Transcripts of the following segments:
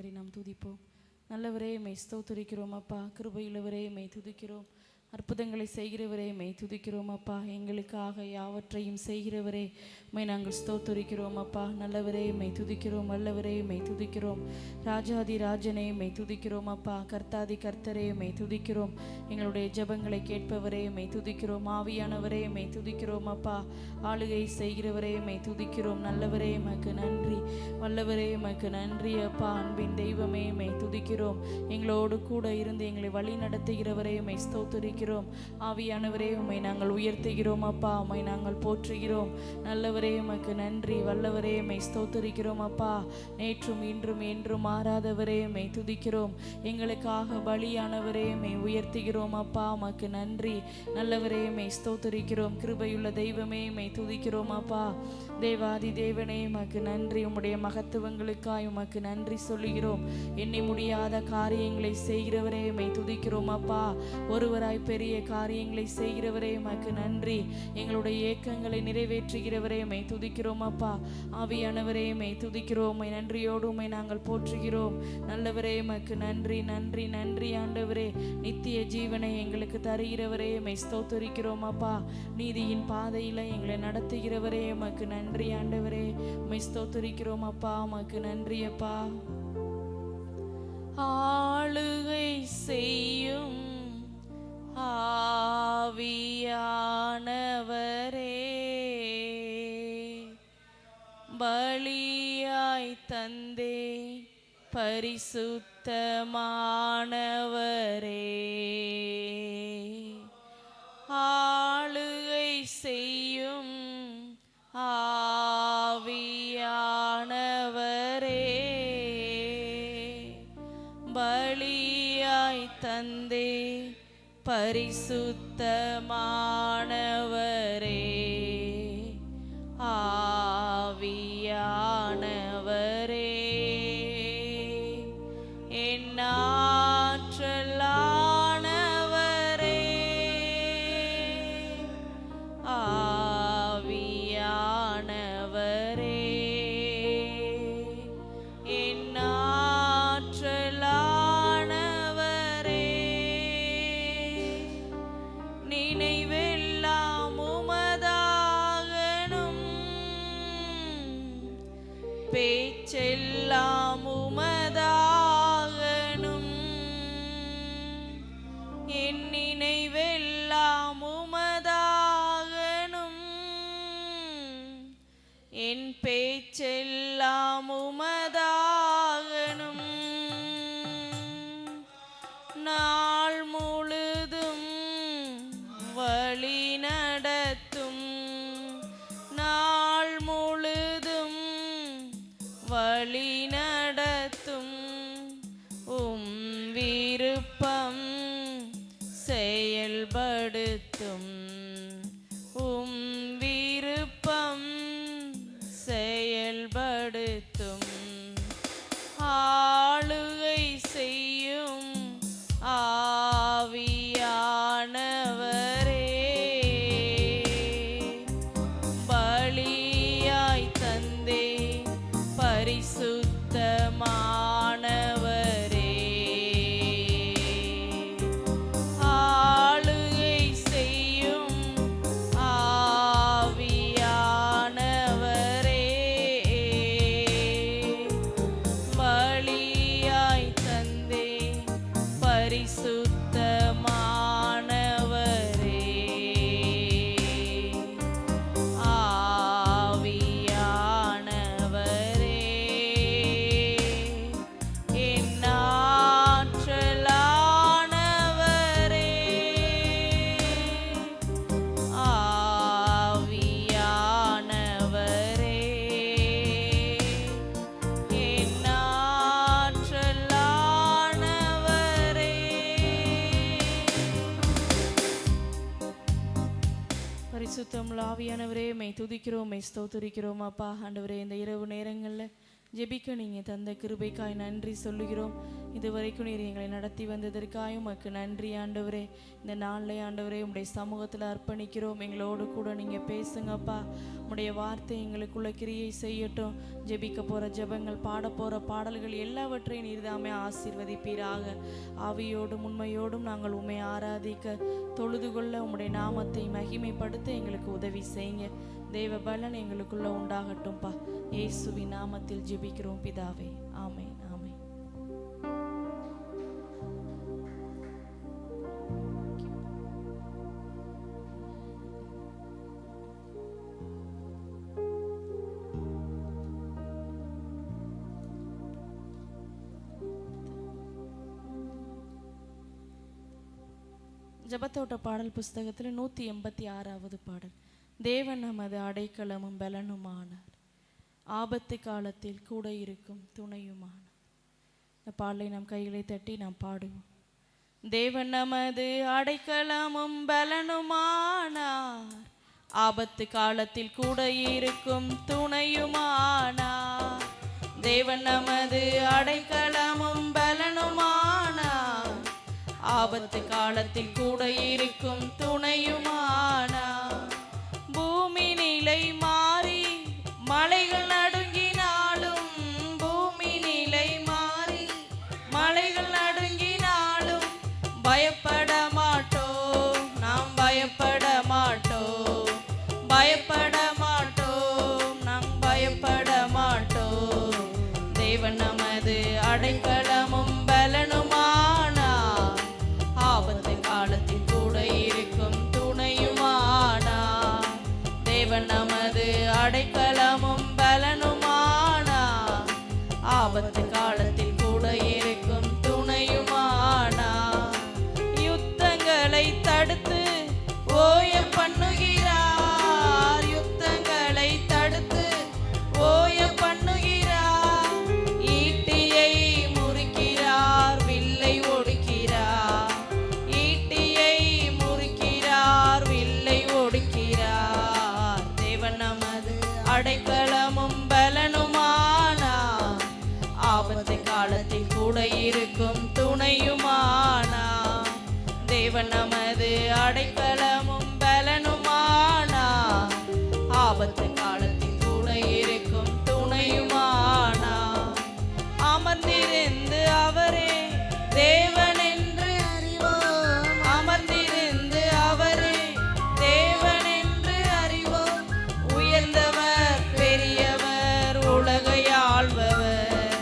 கர்த்தரை நாம் துதிப்போம். நல்லவரே மெய் ஸ்தோத்திரிக்கிறோம் அப்பா. கிருபையுள்ளவரே மெய் துதிக்கிறோம். அற்புதங்களை செய்கிறவரே மெய் துதிக்கிறோம் அப்பா. எங்களுக்காக யாவற்றையும் செய்கிறவரே மெய் நாங்கள் ஸ்தோத்திரிக்கிறோம் அப்பா. நல்லவரே மெய் துதிக்கிறோம். வல்லவரே மெய் துதிக்கிறோம். ராஜாதி ராஜனே மெய் துதிக்கிறோம் அப்பா. கர்த்தாதி கர்த்தரே மெய் துதிக்கிறோம். எங்களுடைய ஜெபங்களை கேட்பவரே மெய் துதிக்கிறோம். ஆவியானவரே மெய் துதிக்கிறோம் அப்பா. ஆளுகை செய்கிறவரே மெய் துதிக்கிறோம். நல்லவரே எமக்கு நன்றி. வல்லவரே எமக்கு நன்றி அப்பா. அன்பின் தெய்வமே மெய் துதிக்கிறோம். எங்களோடு கூட இருந்து எங்களை வழி நடத்துகிறவரே மெய் ஸ்தோத்திரிக்கிறோம். ஆவியானவரே உம்மை நாங்கள் உயர்த்துகிறோம் அப்பா. உம்மை நாங்கள் போற்றுகிறோம். நல்லவரே உமக்கு நன்றி. வல்லவரே மெய் ஸ்தோத்திரிக்கிறோம் அப்பா. நேற்றும் இன்றும் என்றும் மாறாதவரே மெய் துதிக்கிறோம். எங்களுக்காக பலியானவரே மெய் உயர்த்துகிறோம் அப்பா. உமக்கு நன்றி. நல்லவரே மெய் ஸ்தோத்திரிக்கிறோம். கிருபையுள்ள தெய்வமே மெய் துதிக்கிறோம் அப்பா. தேவாதி தேவனே உமக்கு நன்றி. உம்முடைய மகத்துவங்களுக்காய் உமக்கு நன்றி சொல்லுகிறோம். எண்ணி முடியாத காரியங்களை செய்கிறவரே மெய் துதிக்கிறோம் அப்பா. ஒருவராய் பெரிய காரியங்களை செய்கிறவரே உமக்கு நன்றி. எங்களுடைய ஏக்கங்களை நிறைவேற்றுகிறவரே மெய் துதிக்கிறோம் அப்பா. ஆவியானவரே மெய் துதிக்கிறோம். உம்மை நன்றியோடு உம்மை நாங்கள் போற்றுகிறோம். நல்லவரே உமக்கு நன்றி. நன்றி நன்றி ஆண்டவரே. நித்திய ஜீவனை எங்களுக்கு தருகிறவரே மெய் ஸ்தோத்திரிக்கிறோம் அப்பா. நீதியின் பாதையில எங்களை நடத்துகிறவரே உமக்கு நன்றி ஆண்டவரே. மெய் ஸ்தோத்திரிக்கிறோம் அப்பா. உமக்கு நன்றி அப்பா. ஆளுகை செய்யும் ஆவியானவரே, பலியாய் தந்தே பரிசுத்தமானவரே, ஆளுகை செய்யும் ஆவியானவரே, பலியாய் தந்தே பரிசுத்தமானவரே, ஆவியானவரே, என்னாற்றலானவரே, ஆவியானவரே, என்னாற்றலானவரே, நினைவெல்லாம் உமதாகணும், பேச்செல்லாம் உமதாகணும், என் நினைவெல்லாம் உமதாகணும், என் பேச்செல்லாம் உமதாகணும், நாள் முழுதும் வழி நடத்தும், நாள் முழுதும் வழி நடத்தும், உம் விருப்பம் செயல்படுத்தும், உம் விருப்பம் செயல்படுத்தும், ஆளுகை செய்யும் ஆவியானவரே, பலியாய் தந்தே பரிசுத்தமானவரே, ஆளுகை செய்யும் ஆவியானவரே, பலியாய் தந்தே பரிசுத்தமானவரே, ஆவியானவரே, என்னாற்றலானவரே, ஆவியானவரே, என்னாற்றலானவரே. பரிசுத்தமுள்ள ஆவியானவரே மெய் துதிக்கிறோம். மெய் ஸ்தோத்திரிக்கிறோம் அப்பா. ஆண்டவரே, இந்த இரவு நேரங்களில் ஜெபிக்க நீங்கள் தந்த கிருபைக்காய் நன்றி சொல்லுகிறோம். இதுவரைக்கும் நீர் எங்களை நடத்தி வந்ததற்காக உமக்கு நன்றி ஆண்டவரே. இந்த நாளில் ஆண்டவரே உம்முடைய சமூகத்தில் அர்ப்பணிக்கிறோம். எங்களோடு கூட நீங்கள் பேசுங்கப்பா. உம்முடைய வார்த்தை எங்களுக்குள்ள கிரியை செய்யட்டும். ஜெபிக்க போகிற ஜெபங்கள், பாட போகிற பாடல்கள் எல்லாவற்றையும் நீர் தாமே ஆசீர்வதிப்பீராக. ஆவியோடும் உண்மையோடும் நாங்கள் உம்மை ஆராதிக்க, தொழுது கொள்ள, உம்முடைய நாமத்தை மகிமைப்படுத்த எங்களுக்கு உதவி செய்யுங்க. தேவ பலன் எங்களுக்குள்ள உண்டாகட்டும்பா. இயேசுவின் நாமத்தில் ஜெபிக்கிறோம் பிதாவே, ஆமென். ஜெபத்தோட்ட பாடல் புஸ்தகத்தில் 186வது பாடல். தேவன் நமது அடைக்கலமும் பலனுமானார், ஆபத்து காலத்தில் கூட இருக்கும் துணையுமானார். இந்த பாடலை நாம் கைகளை தட்டி நாம் பாடுவோம். தேவன் நமது அடைக்கலமும் பலனுமானார், ஆபத்து காலத்தில் கூட இருக்கும் துணையுமானார். தேவன் நமது அடைக்கலமும் பலனுமானார், ஆபத்து காலத்தில் கூட இருக்கும் துணையுமானார். பூமி நிலை மாறி மலைகள் நடுங்கினாலும், பூமி நிலை மாறி மலைகள் நடுங்கினாலும் பயப்பட மாட்டோம், நாம் பயப்பட மாட்டோம், பயப்பட மாட்டோம், நாம் பயப்பட மாட்டோம். தேவன் நமது அடைக்கலமும் பலனுமானார், ஆபத்து காலத்தில் கூட இருக்கும் துணையுமானார். தேவன் நமது அடைக்கலமும் பலனுமானார், ஆபத்து காலத்தில் கூட இருக்கும் துணையுமானார். யுத்தங்களை தடுத்து ஓய பண்ணுகிறார், யுத்தங்களை தடுத்து ஓய பண்ணுகிறார். ஈட்டியை முறிக்கிறார், வில்லை ஒடுக்கிறார், ஈட்டியை முறிக்கிறார், வில்லை ஒடுக்கிறார். தேவன் நமது அடைக்கலமும் பலனுமானார், ஆபத்து காலத்தில் கூட இருக்கும் துணையுமானார். தேவன் நமது அடைக்கலமும் பலனுமானார், ஆபத்து காலத்தில் கூட இருக்கும் துணையுமானார். அமர்ந்திருந்து அவரே தேவன் என்று அறிவோம், அமர்ந்திருந்து அவரே தேவன் என்று அறிவோம். உயர்ந்தவர் பெரியவர் உலகை ஆள்பவர்,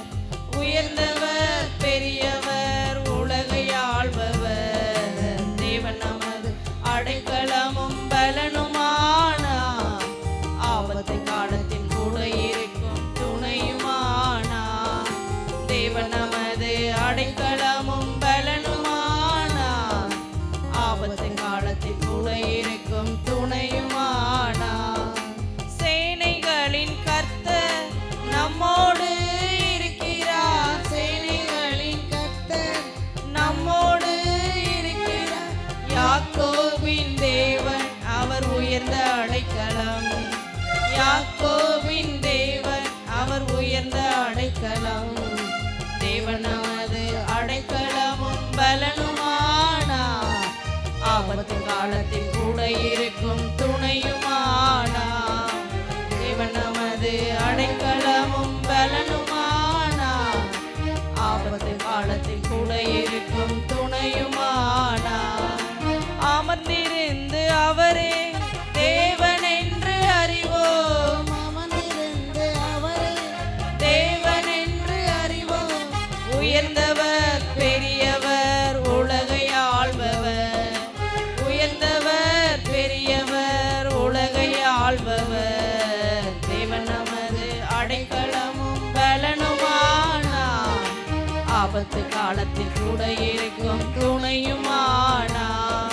உயர்ந்தவர் பெரியவர் உலகை ஆள்பவர். தேவன் நமது அடைக்கலமும் பலனுமானார், ஆபத்து காலத்தில் கூட இருக்கும் துணையுமானார். தேவன் நமது அடைக்கலமும் பலனுமானார், ஆபத்து காலத்தில் கூட இருக்கும் துணையுமானார். சேனைகளின் கர்த்தர் நம்மோடு இருக்கிறார், சேனைகளின் கர்த்தர் நம்மோடு இருக்கிறார். யாக்கோபின் தேவன் அவர் உயர்ந்த அடைக்கலம், யாக்கோபின் தேவன் அவர் உயர்ந்த அடைக்கலம். தேவன் நமது அடைக்கலமும் பலனுமானார், ஆபத்து காலத்தில் கூட இருக்கும் துணையுமானார். தேவன் நமது அடைக்கலமும் பலனுமானார், ஆபத்து காலத்தில் கூட இருக்கும் துணையுமானார். அமர்ந்திருந்து அவரே தேவன் என்று அறிவோம், அமர்ந்திருந்து அவரே தேவன் என்று அறிவோம். உயர்ந்தவர் பெரியவர் உலகை ஆள்பவர், உயர்ந்தவர் பெரியவர் உலகை ஆள்பவர். தேவன் நமது அடைக்கலமும் பலனுமானார், ஆபத்து காலத்தில் கூட இருக்கும் துணையுமானார்.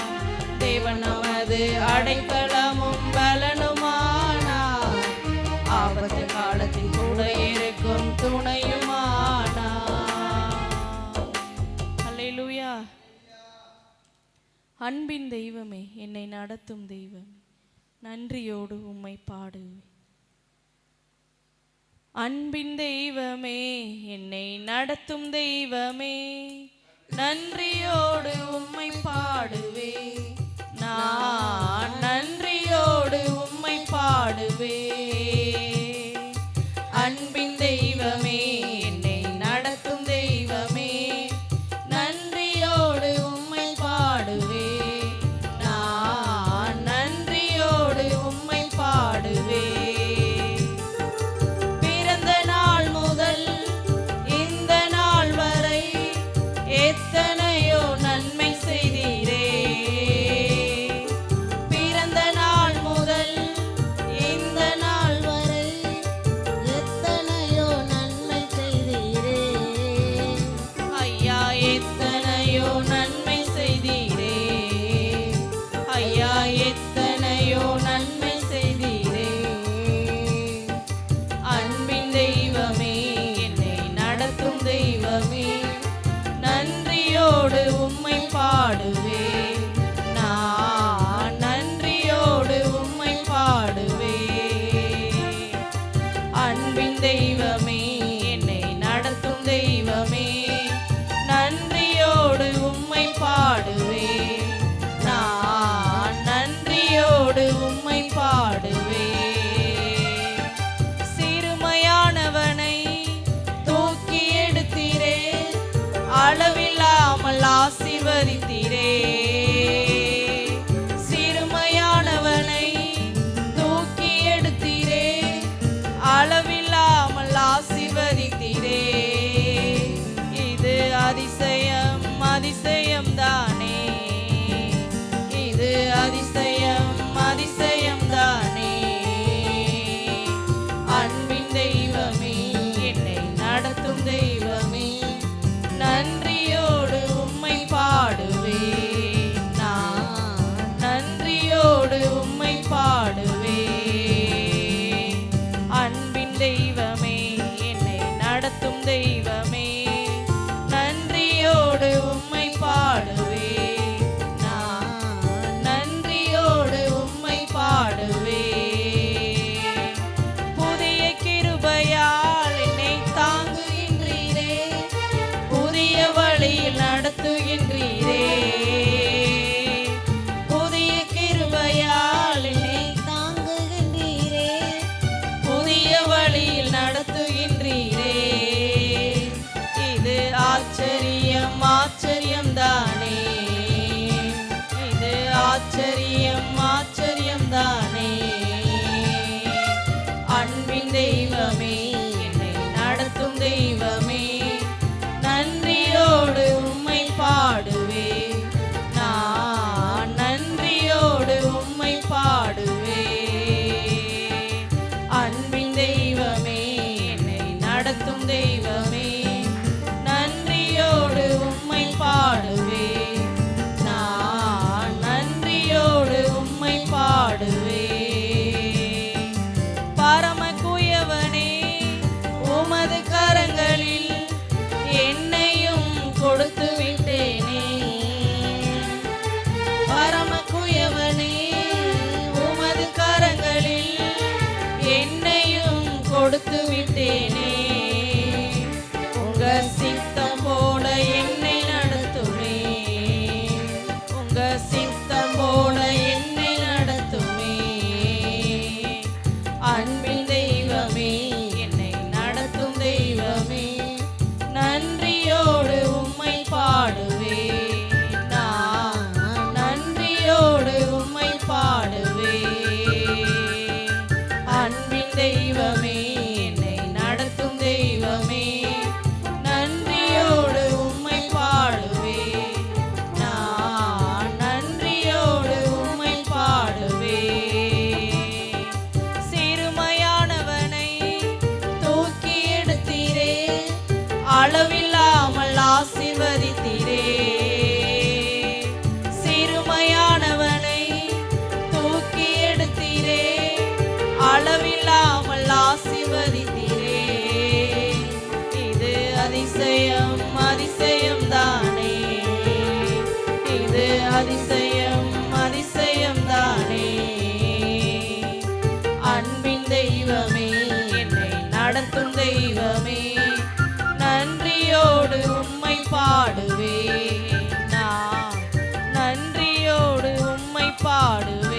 தேவன் நமது அடைக்கலமும் பலனுமானார், ஆபத்து காலத்தில் கூட இருக்கும் துணையுமானார். அல்லேலூயா. அன்பின் தெய்வமே, என்னை நடத்தும் தெய்வம், நன்றியோடு உம்மை பாடுவேன். அன்பின் தெய்வமே, என்னை நடத்தும் தெய்வமே, நன்றியோடு உம்மை பாடுவே, நான் நன்றியோடு உம்மை பாடுவே. அன்பின் தெய்வமே, என்னை நடத்தும் தெய்வமே, நன்றியோடு உம்மை பாடுவே, நான் நன்றியோடு உம்மை பாடுவே. பிறந்த நாள் முதல் இந்த நாள் வரை எத்தனையோ நன்மை செய்தீரே. பிறந்த நாள் முதல் இந்த நாள் வரை எத்தனையோ நன்மை செய்தீரே. ஐயா எத்தனையோ நன்மை செய்தீரே. ஐயா எத்தனையோ நன்மை செய்தீரே. அன்பின் தெய்வமே, என்னை நடத்தும் தெய்வமே, நன்றியோடு உம்மை பாடுவே, நான் நன்றியோடு உம்மை பாடுவே. அன்பின் தெய்வமே, என்னை நடத்தும் தெய்வமே, நன்றியோடு உம்மை பாடுவே, நான் நன்றியோடு உம்மை பாடுவே. சிறுமையானவனை தூக்கி எடுத்தீரே, அளவில்லாமல் ஆசீர்வதித்தீரே. சிறுமையானவனை தூக்கி எடுத்தீரே, அளவில்லாமல் ஆசீர்வதித்தீரே. இது அதிசயம், அதிசயம் தானே. இது அதிசயம், அதிசயம் தானே. அன்பின் தெய்வமே, என்னை நடத்தும் தெய்வமே, நன்றியோடு உம்மை பாடுவே, நான் நன்றியோடு உம்மை பாடுவே. அன்பின் தெய்வமே, என்னை நடத்தும் தெய்வமே, நன்றியோடு உம்மை பாடுவே, நான் நன்றியோடு உம்மை பாடுவே. புதிய கிருபையால் என்னை தாங்குகின்றீரே, புதிய வழியில் நடத்துகின்றீரே. புதிய கிருபையால் என்னை தாங்குகின்றீரே. புதிய வழியில் நடத்துகின்றீரே. இது ஆச்சரியம், ஆச்சரியம் தானே. இது ஆச்சரியம், ஆச்சரியம் தானே. அன்பின் தெய்வமே, என்னை நடத்தும் தெய்வமே, நன்றியோடு உம்மை பாடுவே, நான் நன்றியோடு உம்மை பாடுவே. அன்பின் தெய்வமே, என்னை நடத்தும் தெய்வமே, நன்றியோடு உம்மை பாடுவே, நான் நன்றியோடு உம்மை பாடுவே. பரம குயவனே, உமது கரங்களில் என்னையும் கொடுத்து விட்டேனே. பரம குயவனே, உமது கரங்களில் என்னையும் கொடுத்து விட்டேனே. உங்க சித்தம் போல என்னை நடத்துமே, உங்க சித்தம் போல என்னை நடத்துமே. அன்பின் தெய்வமே, என்னை நடத்தும் தெய்வமே, நன்றியோடு உம்மை பாடுவே, நான் நன்றியோடு உம்மை பாடுவே. அன்பின் தெய்வமே, என்னை நடத்தும் தெய்வமே, நன்றியோடு உம்மை பாடுவே, நான் நன்றியோடு உம்மை பாடுவே. சிறுமையானவனை தூக்கி எடுத்தீரே, அளவில்லாமல் ஆசீர்வதித்தீரே. சிறுமையானவனை தூக்கி எடுத்தீரே, அளவில்லாமல் ஆசீர்வதித்தீரே. இது அதிசயம், அதிசயம் தானே. இது அதிசயம், அதிசயம் தானே. அன்பின் தெய்வமே, என்னை நடத்தும் உம்மை பாடுவேன், நான் நன்றியோடு உம்மை பாடுவேன்.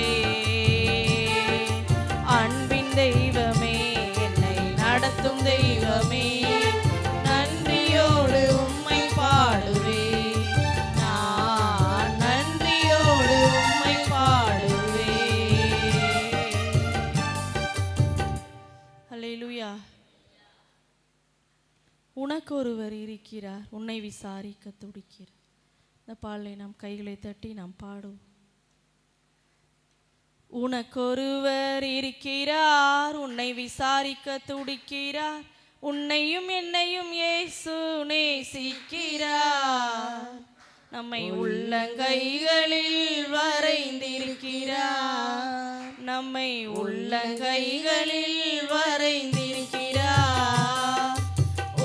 அன்பின் தெய்வமே, என்னை நடத்தும் தெய்வமே, நன்றியோடு உம்மை பாடுவேன், நான் நன்றியோடு உம்மை பாடுவேன். அல்லேலூயா. உனக்கு ஒருவர் இருக்கிறார், உன்னை விசாரிக்க துடிக்கிறார். இந்த பாடலை நாம் கைகளை தட்டி நாம் பாடுவோம். உனக்கொருவர் இருக்கிறார், உன்னை விசாரிக்க துடிக்கிறார், உன்னையும் என்னையும் இயேசு நேசிக்கிறார். நம்மை உள்ளங்கைகளில் வரைந்திருக்கிறார், நம்மை உள்ளங்கைகளில் வரைந்திருக்கிறார்.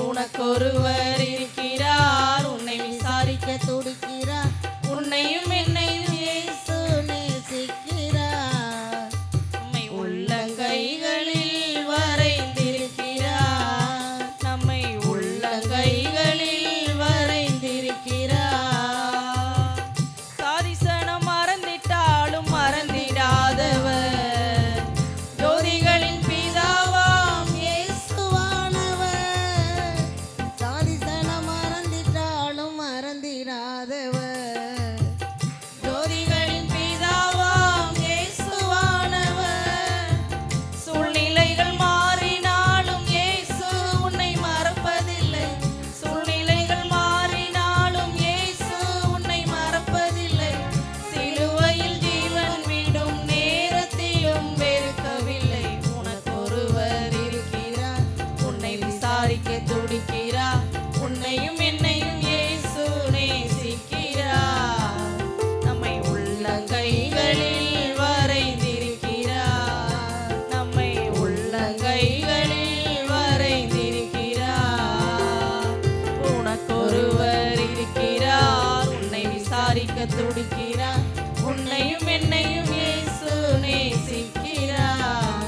உனக்கொருவர் இருக்கிறார், உன்னை விசாரிக்க துடிக்கிறார், உன்னையும் என்னையும் இயேசு நேசிக்கிறார். நம்மை உள்ளங்கைகளில் வரைந்திருக்கிறார், நம்மை உள்ளங்கைகளில் வரைந்திருக்கிறார். சாதிசனம் மறந்திட்டாலும் மறந்திடாதவர், ஜோதிகளின் பிதாவாம் இயேசுவானவர். சாதிசனம் மறந்திட்டாலும் மறந்திடாதவர், ஜோதிகளின் பிதாவாம் இயேசுவானவர். சூழ்நிலைகள் மாறினாலும் இயேசு உன்னை மறப்பதில்லை, சூழ்நிலைகள் மாறினாலும் இயேசு உன்னை மறப்பதில்லை. சிலுவையில் ஜீவன் விடும் நேரத்தையும் வெறுக்கவில்லை. உனக்கொருவர் இருக்கிறார், உன்னை விசாரிக்க துடிக்கிறார், உன்னையும் என்னையும் இயேசு நேசிக்கிறார். நம்மை உள்ளங்கைகளில் வரைந்திருக்கிறார், நம்மை உள்ளங்கைகளில் வரைந்திருக்கிறார். உனக்கொருவர் இருக்கிறார், உன்னை விசாரிக்க துடிக்கிறார், உன்னையும் என்னையும் இயேசு நேசிக்கிறார்.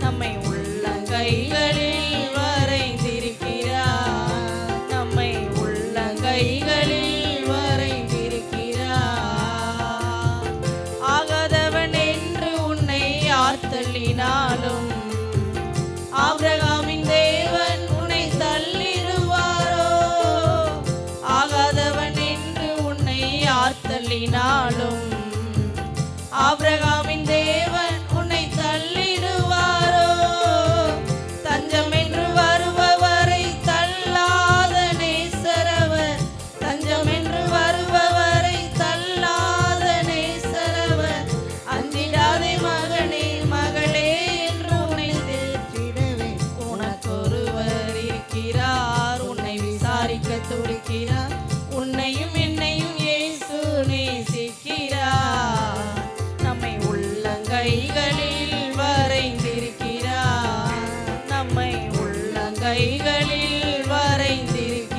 நம்மை உள்ளங்கைகளில் வரைந்திருக்கிறார், நம்மை உள்ளங்கைகளில் வரைந்திருக்கிறார். ஆகாதவன் என்று உன்னை யார் தள்ளினாலும், ஆபிரகாமின் தேவன் உன்னை தள்ளிடுவாரோ? ஆகாதவன் என்று உன்னை யார் தள்ளினாலும், ஆபிரகாமின் தேவன் உன்னை தள்ளிடுவாரோ? தஞ்சம் என்று வருபவரை தள்ளாத நேசரவர், தஞ்சம் என்று வருபவரை தள்ளாத நேசரவர். அஞ்சிடாதே மகனே மகளே என்று உன்னை தேற்றிடவே உனக்கொருவர் இருக்கிறார், உன்னை விசாரிக்க துடிக்கிறார், உன்னையும் என்னையும் இயேசு நேசிக்கிறார். நம்மை உள்ளங்கைகளில் வரைந்திருக்கிறார், நம்மை உள்ளங்கைகளில் வரைந்திருக்கிறார்.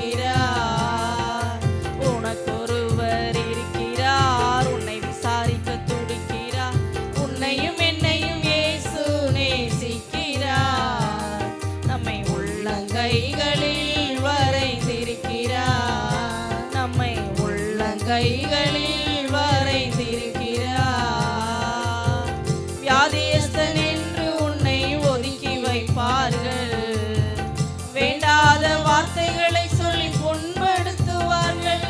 உனக்கொருவர் இருக்கிறார், உன்னை விசாரிக்க துடிக்கிறார், உன்னையும் என்னையும் இயேசு நேசிக்கிறார். நம்மை உள்ளங்கைகளில் வரைந்திருக்கிறார், நம்மை உள்ளங்கைகளில் வரைந்திருக்கிறார். வியாதியஸ்தன் என்று உன்னை ஒதுக்கி வைப்பார்கள், வேண்டாத வார்த்தைகளை சொல்லி புண்படுத்துவார்கள்.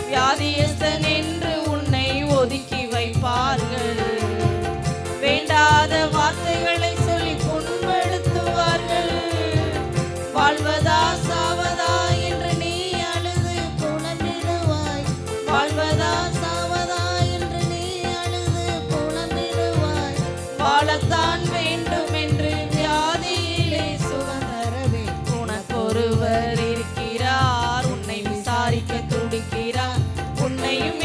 வியாதியஸ்தன் என்று உன்னை ஒதுக்கி வைப்பார்கள், வேண்டாத வார்த்தைகளை சொல்லி புண்படுத்துவார்கள். வாழ்வதா சாவதா என்று நீ அழுது புலம்பிடுவாய், வாழ்வதா சாவதா என்று நீ அழுது புலம்பிடுவாய். வாழத்தான் வேண்டும் என்று வியாதியிலே சுகம் தரவே உனக்கொருவர் இருக்கிறார், உன்னை விசாரிக்க துடிக்கிறார், உன்னையும்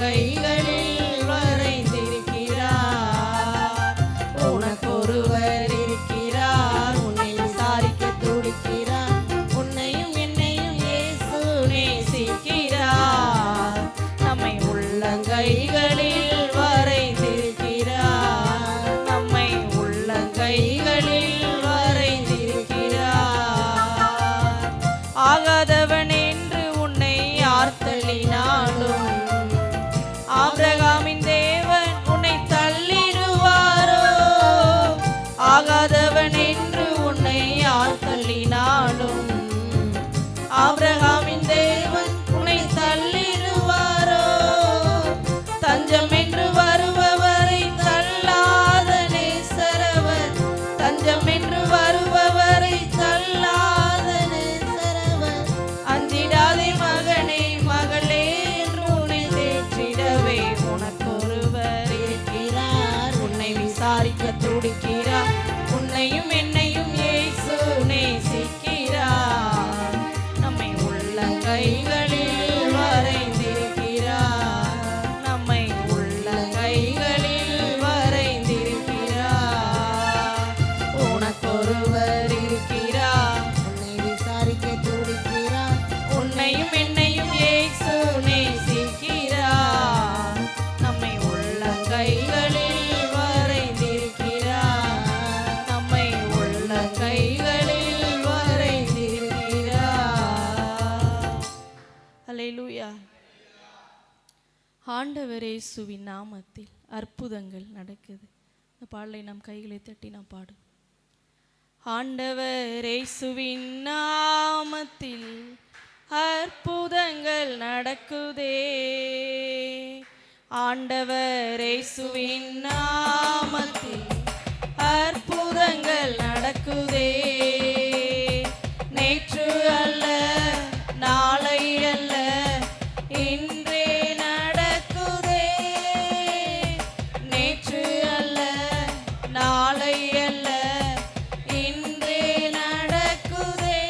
உள்ளங்கைகளில் வரைந்திருக்கிறார். உனக்கொருவர் இருக்கிறார், உன்னை விசாரிக்க துடிக்கிறார். உன்னையும் என்னையும் இயேசு நேசிக்கிறார். நம்மை உள்ளங்கைகளில் வரைந்திருக்கிறார். நம்மை உள்ளங்கைகளில் வரைந்திருக்கிறார். ஆகாதவன் என்று உன்னை யார் தள்ளினாலும் ஆபிரகாமின் தேவன் உன்னை தள்ளிடுவாரோ? ஆகாதவன் என்று உன்னை யார் தள்ளினாலும் ஆபிரகாமின் தேவன் உன்னை தள்ளிடுவாரோ? தஞ்சம் என்று வருபவரை தள்ளாத நேசரவர், தஞ்சம் என்று வருபவரை தள்ளாத நேசரவர். அஞ்சிடாதே மகனே மகளே என்று உன்னை தேற்றிடவே உனக்கொருவர் இருக்கிறார். உன்னை விசாரிக்க துடிக்கிறார். உன்னையும் என்னையும் இயேசு நேசிக்கிறார். நம்மை உள்ளங்கைகளில் வரைந்திருக்கிறார். நம்மை உள்ளங்கைகளில் வரைந்திருக்கிறார். உனக்கொருவர் இருக்கிறார். உன்னை விசாரிக்க துடிக்கிறார். உன்னையும் என்னையும் இயேசு நேசிக்கிறார். நம்மை உள்ளங்கைகளில் வரைந்திருக்கிறார். நம்மை உள்ளங்கைகளில் வரைந்திருக்கிறார். அல்லேலூயா. ஆண்டவர் இயேசுவின் நாமத்தில் அற்புதங்கள் நடக்குது. இந்த பாடலை நாம் கைகளை தட்டி நாம் பாடும். ஆண்டவர் இயேசுவின் நாமத்தில் அற்புதங்கள் நடக்குதே. ஆண்டவர் இயேசுவின் நாமத்தில் அற்புதங்கள் நடக்குதே. நேற்று அல்ல நாளை அல்ல இன்றே நடக்குதே. நேற்று அல்ல நாளை அல்ல இன்றே நடக்குதே.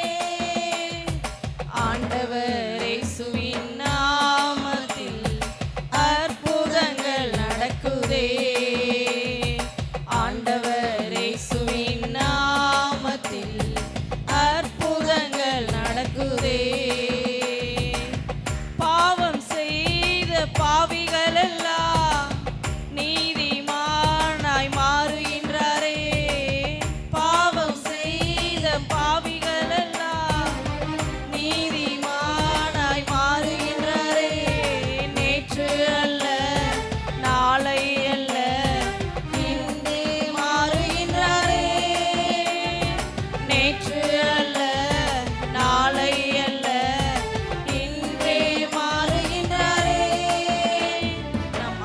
ஆண்டவர் இயேசுவின் நாமத்தில் அற்புதங்கள் நடக்குதே. ஆண்டவர் இயேசுவின் நாமத்தில் அற்புதங்கள் நடக்குதே. பாவம் செய்த பாவிகளெல்லாம் நீதிமானாய் மாறுகின்றாரே. பாவம் செய்த பாவிகளெல்லாம் நீதிமானாய் மாறுகின்றாரே. நேற்று அல்ல நாளை அல்ல இன்றே மாறுகின்றாரே. நேற்று அல்ல நாளை அல்ல இன்றே மாறுகின்றாரே. நம்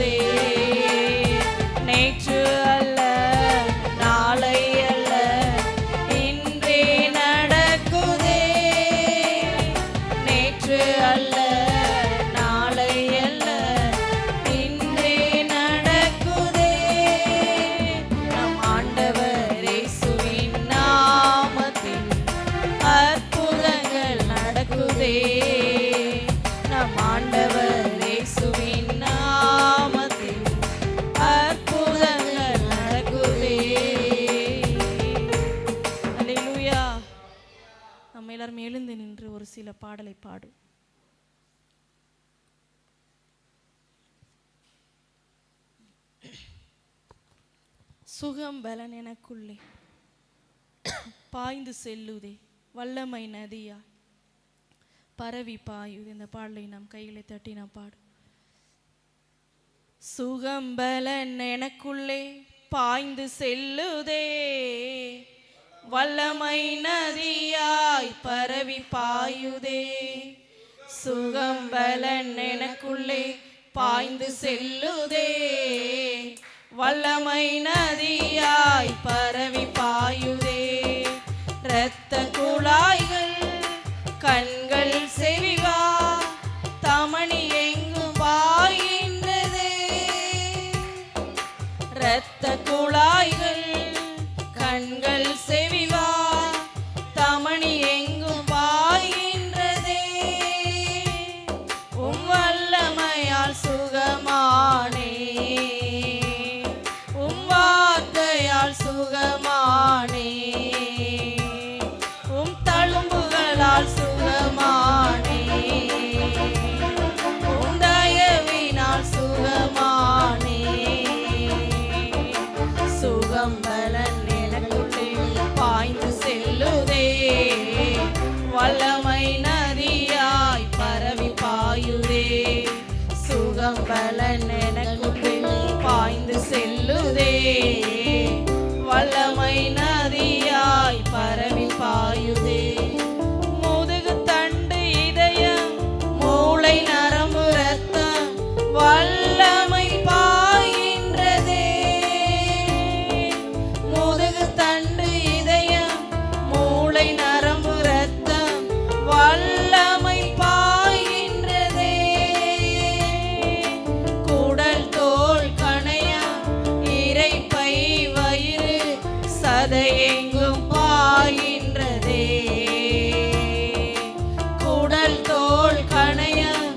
நடக்குதே. நேற்று அல்ல நாளை அல்ல இன்றே நடக்குதே. நேற்று அல்ல நாளை அல்ல இன்றே நடக்குதே. நம் ஆண்டவர் இயேசுவின் நாமத்தில் அற்புதங்கள் நடக்குதே. நம் ஆண்டவர் இயேசுவின் நாமத்தில் அற்புதங்கள் நடக்குதே. அல்லேலூயா. நம்ம எல்லாரும் எழுந்து நின்று ஒரு சில பாடலை பாடும். சுகம் பலன் எனக்குள்ளே பாய்ந்து செல்லுதே, வல்லமை நதியா பரவி பாயுது. இந்த பாடலை நாம் கைகளை தட்டி நாம் பாடும். சுகம் பலன் எனக்குள்ளே பாய்ந்து செல்லுதே, வல்லமை நதியாய் பரவி பாயுதே. சுகம் பலன் எனக்குள்ளே பாய்ந்து செல்லுதே, வல்லமை நதியாய் பரவி பாயுதே. இரத்த குழாய்கள் கண்கள் செவிவா தமணி எங்கும் பாய்கின்றதே. இரத்த குழாய்கள் கண்கள் செவிவா தமணி எங்கும் பாய்கின்றதே. உம் வல்லமையால் சுகமானே, உம் வார்த்தையால் சுகமானே, உம் தழும்புகளால் சுகமானே, உம் தயவினால் சுகமானே. சுகம் பலன் எனக்குள்ளே பாய்ந்து செல்லுதே, வல்லமை நதியாய் பரவி பாயுதே. சுகம் பலன் எனக்குள்ளே பாய்ந்து செல்லுதே, வல்லமை நதியாய் பரவி பாயுதே. முதுகு தண்டு இதயம் மூளை நரம்பு ரத்தம் வல்லமை பாய்கின்றதே. முதுகு தண்டு இதயம் மூளை நரம்பு ரத்தம் வல்லமை பாய்கின்றதே. குடல் தோல் கணையம் இரைப்பை வயிறு சதையெங்கும் பாய்கின்றதே. குடல் தோல் கணையம்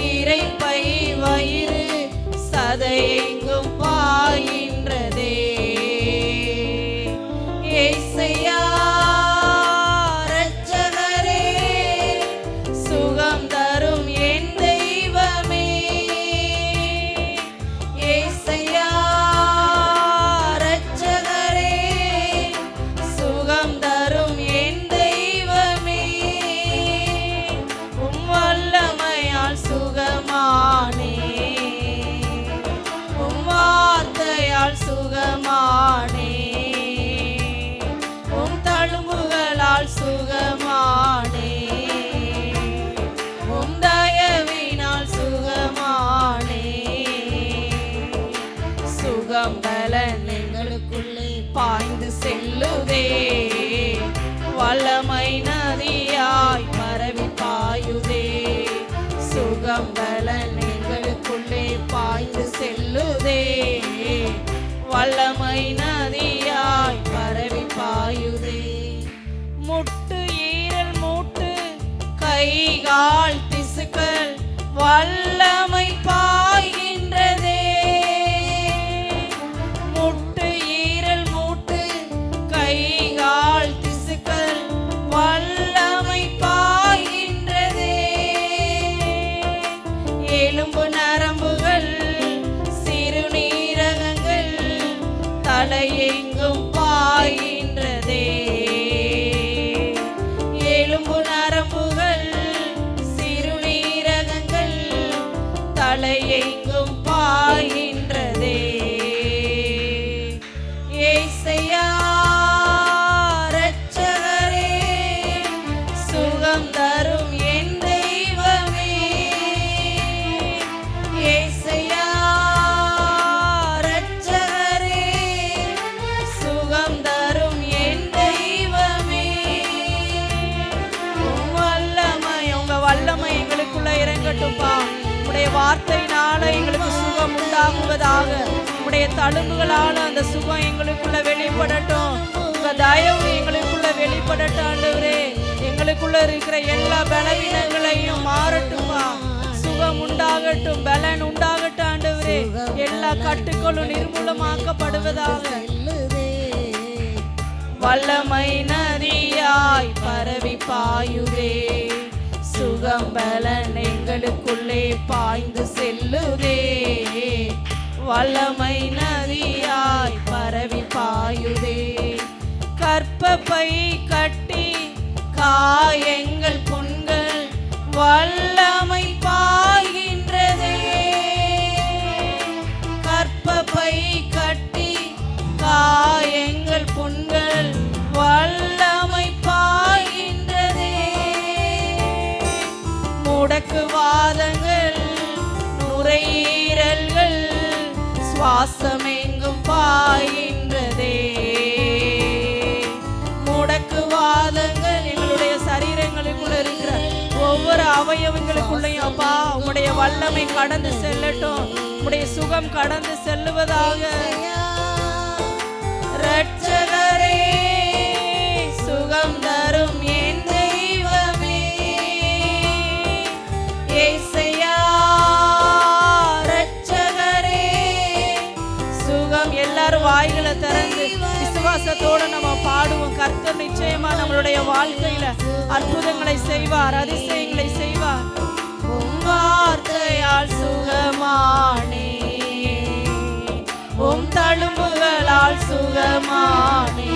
இரைப்பை வயிறு சதையெங்கும் பாய்கின்றதே. இயேசையா இரட்சகரே, சுகம் தரும் என் தெய்வமே. இயேசையா இரட்சகரே, சுகம் தரும் என் தெய்வமே. உம் வல்லமையால் சுகமானே, உம் வார்த்தையால் சுகமானே, உம் தழும்புகளால் சுகமானே, உம் தயவினால் சுகமானே. சுகம் பலன் எங்களுக்குள்ளே பாய்ந்து செல்லுதே, வல்லமை நதியாய் பரவி பாயுதே. சுகம் பலன் எங்களுக்குள்ளே பாய்ந்து செல்லுதே, வல்லமை நதியாய் பரவி பாயுதே. முட்டு ஈரல் மூட்டு கை கால் திசுக்கள் வல்லமை பாய்கின்றதே. முட்டு ஈரல் மூட்டு கை கால் திசுக்கள் வல்லமை பாய்கின்றதே. எலும்பு நரம்புகள் சிறுநீரகங்கள் தலையெங்கும் பாய்கின்றதே. எலும்பு நரம்புகள் சிறுநீரகங்கள் தலையெங்கும் பாய்கின்றதே. இயேசையா இரட்சகரே, சுகம் தரும் என் தெய்வமே. இயேசையா செய்வதாக. உம்முடைய தழும்புகளால் அந்த சுகம் எங்களுக்குள்ள வெளிப்படட்டும். உங்க தயவு எங்களுக்குள்ள வெளிப்படட்டும் ஆண்டவரே. எங்களுக்குள்ள இருக்கிற எல்லா பலவீனங்களையும் மாறட்டும்பா. சுகம் உண்டாகட்டும், பலன் உண்டாகட்டும் ஆண்டவரே. எல்லா கட்டுக்களும் நிர்மூலமாக்கப்படுவதாக. வல்லமை நதியாய் பரவி பாயுதே, சுகம் பலன் எங்களுக்குள்ளே பாய்ந்து செல்லுதே. வல்லமை நதியாய் பரவி பாயுதே, கற்பப்பை கட்டி காயங்கள் புண்கள் வல்லமை பாய்கின்றதே. கற்பப்பை கட்டி காயங்கள் புண்கள் வல்லமை பாய்கின்றதே. முடக்குவாதங்கள் நுரையீரல்கள் சுவாசமெங்கும் பாய்கின்றதே. முடக்குவாதங்கள் எங்களுடைய சரீரங்களுக்குள்ள இருக்கிற ஒவ்வொரு அவயவங்களுக்குள்ளையும் அப்பா உம்முடைய வல்லமை கடந்து செல்லட்டும். உம்முடைய சுகம் கடந்து செல்லுவதாக. ரட்சகரே, சுகம் தரும் என் தெய்வமே, ஏசையா ரட்சகரே சுகம். எல்லாரும் வாய்களை திறந்து விசுவாசத்தோட நம்ம பாடுவோம். கர்த்தர் நிச்சயமா நம்மளுடைய வாழ்க்கையில அற்புதங்களை செய்வார், அதிசயங்களை செய்வார். உம் வார்த்தையால் சுகமானே, உம் தழும்புகளால் சுகமானே,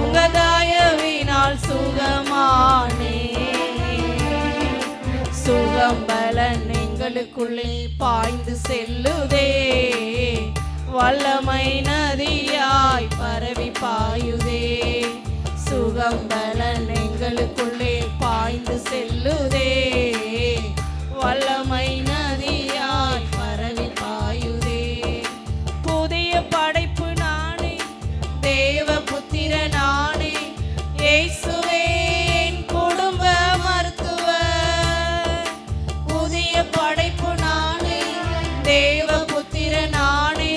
உங்க தயவினால் சுகமானே. சுகம் பலன் எங்களுக்குள்ளே பாய்ந்து செல்லுதே, வல்லமை நதியாய் பரவி பாயுதே. சுகம் பலன் எங்களுக்குள்ளே பாய்ந்து செல்லுதே, வல்லமை நதியாய் பரவி பாயுதே. புதிய படைப்பு நானே, தேவ புத்திர நானே, இயேசுவே என் குடும்ப மருத்துவர். புதிய படைப்பு நானே, தேவ புத்திர நானே,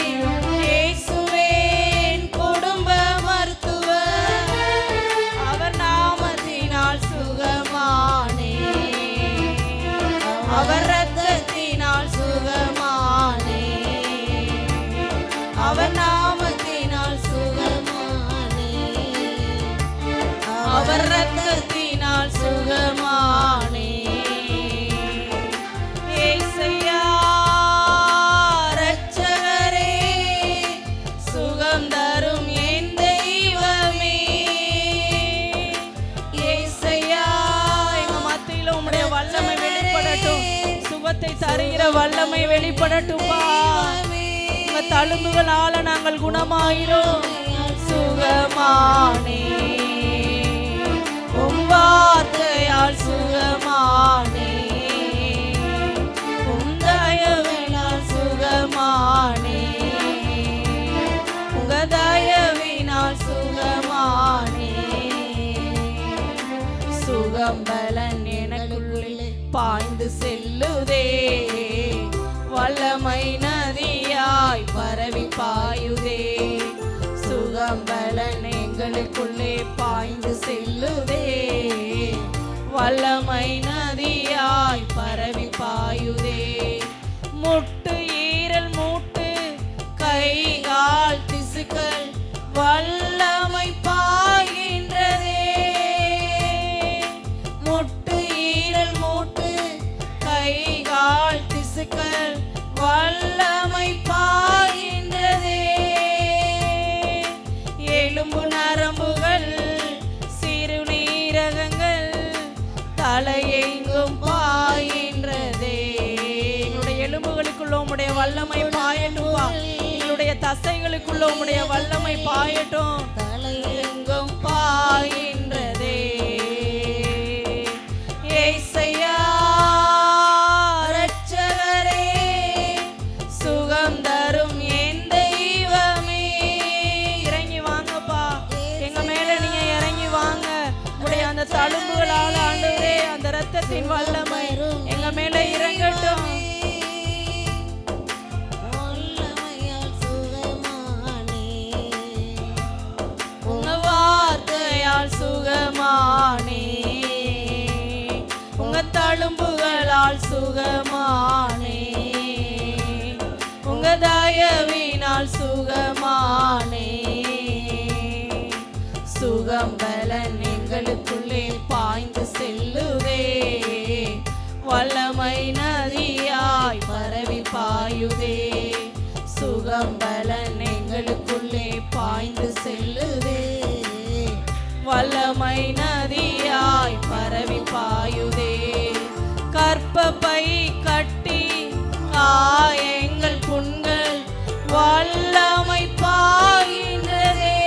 இயேசுவே என் குடும்ப மருத்துவர். அவர் நாமத்தினால் சுகமானே, அவர் இரத்தத்தினால் சுகமானே, அவர் நாமத்தினால் சுகமானே, அவர் இரத்தத்தினால் சுகமானே. ஏசையா ரட்சகரே, சுகம் தரும் என் தெய்வமே, ஏசையா எங்க மத்தியில உம்முடைய வல்லமை வெளிப்படட்டும். சுகத்தை தருகிற வல்லமை வெளிப்படட்டும்பா. உங்க தழும்புகளால நாங்கள் குணமாகிறோம். சுகமானே, உம் வார்த்தையால் சுகமானே, உம் தயவினால் சுகமானே, உங்க தயவினால் சுகமானே. சுகம் பலன் எனக்குள்ளே பாய்ந்து செல்லுதே, வல்லமை நதியாய் பரவி பாயுதே. சுகம் பலன் எங்களுக்குள்ளே பாய்ந்து செல்லுதே, வல்லமை நதியாய் பரவி பாயுதே. முட்டு ஈரல் மூட்டு கை கால் திசுக்கள் வல்லமை பாய்கின்றதே. முட்டு ஈரல் மூட்டு கை கால் திசுக்கள் வல்லமை பாய்கின்றதே. எலும்பு நரம்புகள் சிறுநீரகங்கள் தலையெங்கும் பாய்கின்றதே. என்னுடைய எலும்புகளுக்குள்ள உம்முடைய வல்லமை பாயட்டும்பா. என்னுடைய தசைகளுக்குள்ள உம்முடைய வல்லமை பாயட்டும். தலையெங்கும் பாய்கின்றதே. ஏசையா ரட்சகரே, சுகம் தரும் என் தெய்வமே. இறங்கி வாங்கப்பா, எங்க மேல நீங்க இறங்கி வாங்க. உடைய அந்த தழும்புகளால் ஆண்டவரே அந்த இரத்தத்தின் வல்லமை எங்க மேல இறங்கட்டும். சுகமானே, உங்க தயவினால் சுகமானே. சுகம் பலன் எங்களுக்குள்ளே பாய்ந்து செல்லுதே, வல்லமை நதியாய் பரவி பாயுதே. சுகம் பலன் எங்களுக்குள்ளே பாய்ந்து செல்லுதே, வல்லமை நதியாய் பரவி பாயுதே. கற்பப்பை கட்டி காயங்கள் புண்கள் வல்லமை பாய்கின்றதே.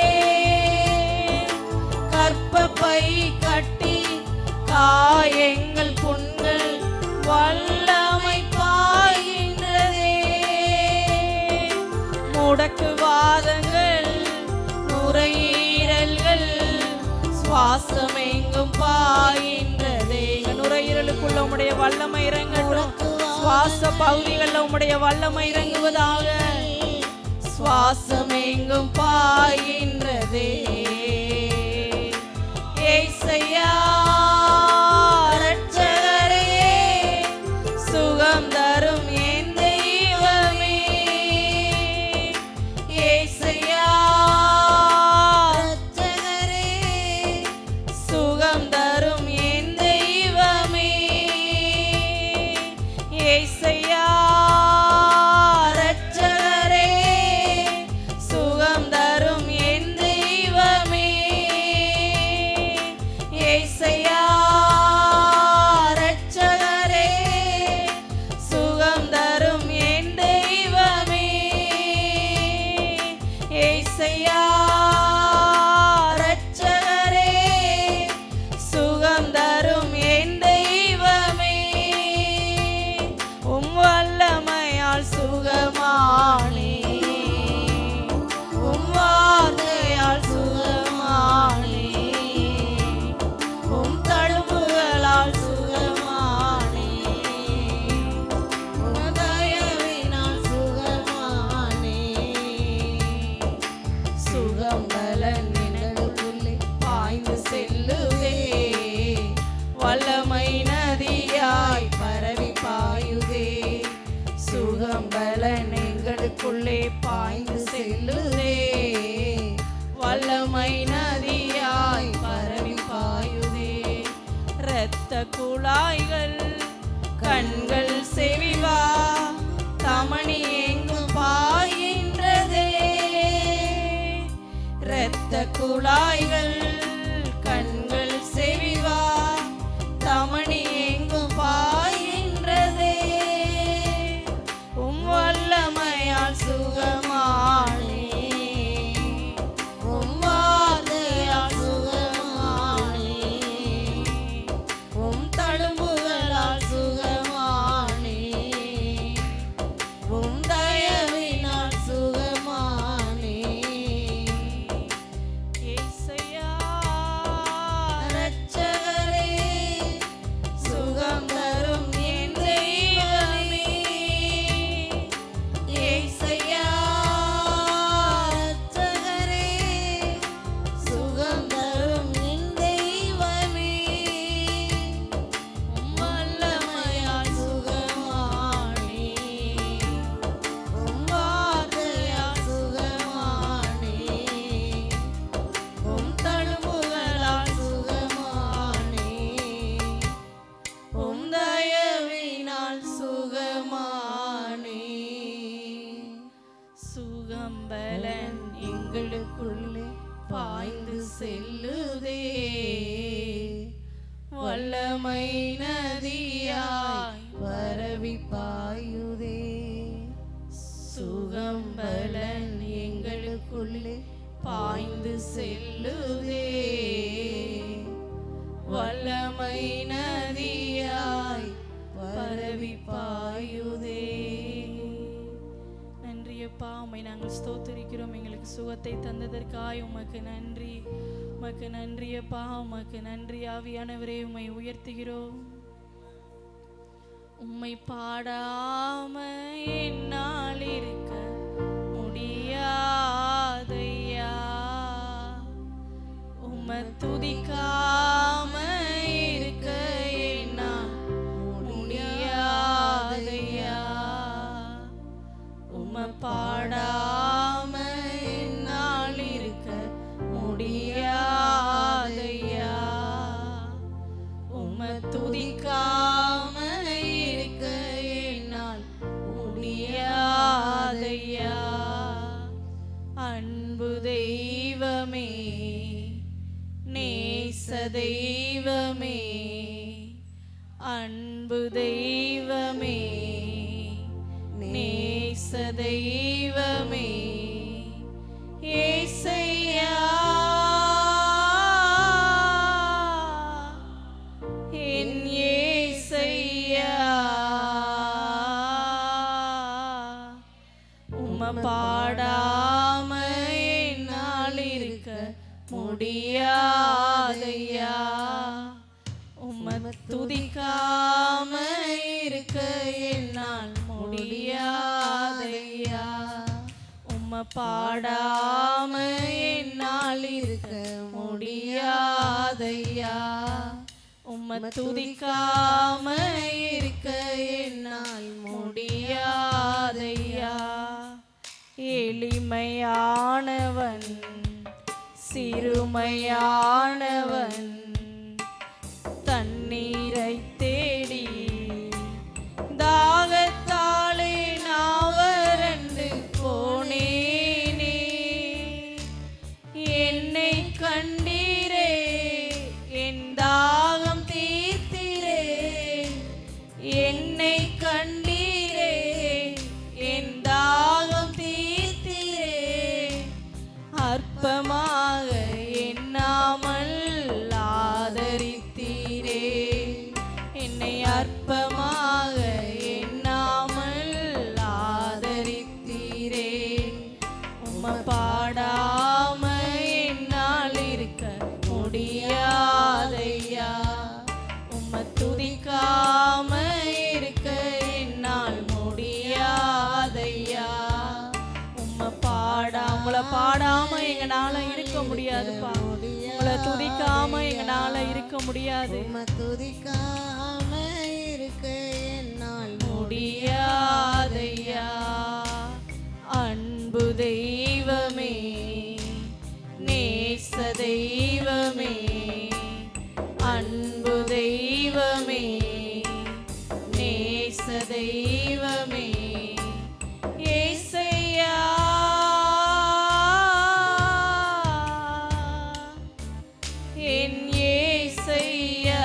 கற்பப்பை கட்டி காயங்கள் புண்கள் வல்லமை பாய்கின்றதே. முடக்குவாதங்கள் நுரையீரல்கள் சுவாசம் எங்கும் பாய்கின்றதே. நுரையீரலுக்குள்ள உம்முடைய வல்லமை இறங்கட்டும். சுவாச பகுதிகளில் உம்முடைய வல்லமை இறங்குவதாக. சுவாசம் எங்கும் பாய்கின்றதே. ஏசையா இரட்சகரே, சுகம் தரும் என் தெய்வமே. ஏசையா இரட்சகரே, சுகம் தரும் என் தெய்வமே. ஏசையா இரட்சகரே, சுகம் தரும் என் தெய்வமே. ஏசையா இரட்சகரே, சுகம் தரும் என் தெய்வமே. ஏசையா இரட்சகரே, சுகம் தரும் என் தெய்வமே. உம் வல்லமையால் சுகமானே, உம் வார்த்தையால் சுகமானே, உம் தழும்புகளால் சுகமானே, உம் தயவினால் சுகமானே. சுகம் பலன் எனக்குள்ளே பாய்ந்து செல்லுதே, வல்லமை நதியாய் பரவி பாயுதே. சுகம் பலன் எங்களுக்குள்ளே பாய்ந்து செல்லுதே, வல்லமை நதியாய் பரவி பாயுதே. இரத்த குழாய்கள் கண்கள் செவிவா தமணி எங்கும் பாய்கின்றதே. இரத்த குழாய்கள் கண்கள் செவிவா தமணி எங்கும் பாய்கின்றதே. உம் வல்லமையால் சுகமானே, உம் வார்த்தையால் சுகமானே, உம் தழும்புகளால் சுகமானே, உம் தயவினால் சுகமானே. ஏசையா இரட்சகரே, சுகம் தரும் என் தெய்வமே. ஏசையா இரட்சகரே, சுகம் தரும் என் தெய்வமே. உம் வல்லமையால் சுகமானே, உம் வார்த்தையால் சுகமானே, உம் தழும்புகளால் சுகமானே, உம் தயவினால் சுகமானே. சுகம் பலன் எங்களுக்குள்ளே பாய்ந்து செல்லுதே, வல்லமை நதியாய் பரவி பாயுதே. சுகம் பலன் எங்களுக்குள்ளே பாய்ந்து செல்லுதே, வல்லமை நதியாய் பரவி பாயுதே. நன்றியப்பா, உம்மை நாங்கள் ஸ்தோத்திரிக்கிறோம். எங்களுக்கு சுகத்தை தந்ததற்காய் உமக்கு நன்றி. உமக்கு நன்றியப்பா, உமக்கு நன்றி. ஆவியானவரே, உம்மை உயர்த்துகிறோம். உம்மை பாடாம என்னால் இருக்க முடியாதையா, உம்மை துதிக்காம இருக்க என்னால் முடியாதையா. முடியாதையா. அன்பு தெய்வமே, நேச தெய்வமே, அன்பு தெய்வமே, நேச தெய்வமே, ஏசையா, என் ஏசையா, உம்மை பாடாம என்னால் இருக்க முடியாதையா. உம்மை துதிக்காம இருக்க என்னால் முடியாதையா. உம்மை பாடாம என்னால் இருக்க முடியாதையா. உம்மை துதிக்காம இருக்க என்னால் முடியாதையா. எளிமையானவன், சிறுமையானவன், தண்ணீரை தேடி தாகத்தாலே நான் வறண்டு போனேனே. என்னை கண்டீரே, என் தாகம் தீர்த்தீரே. என்னை கண்டீரே, என் தாகம் தீர்த்தீரே. அற்பமாக எண்ணாமல் ஆதரித்தீரே. என்னை அற்பமாக எண்ணாமல் ஆதரித்தீரே. உம்மை பாடாம என்னால் இருக்க முடியாதையா. உம்மை துதிக்காம இருக்க என்னால் முடியாதையா. உம்மை உங்களை பாடாம எங்களால இருக்க முடியாதுப்பா. உங்களை துதிக்காம எங்களால இருக்க முடியாது. துதிக்காம இருக்க என்னால் முடியாதையா. அன்பு தெய்வமே, நேச தெய்வமே, அன்பு தெய்வமே, நேச தெய்வமே, ஏசையா, என் ஏசையா.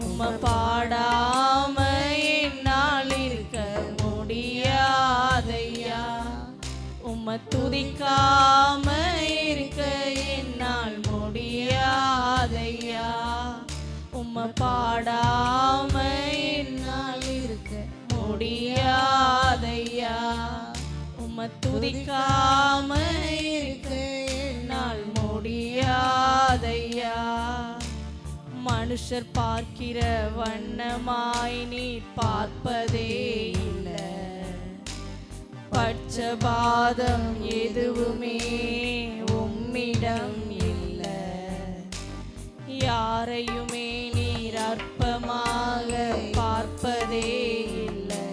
உம்மை பாடாம என்னால் இருக்க முடியாதையா. உம்மை துதிக்காம இருக்க என்னால் முடியாதையா. உம்மை பாடாம என்னால் இருக்க முடியாதையா. உம்மை துதிக்காம இருக்க என்னால் முடியாதையா. மனுஷர் பார்க்கிற வண்ணமாய் நீ பார்ப்பதே இல்லை. பட்சபாதம் எதுவுமே உம்மிடம் இல்லை. யாரையுமே நீர் அற்பமாக பார்ப்பதே இல்லை.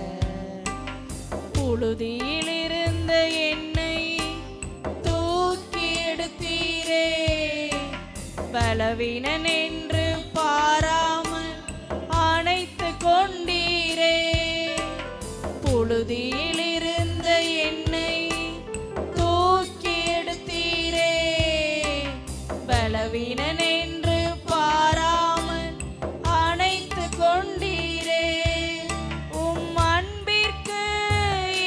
புழுதியில் இருந்த என்னை தூக்கி எடுத்தீரே. பலவீனன் என்று பாராமல் அணைத்து கொண்டீரே. புழுதியில் இருந்த என்னை தூக்கி எடுத்தீரே. பலவீனன் என்று பாராமல் அணைத்து கொண்டீரே. உம் அன்பிற்கு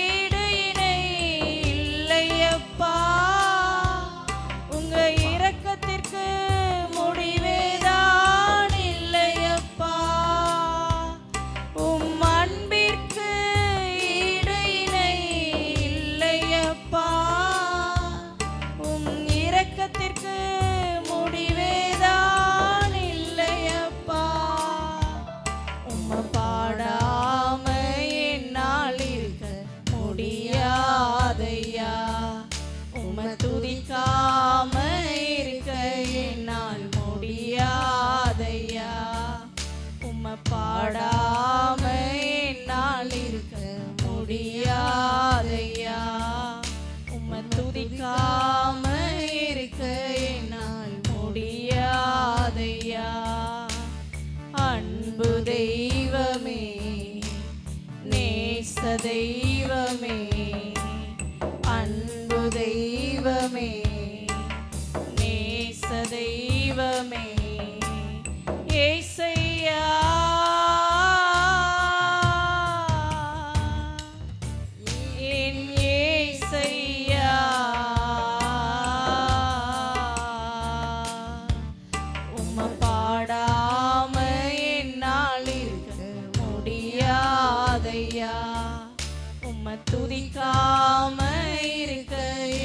ஈடு இணை இல்லையப்பா. உங்க இரக்கத்திற்கு முடிவேதான் இல்லையப்பா. உம் அன்பிற்கு ஈடு இணை இல்லையப்பா. உம் இரக்கத்திற்கு முடிவேதான் இல்லையப்பா. உம்மை பாடாம என்னால் இருக்க முடியாதையா. உம்மை துதிக்காம இருக்க என்னால் முடியாதையா. உம்மை பாடாம என்னால் இருக்க முடியாதையா. உம்மை துதிக்காம இருக்க என்னால் முடியாதையா. அன்பு தெய்வமே, நேச தெய்வமே, அன்பு தெய்வமே, நேச தெய்வமே, ஏசையா, என் ஏசையா, உம்மை பாடாம என்னால் இருக்க முடியாதையா, உம்மை துதிக்காம இருக்க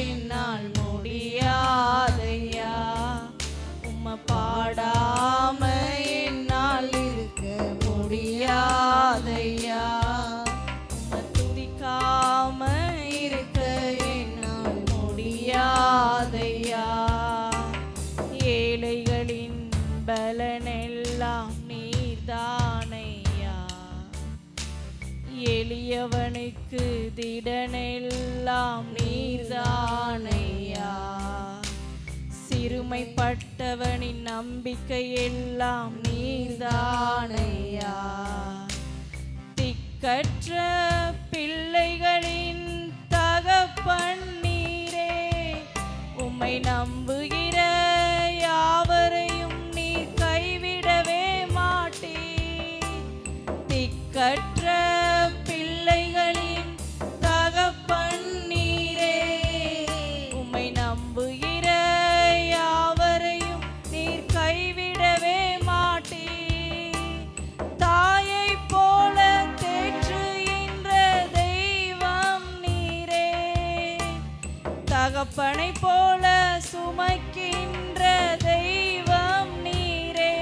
என்னால் முடியாதையா, உம்மை பாடாம என்னால் இருக்க முடியாதையா, உம்மை துதிக்காம இருக்க என்னால் முடியாதையா, ஏழைகளின் பலனெல்லாம் நீர்தானையா, எளியவனுக்கு திடனெல்லாம் நீர்தானையா, சிறுமைப்பட்டவனின் நம்பிக்கை எல்லாம் நீர்தானையா, திக்கற்ற பிள்ளைகளின் தகப்பன் நீரே, உம்மை நம்புகிற யாவரையும் நீர் கைவிடவே மாட்டீர், திக்கற்ற பிள்ளைகளின் தகப்பன் நீரே, உம்மை நம்புகிற யாவரையும் நீர் கைவிடவே மாட்டீர், தாயைப் போல தேற்றுகின்ற தெய்வம் நீரே, தகப்பனைப் போல சுமக்கின்ற தெய்வம் நீரே,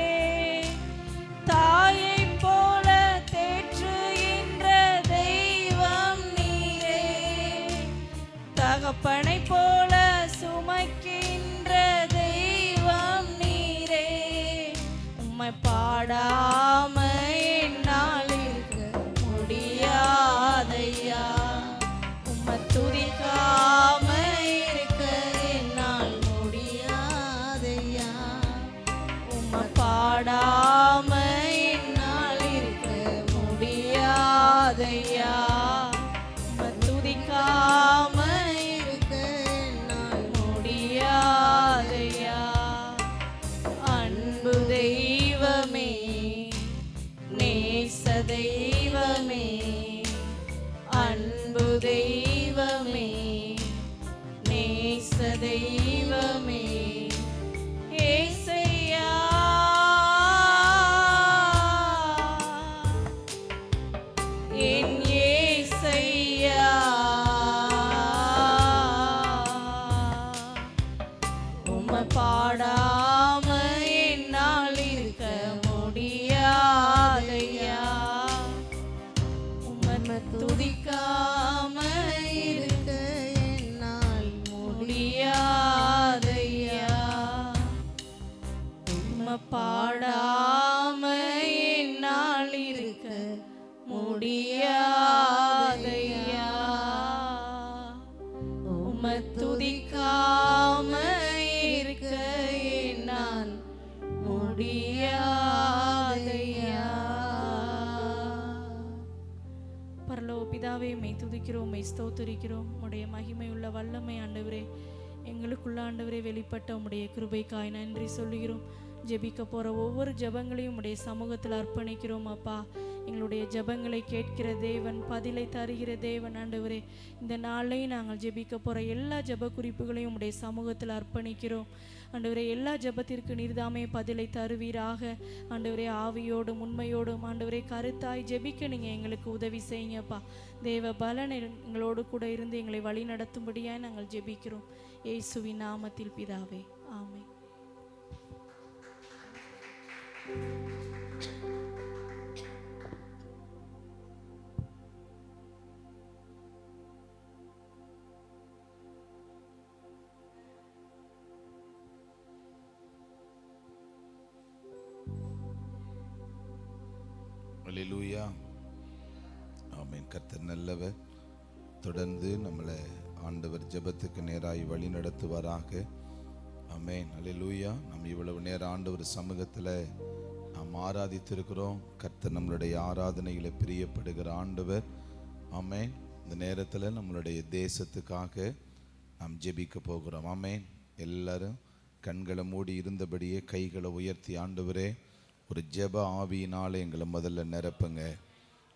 தாயைப் போல தேற்றுகின்ற தெய்வம் நீரே, தகப்பனைப் போல சுமக்கின்ற தெய்வம் நீரே, உம்மை பாடாம என்னால் இருக்க முடியாதையா, உம்மை துதிக்காம இருக்க என்னால் முடியாதையா, உம்மை பாடாம என்னால் இருக்க முடியாதையா, உம்மை துதிக்காம இருக்க என்னால் முடியாதையா, அன்பு தெய்வமே, நேச தெய்வமே, அன்பு தெய்வமே, நேச தெய்வமே, ஏசையா, என் ஏசையா, உம்மை பாடாம என்னால் இருக்க முடியாதையா, உம்மை துதிக்காம இருக்க என்னால் முடியாதையா, உம்மை பாடாம என்னால் இருக்க முடியாதையா, உம்மை துதிக்காம இருக்க என்னால் முடியாதையா. பரலோக பிதாவே, உம்மை துதிக்கிறோம், உம்மை ஸ்தோத்திரிக்கிறோம். உம்முடைய மகிமையுள்ள வல்லமை ஆண்டவரே, எங்களுக்குள்ள ஆண்டவரே வெளிப்பட்ட உம்முடைய கிருபைக்காய் நன்றி சொல்லுகிறோம். ஜெபிக்க போகிற ஒவ்வொரு ஜெபங்களையும் உடைய சமூகத்தில் அர்ப்பணிக்கிறோம் அப்பா. எங்களுடைய ஜெபங்களை கேட்கிற தேவன், பதிலை தருகிற தேவன் ஆண்டவரே, இந்த நாளையும் நாங்கள் ஜெபிக்க போகிற எல்லா ஜெப குறிப்புகளையும் உடைய சமூகத்தில் அர்ப்பணிக்கிறோம் ஆண்டவரே. எல்லா ஜெபத்திற்கு நீர்தாமே பதிலை தருவீராக ஆண்டவரே. ஆவியோடும் உண்மையோடும் ஆண்டவரே கருத்தாய் ஜெபிக்க நீங்கள் எங்களுக்கு உதவி செய்யுங்கப்பா. தேவ பலன் எங்களோடு கூட இருந்து எங்களை வழி நடத்தும்படியாக நாங்கள் ஜெபிக்கிறோம் இயேசுவின் நாமத்தில் பிதாவே, ஆமென். அல்லேலூயா, ஆமென். கர்த்தர் நல்லவர். தொடர்ந்து நம்மளை ஆண்டவர் ஜெபத்துக்கு நேராய் வழி நடத்துவாராக. ஆமென், அல்லேலூயா. நம்ம இவ்வளவு நேரம் ஆண்டவர் சமூகத்தில் நாம் ஆராதித்திருக்கிறோம். கர்த்தர் நம்மளுடைய ஆராதனைகளை பிரியப்படுகிற ஆண்டவர். ஆமென். இந்த நேரத்தில் நம்மளுடைய தேசத்துக்காக நாம் ஜெபிக்க போகிறோம். ஆமென். எல்லாரும் கண்களை மூடி இருந்தபடியே கைகளை உயர்த்தி, ஆண்டவரே ஒரு ஜெப ஆவியினாலே எங்களை முதல்ல நிரப்புங்க.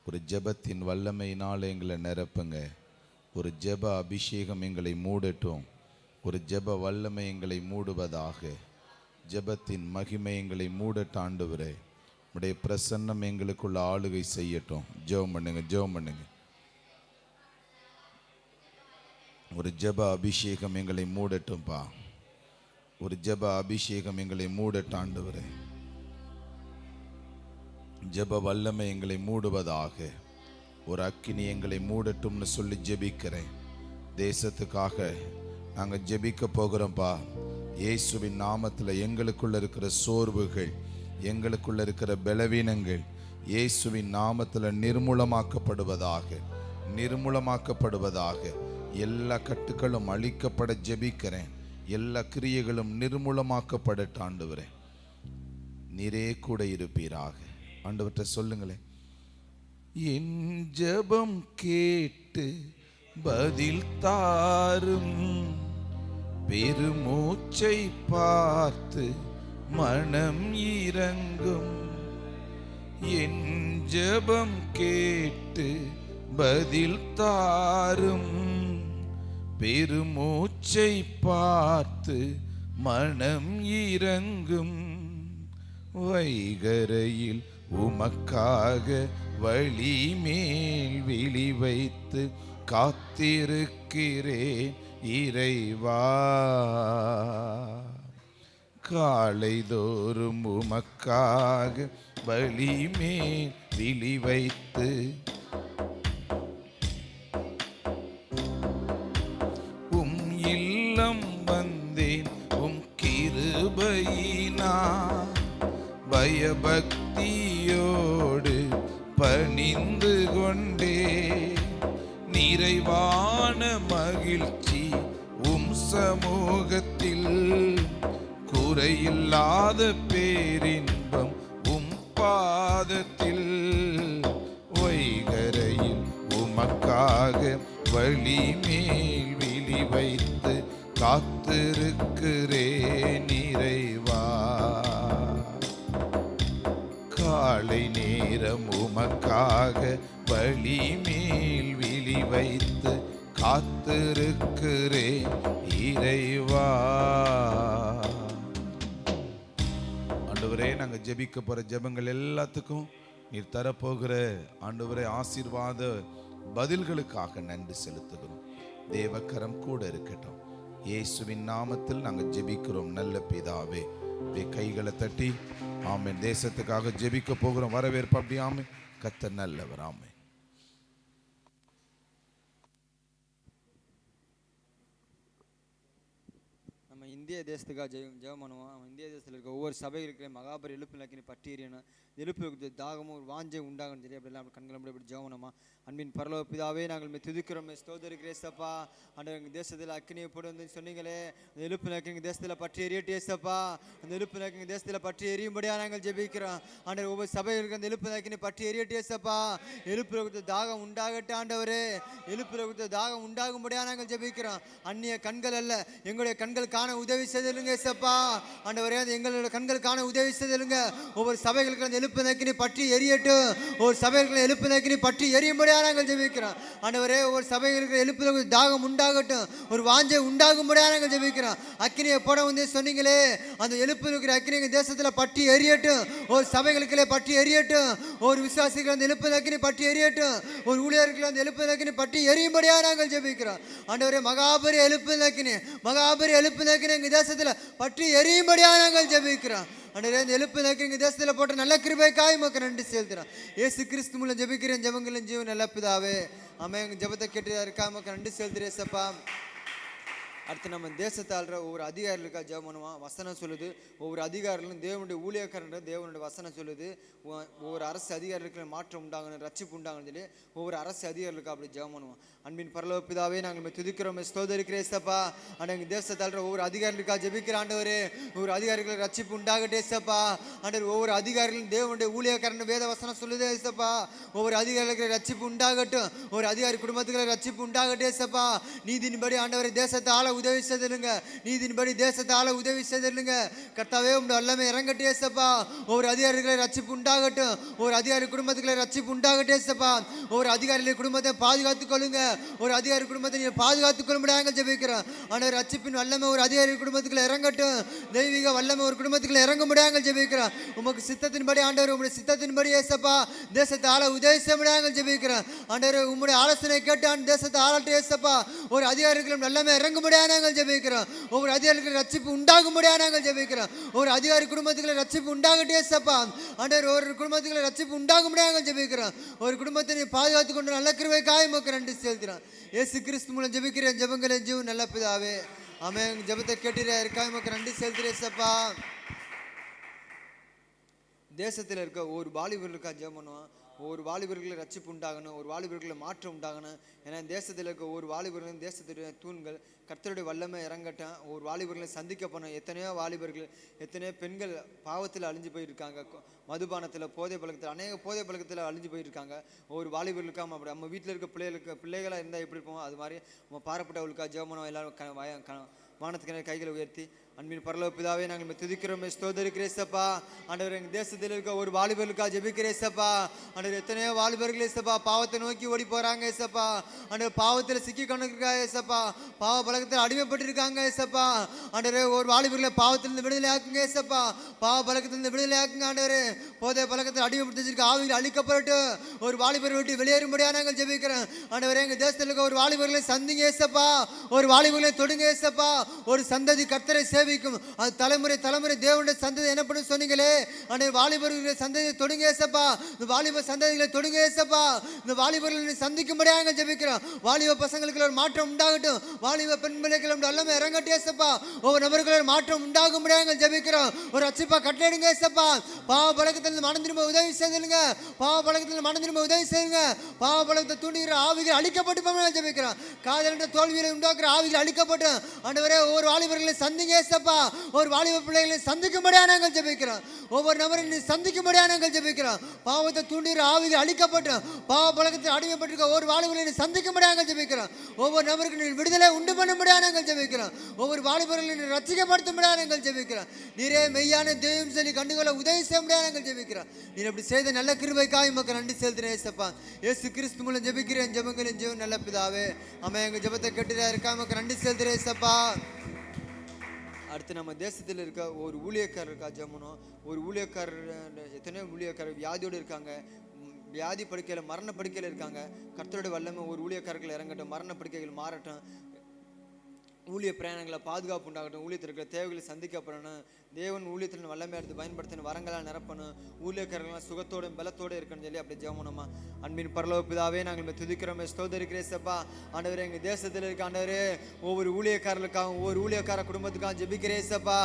ஒரு ஜெபத்தின் வல்லமையினாலே எங்களை நிரப்புங்க. ஒரு ஜெப அபிஷேகம் எங்களை மூடட்டும். ஒரு ஜெப வல்லமை எங்களை மூடுவதாக. ஜெபத்தின் மகிமை எங்களை மூடட்ட ஆண்டவரே. உடைய பிரசன்னம் எங்களுக்குள்ள ஆளுகை செய்யட்டும். ஜெபம் பண்ணுங்க, ஜெபம் பண்ணுங்க. ஒரு ஜெப அபிஷேகம் எங்களை மூடட்டும்பா. ஒரு ஜெப அபிஷேகம் எங்களை மூடட்ட ஆண்டவரே. ஜெப வல்லமை எங்களை மூடுவதாக. ஒரு அக்கினி எங்களை மூடட்டும்னு சொல்லி ஜெபிக்கிறேன். தேசத்துக்காக நாங்கள் ஜெபிக்க போகிறோம்ப்பா. இயேசுவின் நாமத்தில் எங்களுக்குள்ள இருக்கிற சோர்வுகள், எங்களுக்குள்ள இருக்கிற பலவீனங்கள் இயேசுவின் நாமத்தில் நிர்மூலமாக்கப்படுவதாக, நிர்மூலமாக்கப்படுவதாக. எல்லா கட்டுக்களும் அழிக்கப்பட ஜெபிக்கிறேன். எல்லா கிரியைகளும் நிர்மூலமாக்கப்படட்ட ஆண்டவரே. நீரே கூட இருப்பீராக. ஆண்டவர்கிட்ட சொல்லுங்களேன். என் ஜெபம் கேட்டு பதில் தாரும், பெருமூச்சை பார்த்து மனம் இறங்கும். என் ஜெபம் கேட்டு பதில் தாரும், பெருமூச்சை பார்த்து மனம் இறங்கும். வைகரையில் உமக்காக வழி மேல் விழி வைத்து காத்திருக்கிறேன் இறைவா. காலைதோறும் உமக்காக வழி மேல் விழி வைத்து உம் இல்லம் வந்தேன். உம் கிருபையினா பயபக்தியோடு பணிந்து கொண்டே. நிறைவான மகிழ்ச்சி உம் சமூகத்தில், குறையில்லாத பேரின்பம் உம் பாதத்தில். வைகரையில் உமக்காக வழி மேல் விழி வைத்து காத்திருக்கிறேன் இறைவா. காலை நேரம் உமக்காக வழி மேல் விழி வைத்து காத்திருக்கிறேன் இறைவா. ஆண்டவரே, நாங்கள் ஜெபிக்க போற ஜெபங்கள் எல்லாத்துக்கும் நீர் தரப்போகிற ஆண்டவரே ஆசீர்வாத பதில்களுக்காக நன்றி செலுத்துகிறோம். தேவக்கரம் கூட இருக்கட்டும். இயேசுவின் நாமத்தில் நாங்கள் ஜெபிக்கிறோம் நல்ல பிதாவே. கைகளை தட்டி ஆமென். தேசத்துக்காக ஜெபிக்க போகிறோம். வரவேற்பு அப்படி. ஆமென். கர்த்தர் நல்லவர். ஆமென். நம்ம இந்திய தேசத்துக்காக ஜெபம் பண்ணுவோம். நம்ம இந்திய தேசத்தில் இருக்க ஒவ்வொரு சபைகளுக்கு மகாபரி எழுப்பு நக்கினி பற்றி எறியணும். எழுப்பு தாகமும் ஒரு வாஞ்சை உண்டாகணும். சரி, அப்படிலாம் கண்களை இப்படி ஜெபம் பண்ணுமா. அன்பின் பரலோக பிதாவே, நாங்கள் துதிக்கிறோம், ஸ்தோத்திரிக்கிறேசப்பா. ஆண்டவர் எங்கள் தேசத்தில் அக்கினியை போட்டு வந்து சொன்னீங்களே, அந்த எழுப்பு நக்கினி எங்கள் தேசத்தில் பற்றி எரியட்டேசப்பா. அந்த எழுப்பு நக்கினி எங்கள் தேசத்தில் பற்றி எரியும்படியாக நாங்கள் ஜெபிக்கிறோம். ஆண்டவர் ஒவ்வொரு சபைகளுக்கு அந்த எழுப்பு நக்கினி பற்றி எரியட்டேசப்பா. எழுப்பு தாகம் உண்டாகட்ட ஆண்டவரே. எழுப்பு தாகம் உண்டாகும்படியாக நாங்கள் ஜெபிக்கிறோம். அந்நிய கண்கள் அல்ல, எங்களுடைய கண்கள் காண உதவி செய்திருங்க ஏசப்பா. ஆண்டவரே, எங்களுடைய கண்கள் காண உதவி செய்திருங்க. ஒவ்வொரு சபைகளுக்கு அந்த எழுப்பு நக்கினி பற்றி எரியட்டும். ஒவ்வொரு சபைகளுக்கு எழுப்பு நக்கினி பற்றி எரியும்படியாக நாங்கள் ஜெபிக்கிறோம். ஆண்டவரே, ஒவ்வொரு சபைகளுக்கு எழுப்பு தாகம் உண்டாகட்டும், ஒரு வாஞ்சை உண்டாகும்படியாக நாங்கள் ஜெபிக்கிறோம். அக்கினியை போட வந்து சொன்னீங்களே, அந்த எழுப்பு இருக்கிற அக்கினி எங்கள் தேசத்தில் பற்றி எரியட்டும். ஒரு சபைகளுக்குள்ளே பற்றி எரியட்டும். ஒரு விசுவாசிகள் அந்த எழுப்பு நக்கினி பற்றி எரியட்டும். ஒரு ஊழியர்கள் அந்த எழுப்பு நக்கினி பற்றி எரியும்படியாக நாங்கள் ஜெபிக்கிறோம். ஆண்டவரே, மகாபரி எழுப்பு நக்கினி, மகாபரி எழுப்பு நக்கினி எங்கள் தேசத்தில் பற்றி எரியும்படியாக நாங்கள் ஜெபிக்கிறோம். ஆண்டவரே, இந்த எழுப்பு நக்கினி எங்கள் தேசத்தில் போட்ட நல்ல கிருபைக்காய் உமக்கு நன்றி செலுத்துகிறோம். இயேசு கிறிஸ்து மூலம் ஜெபிக்கிறேன் ஜெபங்களின் ஜீவன் நல்ல பிதாவே. ஆமென். எங்கள் ஜெபத்தை கேட்டு இருக்கா உமக்கு நன்றி செலுத்துகிறேன் ஏசப்பா. அடுத்து நம்ம தேசத்தை ஆள்ற ஒவ்வொரு அதிகாரிகளுக்காக ஜெபம் பண்ணுவோம். வசனம் சொல்லுது ஒவ்வொரு அதிகாரிகளும் தேவனுடைய ஊழியக்காரன்ற தேவனுடைய வசனம் சொல்லுது ஒவ்வொரு அரசு அதிகாரிகளுக்கு மாற்றம் உண்டாகணும், ரட்சிப்பு உண்டாகணும் சொல்லி ஒவ்வொரு அரசு அதிகாரிகளுக்கு அப்படி ஜெபம் பண்ணுவோம். அன்பின் பரலோக பிதாவே, நாங்கள் துதிக்கிறோம், ஸ்தோத்திரிக்கிறோம் ஏசப்பா. எங்கள் தேசத்தை ஆள்ற ஒவ்வொரு அதிகாரிகளுக்காக ஜெபிக்கிற ஆண்டவரே, ஒவ்வொரு அதிகாரிகளுக்கு ரட்சிப்பு உண்டாகட்டே ஏசப்பா. ஆண்டவர் ஒவ்வொரு அதிகாரிகளும் தேவனுடைய ஊழியக்காரன் வேத வசனம் சொல்லுதே ஏசப்பா. ஒவ்வொரு அதிகாரிகளுக்கு ரட்சிப்பு உண்டாகட்டும், ஒரு அதிகாரி குடும்பத்துக்கு ரட்சிப்பு உண்டாகட்டே ஏசப்பா. நீதியின்படி ஆண்டவரை தேசத்தை ஆள உதவி செய்திருங்க, நீதியின்படி தேசத்தை ஆள உதவி செய்திருங்க கர்த்தாவே. உங்க எல்லாமே இறங்கட்டே ஏசப்பா. ஒவ்வொரு அதிகாரிகளை ரட்சிப்பு உண்டாகட்டும், ஒரு அதிகாரி குடும்பத்துக்குள்ள ரட்சிப்பு உண்டாகட்டே ஏசப்பா. ஒரு அதிகாரிகளை குடும்பத்தை பாதுகாத்துக் கொள்ளுங்க, ஒரு அதிகாரி குடும்பத்தை நீங்க பாதுகாத்துக் கொள்ள முடியாங்க ஜெபிக்கிறோம். ஆனால் ரட்சிப்பின் வல்லமை ஒரு அதிகாரி குடும்பத்துக்குள்ள இறங்கட்டும், தெய்வீக வல்லமை ஒரு குடும்பத்துக்குள்ள இறங்க முடியாங்க ஜெபிக்கிறோம். உமக்கு சித்தத்தின்படி ஆண்டவர், உங்களுடைய சித்தத்தின்படி ஏசப்பா தேசத்தை ஆள உதவி செய்ய முடியாங்க ஜெபிக்கிறோம். ஆண்டவர் உங்களுடைய ஆலோசனை கேட்டு தேசத்தை ஆளட்டே ஏசப்பா. ஒரு அதிகாரிகளும் வல்லமை இறங்க முடியாத ஜெபிக்கிறோம். ஒவ்வொரு அதிகாரிகளுக்கு ரட்சிப்பு உண்டாக முடியாத ஜெபிக்கிறோம். ஒரு அதிகாரி குடும்பத்துக்குள்ள ரட்சிப்பு உண்டாகட்டே ஏசப்பா. ஆண்டவர் ஒரு குடும்பத்துக்குள்ள ரட்சிப்பு உண்டாக முடியாத ஜெபிக்கிறோம். ஒரு குடும்பத்தை நீ பாதுகாத்துக் கொண்டு நல்ல கிருபைக்காக உமக்கு நன்றி செலுத்துகிறோம். இயேசு கிறிஸ்து மூலம் ஜெபிக்கிறேன் ஜெபங்களை ஜீவன் நல்ல பிதாவே, ஆமென். ஜெபத்தை கேட்டிரே இருக்காக உமக்கு நன்றி செலுத்துகிறேன் ஏசப்பா. தேசத்தில் இருக்க ஒரு வாலிபர்களுக்காக ஜெபம் பண்ணுவோம். ஒவ்வொரு வாலிபர்களை ரட்சிப்பு உண்டாகணும், ஒரு வாலிபர்களை மாற்றம் உண்டாகணும். ஏன்னா தேசத்தில் இருக்க ஒவ்வொரு வாலிபர்களும் தேசத்துடைய தூண்கள், கர்த்தருடைய வல்லமை இறங்கட்டும். ஒரு வாலிபர்களை சந்திக்க போனோம். எத்தனையோ வாலிபர்கள், எத்தனையோ பெண்கள் பாவத்தில் அழிஞ்சு போயிருக்காங்க, மதுபானத்தில், போதை பழக்கத்தில், அநேக போதை பழக்கத்தில் அழிஞ்சு போயிருக்காங்க. ஒவ்வொரு வாலிபர்களுக்காக அப்படி நம்ம வீட்டில் இருக்க பிள்ளைகளாக இருந்தால் எப்படி இருப்போம், அது மாதிரி நம்ம பாரப்பட்டவர்களுக்காக ஜெபம் எல்லாரும் வானத்துக்கு கைகளை உயர்த்தி. அன்பின் பரலோக பிதாவே, நாங்கள் துதிக்கிறோம், ஸ்தோத்திரிக்கிறேசப்பா. ஆண்டவர் எங்கள் தேசத்தில் இருக்க ஒரு வாலிபர்களுக்காக ஜெபிக்கிறேசப்பா. ஆண்டவர் எத்தனையோ வாலிபர்கள் ஏசப்பா பாவத்தை நோக்கி ஓடி போறாங்க ஏசப்பா. ஆண்டவர் பாவத்தில் சிக்கி கொண்டிருக்கா ஏசப்பா, பாவ பழக்கத்தில் அடிமைப்பட்டிருக்காங்க ஏசப்பா. ஆண்டவரே ஒரு வாலிபர்களை பாவத்திலிருந்து விடுதலை ஆக்குங்க ஏசப்பா, பாவ பழக்கத்திலிருந்து விடுதலை ஆக்குங்க ஆண்டவரே. போதை பழக்கத்தில் அடிமைப்படுத்திருக்க ஆவிகள் அழிக்கப்பட்டு ஒரு வாலிபர் விட்டு வெளியேறும்படியாக நாங்கள் ஜெபிக்கிறோம். ஆண்டவரே எங்கள் தேசத்தில் இருக்க ஒரு வாலிபர்களை சந்திங்க ஏசப்பா, ஒரு வாலிபர்களை தொடுங்க ஏசப்பா. ஒரு சந்ததி கர்த்தரை சேவிக்கும், அது தலைமுறை தலைமுறை தேவனுடைய சந்ததி எனப்படும் சொன்னீங்களே. ஆனால் வாலிபர்களுடைய சந்ததியை தொடுங்க ஏசப்பா, இந்த வாலிப சந்ததிகளை தொடுங்க ஏசப்பா. இந்த வாலிபர்களை சந்திக்கும்படியாக ஜெபிக்கிறோம். வாலிப பசங்களுக்கு ஒரு மாற்றம் உண்டாகட்டும், வாலிப பெண் பிள்ளைகளும் எல்லாமே இறங்கட்டும் ஏசப்பா. ஒவ்வொரு நபர்களும் மாற்றம் உண்டாகும்படியாக ஜெபிக்கிறோம். ஒரு ரட்சிப்பா கட்டளையிடுங்க ஏசப்பா. பாவ பழக்கத்தில் மனம் திரும்ப உதவி செய்துங்க, பாவ பழக்கத்தில் மனம் திரும்ப உதவி செய்யுங்க. பாவ பழக்கத்தை தூண்டுகிற ஆவிகள் அழிக்கப்பட்டு ஜெபிக்கிறோம். காதல் என்ற தோல்வியை உண்டாக்குற ஆவிகள் அழிக்கப்பட்டு ஆண்டவரே ஒவ்வொரு வாலிபர்களை சந்திங்க ஏசப்பா. ஒரு வாலிப பிள்ளைகளை சந்திக்கும்படியாக நாங்கள் ஜெபிக்கிறோம். ஒவ்வொரு நபரையும் சந்திக்கும்படியாக நாங்கள் ஜெபிக்கிறோம். பாவத்தை தூண்டுகிற ஆவிகள் அழிக்கப்பட்டு பாவ பழக்கத்தில் அடிமைப்பட்டிருக்க ஒவ்வொரு வாலிபர்களை சந்திக்கும்படியாக நாங்கள் ஜெபிக்கிறோம். ஒவ்வொரு நபருக்கு விடுதலை உண்டு பண்ணும்படியாக நாங்கள் ஜெபிக்கிறோம். ஒவ்வொரு வாலிபர்களை ரட்சிக்கப்படுத்தும்படியாக நாங்கள் ஜெபிக்கிறோம். நீரே மெய்யான தெய்வம் சொல்லி கண்டுகொள்ள உதவி செய்ய முடியாது நாங்கள் ஜெபிக்கிறோம். நீர் அப்படி செய்த நல்ல கிருபைக்காக உமக்கு நன்றி செலுத்துறேன் ஏசப்பா. இயேசு கிறிஸ்து மூலம் ஜெபிக்கிறேன் ஜெபங்களின் ஜீவன் நல்ல பிதாவே, ஆமென். எங்கள் ஜெபத்தை கேட்டுட்டே இருக்கா உமக்கு நன்றி செலுத்துறேன் ஏசப்பா. அடுத்து நம்ம தேசத்தில் இருக்க ஒரு ஊழியக்காரருக்காக ஜெபம். ஒரு ஊழியக்காரர், எத்தனையோ ஊழியக்காரர் வியாதியோடு இருக்காங்க, வியாதி படுக்கையில் மரண படுக்கையில் இருக்காங்க. கர்த்தருடைய வல்லமை ஒரு ஊழியக்காரர்கள் இறங்கட்டும், மரண படுக்கைகள் மாறட்டும், ஊழிய பிரயாணங்களை பாதுகாப்பு உண்டாகட்டும், ஊழியத்தில் இருக்கிற தேவைகளை சந்திக்கப்படணும். தேவன் ஊழியத்தில் வல்லமை எடுத்து பயன்படுத்தணும், வரங்களால் நிரப்பணும், ஊழியக்காரர்களாம் சுகத்தோடு பலத்தோடு இருக்கணும்னு சொல்லி அப்படி ஜெபணுமா. அன்பின் பரலோக பிதாவே, நாங்கள் துதிக்கிறோம், ஸ்தோத்திரிக்கிறேசப்பா. ஆண்டவரே எங்கள் தேசத்தில் இருக்க ஆண்டவரே ஒவ்வொரு ஊழியக்காரர்களுக்காகவும் ஒவ்வொரு ஊழியக்கார குடும்பத்துக்காக ஜெபிக்கிறேசப்பா.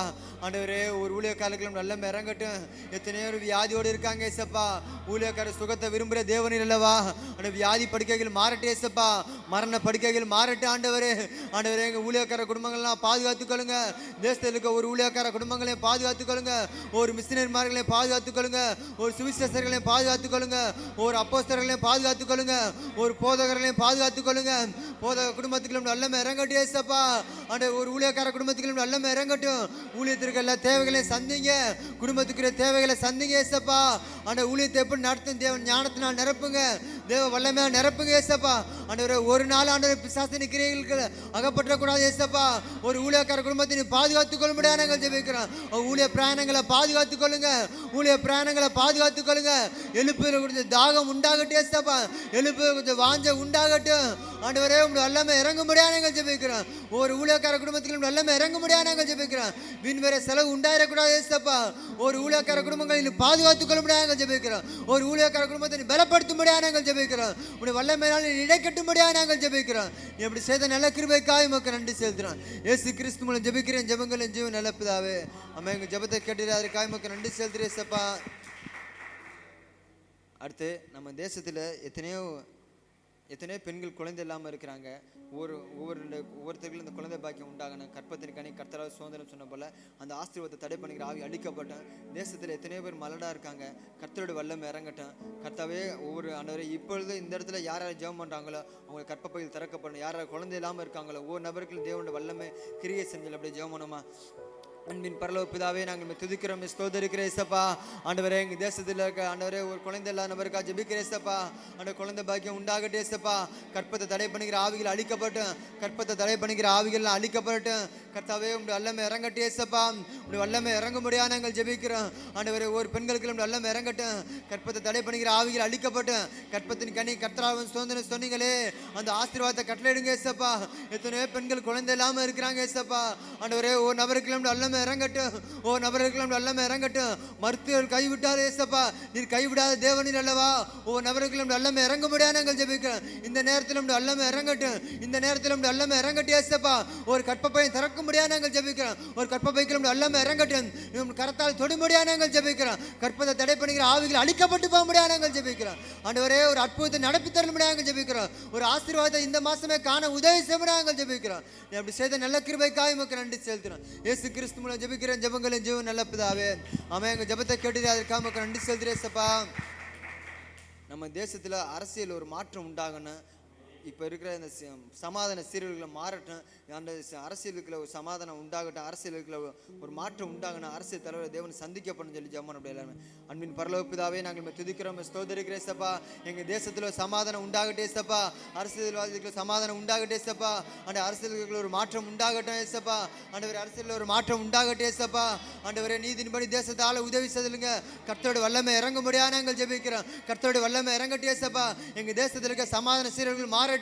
ஆண்டவரே ஒரு ஊழியக்காரர்களும் வல்லமை இறங்கட்டும். எத்தனையோ ஒரு வியாதியோடு இருக்காங்க ஏசப்பா. ஊழியக்கார சுகத்தை விரும்புகிற தேவனில் அல்லவா. அந்த வியாதி படுக்கைகள் மாறட்டு ஏசப்பா, மரண படுக்கைகள் மாறட்டு ஆண்டவரே. ஆண்டவரே எங்கள் ஊழியக்கார குடும்பங்கள்லாம் பாதுகாத்துக்கொள்ளுங்க. தேசத்தில் இருக்க ஒரு ஊழியக்கார குடும்பங்களை பாதுகாத்துக்கொள்ளுங்க, ஒரு மிஷனரிமார்களையும் பாதுகாத்துக்கொள்ளுங்க, ஒரு சுவிசேஷர்களையும் பாதுகாத்துக்கொள்ளுங்க, ஒரு அப்போஸ்தலர்களையும் பாதுகாத்துக்கொள்ளுங்க, ஒரு போதகர்களையும் பாதுகாத்துக்கொள்ளுங்க. போதக குடும்பத்துக்களும் நல்லமே இறங்கட்டும் ஏசப்பா. அந்த ஒரு ஊழியக்கார குடும்பத்துக்களும் நல்லமே இறங்கட்டும். ஊழியத்திற்கு எல்லா தேவைகளையும் சந்திங்க, குடும்பத்துக்குரிய தேவைகளை சந்திங்க ஏசப்பா. அந்த ஊழியத்தை எப்படி நடத்தும் தேவன் ஞானத்தினால் நிரப்புங்க, தேவ வல்லமையா நிரப்புங்க ஏசப்பா. ஆண்டவரே ஒரு நாள் ஆண்டவரே பிசாசின் கிரியைகளுக்கு அகப்பற்றக்கூடாது ஏசப்பா. ஒரு ஊழியக்கார குடும்பத்தை நீ பாதுகாத்துக் கொள்ளும்படியாக நாங்கள் ஜெபிக்கிறோம். ஊழிய பிரயாணங்களை பாதுகாத்துக் கொள்ளுங்க, ஊழிய பிரயாணங்களை பாதுகாத்துக் கொள்ளுங்க. எழுப்புதல் கொஞ்சம் தாகம் உண்டாகட்டும் ஏசப்பா, எழுப்புதல் கொஞ்சம் வாஞ்ச உண்டாகட்டும் ஆண்டவரே. உங்களுடைய வல்லமை இறங்க முடியாது நாங்கள் ஜெபிக்கிறோம். ஒரு ஊழியக்கார குடும்பத்துக்கு வல்லமை இறங்க முடியாது நாங்கள் ஜெபிக்கிறோம். வீண் வேற செலவு உண்டாயிடக்கூடாது ஏசப்பா. ஒரு ஊழியக்கார குடும்பங்களை பாதுகாத்துக் கொள்ள முடியாது நாங்கள் ஜெபிக்கிறோம். ஒரு ஊழியக்கார குடும்பத்தை பலப்படுத்த முடியாது நாங்கள் ஜெபிக்கிறோம். உங்களுடைய வல்லமையால் இடைக்கட்ட முடியாது நாங்கள் ஜெபிக்கிறோம். இப்படி செய்த நல்ல கிருபைக்காய் உமக்கு நன்றி செலுத்துறோம். இயேசு கிறிஸ்து மூலம் ஜெபிக்கிறேன் ஜெபங்களின் ஜீவன் நல்ல பிதாவே. அம்மா எங்கள் ஜெபத்தை கேட்டு அதற்காக உமக்கு நன்றி செலுத்துறேன் ஏசப்பா. அடுத்து நம்ம தேசத்தில் எத்தனையோ பெண்கள் குழந்தை இல்லாமல் இருக்கிறாங்க. ஒவ்வொருத்தர்களும் இந்த குழந்தை பாக்கியம் உண்டாகணும், கற்பத்தின் கனி கர்த்தரால் சுதந்திரம் சொன்ன போல அந்த ஆசீர்வாதத்தை தடை பண்ணிக்கிற ஆவி அழிக்கப்பட்டேன். தேசத்தில் எத்தனையோ பேர் மலடா இருக்காங்க. கர்த்தரோட வல்லமை இறங்கட்டும். கர்த்தாவே ஒவ்வொரு ஆண்டவரே இப்பொழுது இந்த இடத்துல யார் யார் ஜெபம் பண்ணுறாங்களோ அவங்க கற்பப்பையில் திறக்கப்படணும். யார் யார் குழந்தை இல்லாமல் இருக்காங்களோ ஒவ்வொரு நபருக்கும் தேவனோட வல்லமை கிரியை செஞ்சல் அப்படியே ஜெபம் பண்ணுமா. அன்பின் பரலோக பிதாவே, நாங்கள் துதிக்கிறோம், ஸ்தோத்திரிக்கிறோம் ஏசப்பா. ஆண்டவரே எங்கள் தேசத்தில் இருக்க ஆண்டவரே ஒரு குழந்தை இல்லாத நபருக்கா ஜெபிக்கிறேன் ஏசப்பா. அந்த குழந்தை பாக்கியம் உண்டாகட்டும் ஏசப்பா. கற்பத்தை தடை பண்ணிக்கிற ஆவிகள் அழிக்கப்பட்டும், கற்பத்தை தடை பண்ணிக்கிற ஆவிகள்லாம் அழிக்கப்படட்டும். கர்த்தாவே உங்களுடைய வல்லமை இறங்கட்டும் ஏசப்பா. உங்களுடைய வல்லமை இறங்க முடியாது நாங்கள் ஜெபிக்கிறோம் ஆண்டவரே. ஒரு பெண்களுக்கு நம்முடைய வல்லமை இறங்கட்டும், கற்பத்தை தடை பண்ணிக்கிற ஆவிகள் அழிக்கப்பட்டும். கற்பத்தின் கனி கர்த்தராவின் சுதந்திரம் சொன்னீங்களே அந்த ஆசீர்வாதத்தை கட்டளையிடுங்க ஏசப்பா. எத்தனையோ பெண்கள் குழந்தை இல்லாமல் இருக்கிறாங்க ஏசப்பா. ஆண்டவரே ஒரு நபருக்கு நம்முடைய வல்லமை இறங்கட்டும், ஓ நபர்களுக்கு வல்லமை இறங்கட்டும். மருத்துவர்கள் கைவிட்டால் ஏசப்பா நீர் கைவிடாத தேவனில் அல்லவா. ஓ நபர்களுக்கு வல்லமை இறங்க முடியாது நாங்கள் ஜெபிக்கிறோம். இந்த நேரத்தில் வல்லமை இறங்கட்டும், இந்த நேரத்தில் வல்லமை இறங்கட்டும் ஏசப்பா. ஒரு கற்பப்பையை திறக்க முடியாது நாங்கள் ஜெபிக்கிறோம். ஒரு கற்பப்பைக்கு வல்லமை இறங்கட்டும். கரத்தால் தொட முடியாது நாங்கள் ஜெபிக்கிறோம். கற்பத்தை தடை பண்ணுகிற ஆவிகள் அழிக்கப்பட்டு போக முடியாது நாங்கள் ஜெபிக்கிறோம். ஆண்டவரே ஒரு அற்புதத்தை நடப்பி தர முடியாது நாங்கள் ஜெபிக்கிறோம். ஒரு ஆசீர்வாதத்தை இந்த மாசமே காண உதவி செய்ய முடியாது நாங்கள் ஜெபிக்கிறோம். அப்படி செய்த நல்ல கிருபைக்காய் உமக்கு நன்றி செலுத்துறோம். இயேசு கிறிஸ்து மூலம் ஜெபிக்கிறேன் ஜெபங்களின் ஜீவன் நல்ல பிதாவே. ஆமென். எங்கள் ஜெபத்தை கேட்டு அதற்காக உமக்கு நன்றி செலுத்துறேன் ஏசப்பா. நம்ம தேசத்தில் அரசியல் ஒரு மாற்றம் உண்டாகணும். இப்போ இருக்கிற இந்த சமாதான சீரழிவுகளை மாறட்டும். அந்த அரசியலுக்குள்ள ஒரு சமாதானம் உண்டாகட்டும், அரசியலுக்குள்ள ஒரு மாற்றம் உண்டாகணும். அரசியல் தலைவர் தேவன் சந்திக்கப்படும் சொல்லி ஜெபம் அப்படி எல்லாமே. அன்பின் பரலோக பிதாவே, நாங்கள் துதிக்கிறோம், ஸ்தோத்திரிக்கிறோம் ஏசப்பா. எங்கள் தேசத்தில் சமாதானம் உண்டாகட்டும் ஏசப்பா. அரசியல்வாதிகளுக்கு சமாதானம் உண்டாகட்டும் ஏசப்பா. அந்த அரசியலுக்குள்ள ஒரு மாற்றம் உண்டாகட்டும் ஏசப்பா. ஆண்டவரே அரசியலில் ஒரு மாற்றம் உண்டாகட்டும் ஏசப்பா. ஆண்டவரே நீதின்படி தேசத்தால் உதவி செய்துங்க. கர்த்தரோட வல்லமை இறங்க முடியாது நாங்கள் ஜெபிக்கிறோம். கர்த்தரோட வல்லமை இறங்கட்டும் ஏசப்பா. எங்கள் தேசத்தில் இருக்க சமாதான சீரழிவுகள் மாறட்டும்.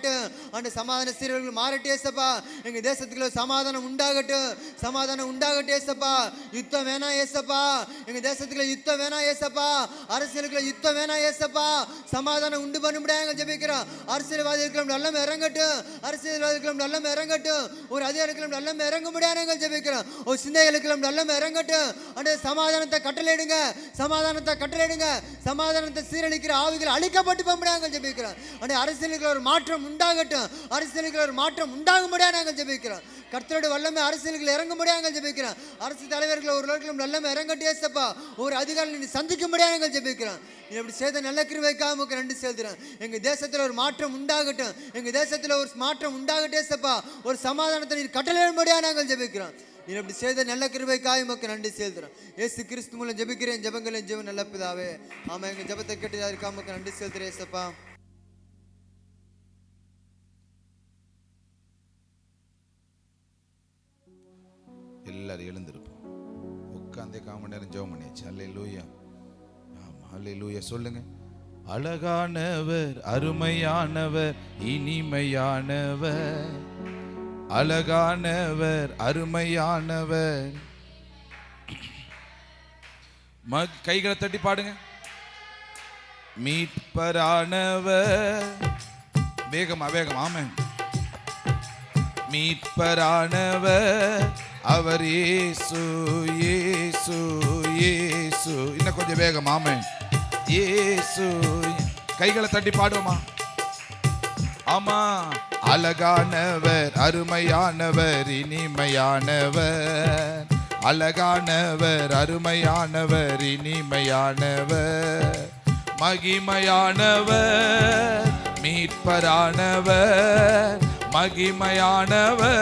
அந்த சமாதான சீரழிவுகள் மாறட்டும் ஏசப்பா. எங்க தேசத்துக்குள்ள சமாதானம் உண்டாகட்டும், சமாதானம் உண்டாகட்டும் ஏசப்பா. யுத்தம் வேணாம் ஏசப்பா. எங்க தேசத்துக்குள்ள யுத்தம் வேணாம் ஏசப்பா. அரசியலுக்குள்ள யுத்தம் வேணாம் ஏசப்பா. சமாதானம் உண்டு பண்ண முடியாது ஜெபிக்கிறோம். அரசியல்வாதிகளுக்கு வல்லமை இறங்கட்டும், அரசியல்வாதிகளுக்கு வல்லமை இறங்கட்டும். ஒரு அதிகாரிகளுக்கு வல்லமை இறங்க முடியாது ஜெபிக்கிறோம். ஒரு சிந்தைகளுக்கு வல்லமை இறங்கட்டும். அந்த சமாதானத்தை கட்டளையிடுங்க, சமாதானத்தை கட்டளையிடுங்க. சமாதானத்தை சீரழிக்கிற ஆவிகள் அழிக்கப்பட்டு போக முடியாது ஜெபிக்கிறோம். அந்த அரசியலுக்கு ஒரு மாற்றம் உண்டாகட்டும், அரசியலுக்கு ஒரு மாற்றம் உண்டாக முடியாது நாங்கள் ஜெபிக்கிறோம். கர்த்தரோட வல்லமை அரசியலுக்கு இறங்க முடியாது ஜெபிக்கிறோம். அரசு தலைவர்கள் ஒரு வல்லமை இறங்கட்டும் ஏசப்பா. ஒரு அதிகாரிகளை சந்திக்க முடியாது ஜெபிக்கிறோம். இப்படி செய்த நல்ல கிருபைக்காக உமக்கு நன்றி செலுத்துறேன். எங்க தேசத்தில் ஒரு மாற்றம் உண்டாகட்டும், எங்க தேசத்தில் ஒரு மாற்றம் உண்டாகட்டும் ஏசப்பா. ஒரு சமாதானத்தை நீர் கட்டளையிட முடியாது நாங்கள் ஜெபிக்கிறோம். நீ அப்படி செய்த நல்ல கிருபைக்காக உமக்கு நன்றி செலுத்துறோம். இயேசு கிறிஸ்து மூலம் ஜெபிக்கிறேன் ஜெபங்களின் ஜீவன் நல்ல பிதாவே. ஆமா, எங்க ஜெபத்தை கேட்டு அதற்காக உமக்கு நன்றி செலுத்துறேன் ஏசப்பா. எல்லாரும் எழுந்திருப்போம். உட்காந்தே 1/4 மணி நேரம் ஜெபம் பண்ணியாச்சு. அல்லேலூயா. ஆமா, அல்லேலூயா சொல்லுங்க. அழகானவர், அருமையானவர், இனிமையானவர். அழகானவர், அருமையானவர். கைகளை தட்டி பாடுங்க. மீட்பரானவர். வேகமா வேகமா. ஆமென். மீட்பரானவர் அவர் இயேசு, இயேசு, இயேசு. இன்னும் கொஞ்சம் வேகம். ஆமென். இயேசு. கைகளை தட்டி பாடுவோமா? ஆமா. அழகானவர், அருமையானவர், இனிமையானவர். அழகானவர், அருமையானவர், இனிமையானவர். மகிமையானவர், மீட்பரானவர். மகிமையானவர்,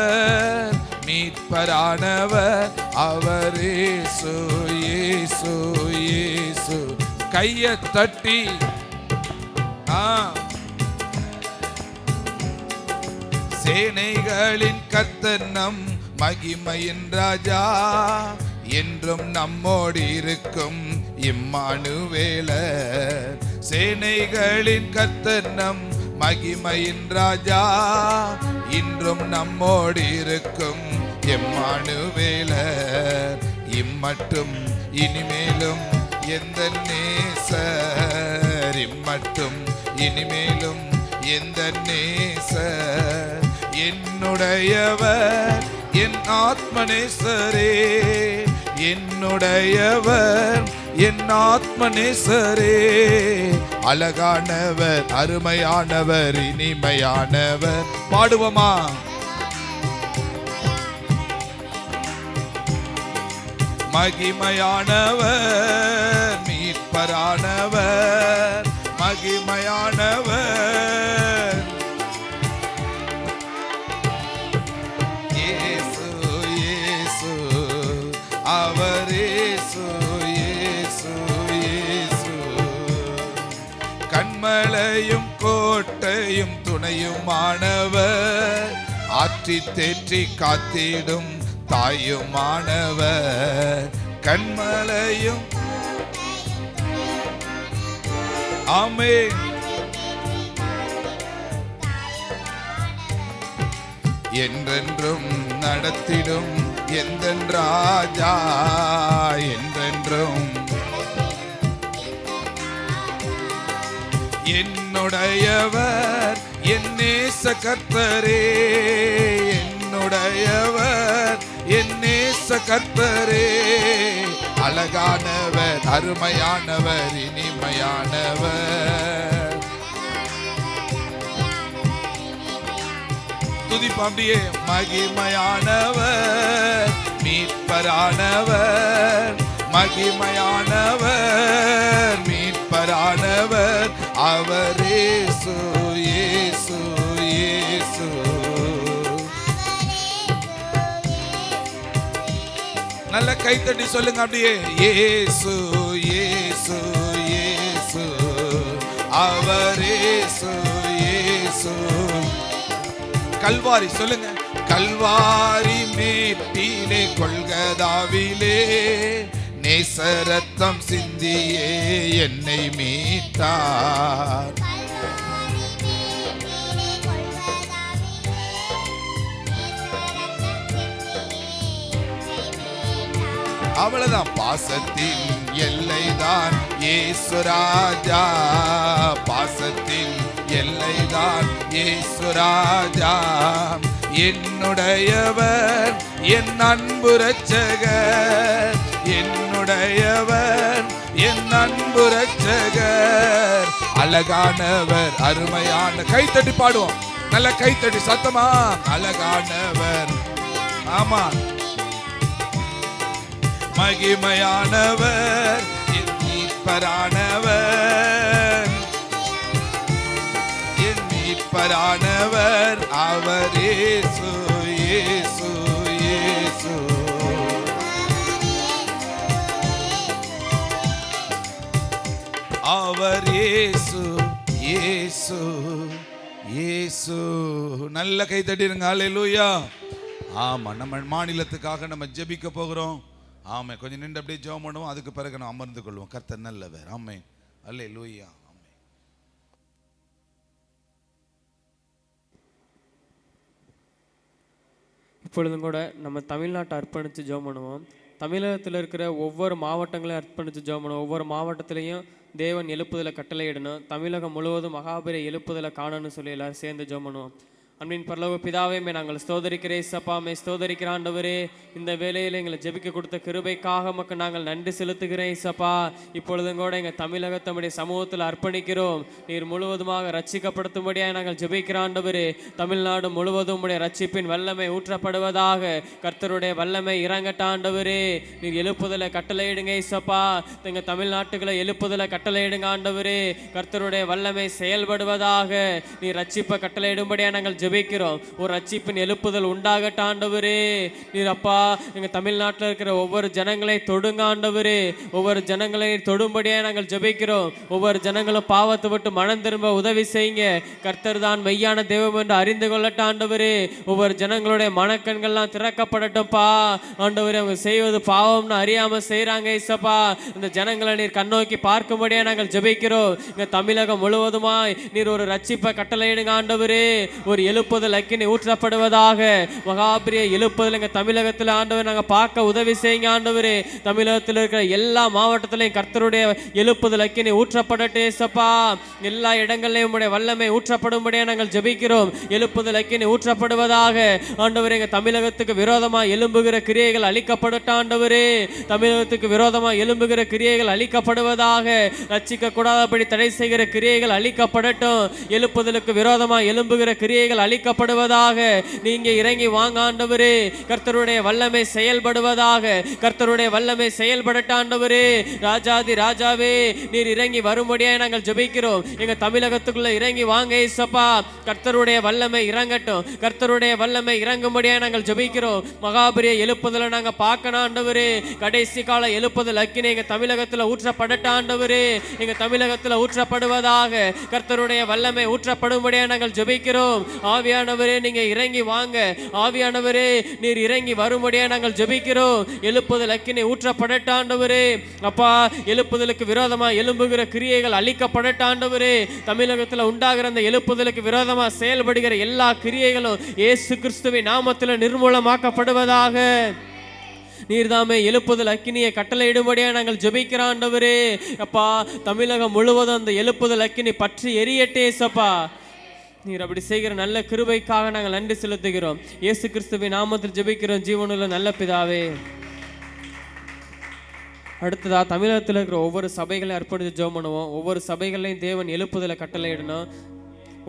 மீட்பரானவர் அவர் இயேசு, இயேசு, இயேசு. கையை தட்டி சேனைகளின் கர்த்தர் நம் மகிமையின் ராஜா. என்றும் நம்மோடு இருக்கும் இம்மானுவேலர். சேனைகளின் கர்த்தர் நம் மகிமையின் ராஜா, இன்றும் நம்மோடு இருக்கும் எம்மானுவேலர். இம்மட்டும் இனிமேலும் எந்த நேசர், இம்மட்டும் இனிமேலும் எந்த நேசர். என்னுடையவர் என் ஆத்மநேசரே, என்னுடையவர் என் ஆத்மநேசரே. அழகானவர், அருமையானவர், இனிமையானவர். பாடுவோமா? மகிமையானவர், மீட்பரானவர், மகிமையானவர். இயேசு இயேசு அவர் இயேசு இயேசு இயேசு. கண்மலையும் கோட்டையும் துணையுமானவர், ஆற்றி தேற்றி காத்திடும் தாயுமானவர். கண்மலையும் ஆமென் என்றென்றும் நடத்திடும் எந்தன் ராஜா, என்றென்றும் என்னுடையவர் என் நேச கர்த்தரே, என்னுடையவர் என் நேச கர்த்தரே. அழகானவர், அருமையானவர், இனிமையானவர். துதிப்பாண்டியே. மகிமையானவர், மீட்பரானவர், மகிமையானவர், மீட்பரானவர். அவர் இயேசு இயேசு இயேசு. நல்ல கைத்தட்டி சொல்லுங்க அப்படியே. இயேசு இயேசு இயேசு அவர் இயேசு இயேசு. கல்வாரி சொல்லுங்க. கல்வாரி மேட்டிலே கொல்கதாவிலே நேசரத்தம் சிந்தியே என்னை மீட்டார். அவ்வளவுதான். பாசத்தின் எல்லைதான் இயேசு ராஜா, பாசத்தின் எல்லைதான் இயேசு ராஜா. என்னுடையவர் என் அன்பு இரட்சகர், என்னுடையவர் என் அன்பு இரட்சகர். அழகானவர், அருமையான. கைத்தட்டி பாடுவோம். நல்ல கைத்தட்டி சத்தமா. அழகானவர், ஆமா. மகிமையானவர், என் மீட்பரானவர், என் மீட்பரானவர். அவர் இயேசு இயேசு இயேசு. அவர் இயேசு இயேசு இயேசு. நல்ல கை தட்டிருங்க. அல்லேலூயா. ஆமா, நம்ம மாநிலத்துக்காக நம்ம ஜெபிக்க போகிறோம். ஆமே, கொஞ்சம் நின்று அப்படியே ஜெபம் பண்ணுவோம். அதுக்கு பிறகு நம்ம அமர்ந்து கொள்வோம். கர்த்தர் நல்லவர். ஆமென். அல்லேலூயா. இப்பொழுதும் கூட நம்ம தமிழ்நாட்டை அர்ப்பணித்து ஜெபம் பண்ணுவோம். தமிழகத்தில் இருக்கிற ஒவ்வொரு மாவட்டங்களையும் அர்ப்பணித்து ஜெபம் பண்ணுவோம். ஒவ்வொரு மாவட்டத்திலையும் தேவன் எழுப்புதலை கட்டளையிடணும். தமிழகம் முழுவதும் மகாபெரிய எழுப்புதலை காணணும்னு சொல்லி எல்லாரும் சேர்ந்து ஜெபம் பண்ணுவோம். அன்பின் பரலோக பிதாவே, நாங்கள் ஸ்தோதரிக்கிறே சப்பாமே ஸ்தோதரிக்கிற ஆண்டவரே, இந்த வேளையில் எங்களை ஜெபிக்க கொடுத்த கிருபைக்காக மக்கள் நாங்கள் நன்றி செலுத்துகிறேன் சப்பா. இப்பொழுதும் கூட எங்கள் தமிழகத்தை நம்முடைய சமூகத்தில் அர்ப்பணிக்கிறோம். நீர் முழுவதுமாக ரட்சிக்கப்படுத்தும்படியாக நாங்கள் ஜெபிக்கிற ஆண்டவரே, தமிழ்நாடு முழுவதும் உடைய ரட்சிப்பின் வல்லமை ஊற்றப்படுவதாக. கர்த்தருடைய வல்லமை இறங்கட்ட ஆண்டவரே. நீர் எழுப்புதலை கட்டளையிடுங்க சப்பா. எங்கள் தமிழ்நாட்டுகளை எழுப்புதலை கட்டளையிடுங்க ஆண்டவரே. கர்த்தருடைய வல்லமை செயல்படுவதாக. நீர் ரட்சிப்பை கட்டளையிடும்படியாக நாங்கள் ஜெபிக்கிறோம். ஒரு ரட்சிப்பின் எழுப்புதல் உண்டாகட்டும் ஆண்டவரே. நீர் அப்பா எங்கள் தமிழ்நாட்டில் இருக்கிற ஒவ்வொரு ஜனங்களை தொடுங்க ஆண்டவரே. ஒவ்வொரு ஜனங்களை தொடும்படியாக நாங்கள் ஜெபிக்கிறோம். ஒவ்வொரு ஜனங்களும் பாவத்தை விட்டு மனம் திரும்ப உதவி செய்யுங்க. கர்த்தர் தான் மெய்யான தெய்வம் என்று அறிந்து கொள்ளட்டும் ஆண்டவரே. ஒவ்வொரு ஜனங்களுடைய மனக்கண்கள்லாம் திறக்கப்படட்டும்ப்பா ஆண்டவரே. அவங்க செய்வது பாவம்னு அறியாமல் செய்கிறாங்க இசப்பா. இந்த ஜனங்களை நீர் கண்ணோக்கி பார்க்கும்படியாக நாங்கள் ஜெபிக்கிறோம். இங்கே தமிழகம் முழுவதுமாய் நீர் ஒரு ரட்சிப்பை கட்டளையிடுங்க ஆண்டவரே. ஒரு எழுப்புதல் அக்கினி ஊற்றப்படுவதாக. மகாபிரிய எழுப்புதல் எங்கள் தமிழகத்தில் ஆண்டவர் நாங்கள் பார்க்க உதவி செய்யுங்க ஆண்டவரே. தமிழகத்தில் இருக்கிற எல்லா மாவட்டத்திலையும் கர்த்தருடைய எழுப்புதல் அக்கினி ஊற்றப்படட்டே இசப்பா. எல்லா இடங்களையும் உம்முடைய வல்லமை ஊற்றப்படும்படியாக நாங்கள் ஜெபிக்கிறோம். எழுப்புதல் அக்கினி ஊற்றப்படுவதாக ஆண்டவரே. எங்கள் தமிழகத்துக்கு விரோதமாக எழும்புகிற கிரியைகள் அழிக்கப்படட்டும் ஆண்டவரே. தமிழகத்துக்கு விரோதமாக எழும்புகிற கிரியைகள் அழிக்கப்படுவதாக. ரட்சிக்க கூடாதபடி தடை செய்கிற கிரியைகள் அழிக்கப்படட்டும். எழுப்புதலுக்கு விரோதமாக எழும்புகிற கிரியைகள் அழிக்கப்படுவதாக. நீங்க இறங்கி வாங்க ஆண்டவரே. கர்த்தருடைய வல்லமை செயல்படுவதாக. கர்த்தருடைய வல்லமை செயல்படட்டும் ஆண்டவரே. ராஜாதி ராஜாவே நீர் இறங்கி வரும்படியாக நாங்கள் ஜெபிக்கிறோம். எங்க தமிழகத்துக்குள்ள இறங்கி வாங்க இயேசுப்பா. கர்த்தருடைய வல்லமை இறங்கட்டும். கர்த்தருடைய வல்லமை இறங்கும்படியாக நாங்கள் ஜெபிக்கிறோம். மகாபரிய எழுப்புதலை நாங்கள் பார்க்கணும் ஆண்டவரே. கடைசி கால எழுப்புதல் அக்கினி எங்க தமிழகத்தில் ஊற்றப்படட்டும் ஆண்டவரே. எங்க தமிழகத்தில் ஊற்றப்படுவதாக. கர்த்தருடைய வல்லமை ஊற்றப்படும்படியாக நாங்கள் ஜெபிக்கிறோம். ஆவியானவரே நீங்க இறங்கி வாங்க. ஆவியானவரே நீர் இறங்கி வரும்படியாக நாங்கள் ஜெபிக்கிறோம். எழுப்புதல் அக்கினி ஊற்றப்படட்டும் ஆண்டவரே. அப்பா எழுப்புதலுக்கு விரோதமாக எழும்புகிற கிரியைகள் அழிக்கப்படட்டும் ஆண்டவரே. தமிழகத்தில் உண்டாகிற அந்த எழுப்புதலுக்கு விரோதமாக செயல்படுகிற எல்லா கிரியைகளும் இயேசு கிறிஸ்துவின் நாமத்தில் நிர்மூலமாக்கப்படுவதாக. நீர்தாமே எழுப்புதல் அக்கினியை கட்டளையிடும்படியாக நாங்கள் ஜெபிக்கிற ஆண்டவரே. அப்பா தமிழகம் முழுவதும் அந்த எழுப்புதல் அக்கினி பற்றி எரியட்டே சப்பா. நீர் அப்படி செய்கிற நல்ல கிருபைக்காக நாங்கள் நன்றி செலுத்துகிறோம். இயேசு கிறிஸ்துவின் நாமத்தில் ஜெபிக்கிறோம் ஜீவனுள்ள நல்ல பிதாவே. அடுத்ததா தமிழகத்தில் இருக்கிற ஒவ்வொரு சபைகளையும் அர்ப்பணித்து ஜெபம் பண்ணுவோம். ஒவ்வொரு சபைகளையும் தேவன் எழுப்புதலை கட்டளையிடணும்.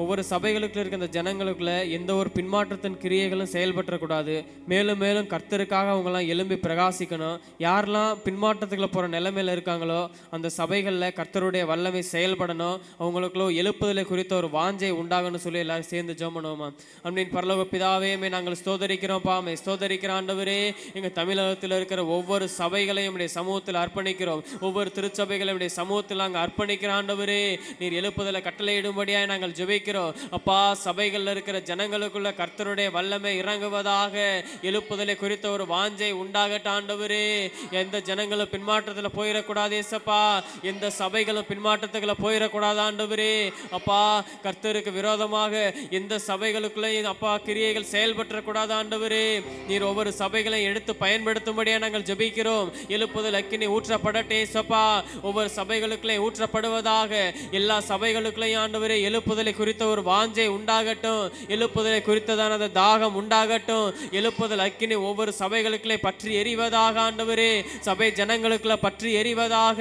ஒவ்வொரு சபைகளுக்குள்ள இருக்க அந்த ஜனங்களுக்குள்ள எந்த ஒரு பின்மாற்றத்தின் கிரியைகளும் செயல்பற்றக்கூடாது. மேலும் மேலும் கர்த்தருக்காக அவங்களாம் எழும்பி பிரகாசிக்கணும். யாரெல்லாம் பின்மாற்றத்துக்குள்ள போகிற நிலைமையில் இருக்காங்களோ அந்த சபைகளில் கர்த்தருடைய வல்லமை செயல்படணும். அவங்களுக்குள்ள எழுப்புதலை குறித்த ஒரு வாஞ்சை உண்டாகணும்னு சொல்லி எல்லாரும் சேர்ந்து ஜெபம் பண்ணுவோமா. அப்படின்னு பரலோக பிதாவே நாங்கள் ஸ்தோதரிக்கிறோம்ப்பா. ஸ்தோதரிக்கிற ஆண்டவரே. எங்கள் தமிழகத்தில் இருக்கிற ஒவ்வொரு சபைகளையும் உடைய சமூகத்தில் அர்ப்பணிக்கிறோம். ஒவ்வொரு திருச்சபைகளையும் உடைய சமூகத்தில் நாங்கள் அர்ப்பணிக்கிற ஆண்டவரே. நீர் எழுப்புதலை கட்டளையிடும்படியாக நாங்கள் ஜெபிக்கிறோம். அப்பா சபைகளில் இருக்கிற ஜனங்களுக்குள்ள கர்த்தருடைய வல்லமை இறங்குவதாக. எழுப்புதலை குறித்த ஒரு வாஞ்சை உண்டாகட்டும் ஆண்டவரே. எந்த ஜனங்களும் பின்மாற்றத்தில் போயிடக்கூடாது ஏசப்பா. எந்த சபைகளும் பின்மாற்றத்துக்குள்ள போயிடக்கூடாது ஆண்டவரே. அப்பா கர்த்தருக்கு விரோதமாக எந்த சபைகளுக்குள்ளேயும் அப்பா கிரியைகள் செயல்பற்றக்கூடாது ஆண்டவரே. நீர் ஒவ்வொரு சபைகளையும் எடுத்து பயன்படுத்தும்படியாக நாங்கள் ஜெபிக்கிறோம். எழுப்புதல் அக்கினி ஊற்றப்படட்டே ஏசப்பா. ஒவ்வொரு சபைகளுக்குள்ளேயும் ஊற்றப்படுவதாக. எல்லா சபைகளுக்குள்ளேயும் ஆண்டவரே எழுப்புதலை குறித்த ஒரு வாஞ்சை உண்டாகட்டும். எழுப்புதலை குறித்ததான அந்த தாகம் உண்டாகட்டும். எழுப்புதல் அக்கினி ஒவ்வொரு சபைகளுக்குள்ளே பற்றி எரிவதாக ஆண்டவரே. சபை ஜனங்களுக்குள்ள பற்றி எரிவதாக.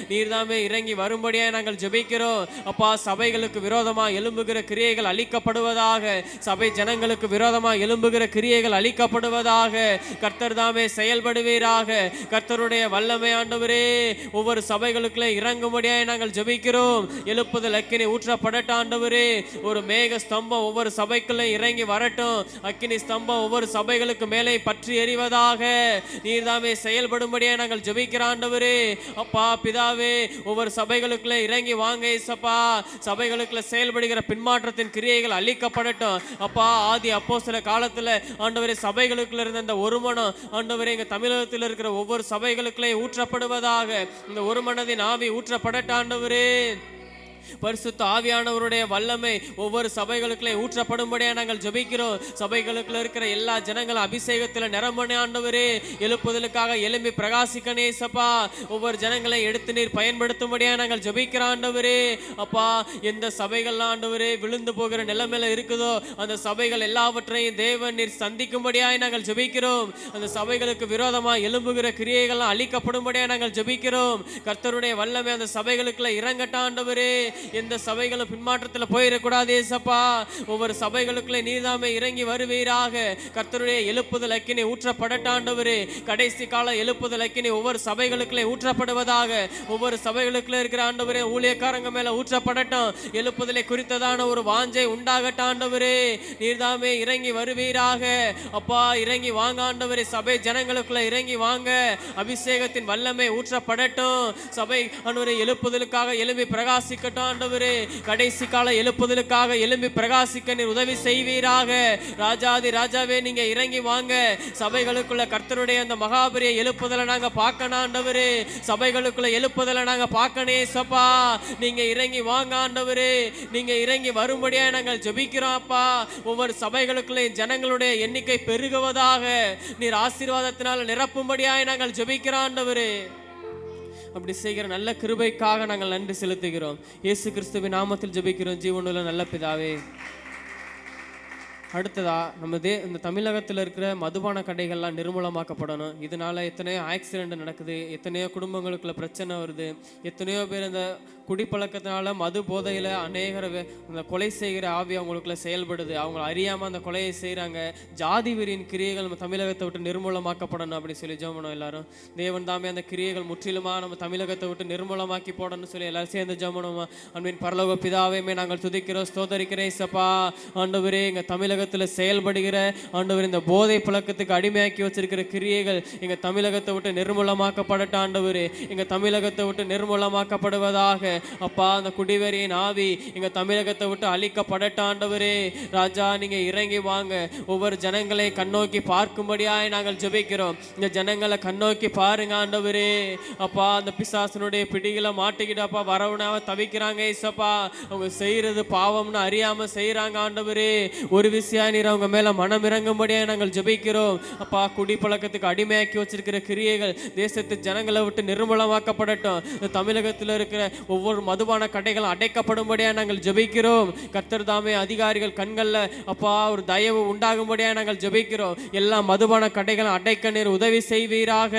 நீர்தாமே இறங்கி வரும்படியாக நாங்கள் ஜெபிக்கிறோம். அப்பா சபைகளுக்கு விரோதமாக எழும்புகிற கிரியைகள் அழிக்கப்படுவதாக. சபை ஜனங்களுக்கு விரோதமாக எழும்புகிற கிரியைகள் அழிக்கப்படுவதாக. கர்த்தர் தாமே செயல்படுவீராக. கர்த்தருடைய வல்லமை ஆண்டவரே ஒவ்வொரு சபைகளுக்குள்ளே இறங்கும்படியாக நாங்கள் ஜெபிக்கிறோம். எழுப்புதல் அக்கினி ஊற்றப்படட்டும் ஆண்டவரே. ஒரு மேக ஸ்தம்பம் ஒவ்வொரு சபைக்குள்ள இறங்கி வரட்டும். அக்கினி ஸ்தம்பம் ஒவ்வொரு சபைகளுக்கு மேலே பற்றி எறிவதாக. நீர்தாமே செயல்படும்படியாக நாங்கள் ஜெபிக்கிற ஆண்டவரே. அப்பா பிதாவே ஒவ்வொரு சபைகளுக்குள்ள இறங்கி வாங்க இயேசப்பா. சபைகளுக்குள்ள செயல்படுகிற பின்மாற்றத்தின் கிரியைகள் அழிக்கப்படட்டும். அப்பா ஆதி அப்போஸ்தல காலத்துல ஆண்டவரே சபைகளுக்குள்ள இருந்த அந்த ஒரு மனம் ஆண்டவரே எங்க தமிழகத்தில் இருக்கிற ஒவ்வொரு சபைகளுக்குள்ளே ஊற்றப்படுவதாக. இந்த ஒரு மனதின் ஆவி ஊற்றப்படட்டும் ஆண்டவரே. பரிசுத்த ஆவியானவருடைய வல்லமை ஒவ்வொரு சபைகளுக்குள்ளே ஊற்றப்படும்படியாக நாங்கள் ஜெபிக்கிறோம். சபைகளுக்குள்ள இருக்கிற எல்லா ஜனங்களும் அபிஷேகத்தில் நிரம்பணி ஆண்டவரே. எழுப்புதலுக்காக எழும்பி பிரகாசிக்கணே சப்பா. ஒவ்வொரு ஜனங்களை எடுத்து நீர் பயன்படுத்தும்படியாக நாங்கள் ஜெபிக்கிற ஆண்டவரே. அப்பா எந்த சபைகள் ஆண்டவரே விழுந்து போகிற நிலைமையில இருக்குதோ அந்த சபைகள் எல்லாவற்றையும் தேவன் நீர் சந்திக்கும்படியாக நாங்கள் ஜெபிக்கிறோம். அந்த சபைகளுக்கு விரோதமாக எழும்புகிற கிரியைகள் அழிக்கப்படும்படியாக நாங்கள் ஜெபிக்கிறோம். கர்த்தருடைய வல்லமை அந்த சபைகளுக்குள்ள இறங்கட்ட ஆண்டவரே. எந்த சபைகளும் பின்மாற்றத்தில் போயிடக்கூடாது ஏசப்பா. ஒவ்வொரு சபைகளுக்குள்ளே நீர்தாமே இறங்கி வருவீராக. கர்த்தருடைய எழுப்புதல் அக்கினி ஊற்றப்படட்டும் ஆண்டவரே. கடைசி கால எழுப்புதல் அக்கினி ஒவ்வொரு சபைகளுக்குள்ளே ஊற்றப்படுவதாக. ஒவ்வொரு சபைகளுக்குள்ளே இருக்கிற ஆண்டவரே ஊழியக்காரங்க மேல ஊற்றப்படட்டும். எழுப்புதலை குறித்ததான ஒரு வாஞ்சை உண்டாகட்டும் ஆண்டவரே. நீர்தாமே இறங்கி வருவீராக அப்பா. இறங்கி வாங்க ஆண்டவரே. சபை ஜனங்களுக்குள்ள இறங்கி வாங்க. அபிஷேகத்தின் வல்லமை ஊற்றப்படட்டும். சபை ஆண்டவரே எழுப்புதலுக்காக எழும்பி பிரகாசிக்கட்டும் ஆண்டவரே. கடைசி கால எழுப்புதலுக்காக எழும்பி பிரகாசிக்க நீர் உதவி செய்வீராக. ராஜாதி ராஜாவே நீங்க இறங்கி வாங்க. சபைகளுக்குள்ள கர்த்தருடைய அந்த மகாபெரிய எழுப்புதலை நாங்க பார்க்கணும் ஆண்டவரே. சபைகளுக்குள்ள எழுப்புதலை நாங்க பார்க்கணே சப்பா. நீங்க இறங்கி வாங்க ஆண்டவரே. நீங்க இறங்கி வரும்படியா நாங்கள் ஜெபிக்கிறோம் அப்பா. ஒவ்வொரு சபைகளுக்குள்ளே ஜனங்களுடைய எண்ணிக்கை பெருகுவதாக. நீர் ஆசீர்வாதத்தினால் நிரப்பும்படியாய் நாங்கள் ஜெபிக்கிறோம் ஆண்டவரே. அப்படி செய்கிற நல்ல கிருபைக்காக நாங்கள் நன்றி செலுத்துகிறோம். இயேசு கிறிஸ்துவின் நாமத்தில் ஜெபிக்கிறோம் ஜீவனுள்ள நல்ல பிதாவே. அடுத்ததா நம்ம இந்த தமிழகத்தில் இருக்கிற மதுபான கடைகள்லாம் நிர்மூலமாக்கப்படணும். இதனால எத்தனையோ ஆக்சிடென்ட் நடக்குது, எத்தனையோ குடும்பங்களுக்குள்ள பிரச்சனை வருது, எத்தனையோ பேர் இந்த குடிப்பழக்கத்தினால மது போதையில் அநேகர் அந்த கொலை செய்கிற ஆவி அவங்களுக்குள்ள செயல்படுது. அவங்க அறியாமல் அந்த கொலையை செய்கிறாங்க. ஜாதி வெறியின் கிரியைகள் நம்ம தமிழகத்தை விட்டு நிர்மூலமாக்கப்படணும் அப்படி சொல்லி ஜெபம் எல்லாரும். தேவன் தாமே அந்த கிரியைகள் முற்றிலுமாக நம்ம தமிழகத்தை விட்டு நிர்மூலமாக்கி போடணும்னு சொல்லி எல்லாரும் சேர்ந்து ஜெபம். அன்பின் பரலோக பிதாவையுமே நாங்கள் துதிக்கிறோம், ஸ்தோத்தரிக்கிறேன் சப்பா. ஆண்டவரே எங்கள் தமிழகத்தில் செயல்படுகிற ஆண்டவர் இந்த போதை பழக்கத்துக்கு அடிமையாக்கி வச்சிருக்கிற கிரியைகள் எங்கள் தமிழகத்தை விட்டு நிர்மூலமாக்கப்படட்டும் ஆண்டவரே. எங்கள் தமிழகத்தை விட்டு நிர்மூலமாக்கப்படுவதாக அப்பா. அந்த குடிவெறியின் ஆவி எங்க தமிழகத்தை விட்டு அழிக்கப்படட்டும் ஆண்டவரே. ராஜா நீங்க இறங்கி வாங்க. ஒவ்வொரு ஜனங்களை கண்ணோக்கி பார்க்கும்படியாய் நாங்கள் ஜெபிக்கிறோம். இந்த ஜனங்களை கண்ணோக்கி பாருங்க ஆண்டவரே. அப்பா அந்த பிசாசனுடைய பிடிகளை மாட்டிக்கிட்டு அப்பா வரவனாவ தவிக்கிறாங்க ஏசப்பா. அவங்க செய்யறது பாவம்னு அறியாம செய்யறாங்க ஆண்டவரே. ஒரு விஷயம் நீர் அவங்க மேல மனம் இறங்கும்படியாய் நாங்கள் ஜெபிக்கிறோம் அப்பா. குடிப்பழக்கத்துக்கு அடிமையாக்கி வச்சிருக்கிற கிரியைகள் தேசத்து ஜனங்களை விட்டு நிர்மூலமாக்கப்படட்டும். தமிழகத்தில் இருக்கிற ஒவ்வொரு மதுபான கடைகள் அடைக்கப்படும்படியா நாங்கள் ஜெபிக்கிறோம். கர்த்தர் தாமே அதிகாரிகள் கண்கள்ல அப்பா ஒரு தயவு உண்டாகும்படியா நாங்கள் ஜெபிக்கிறோம். எல்லா மதுபான கடைகளும் அடைக்க நீர் உதவி செய்வீராக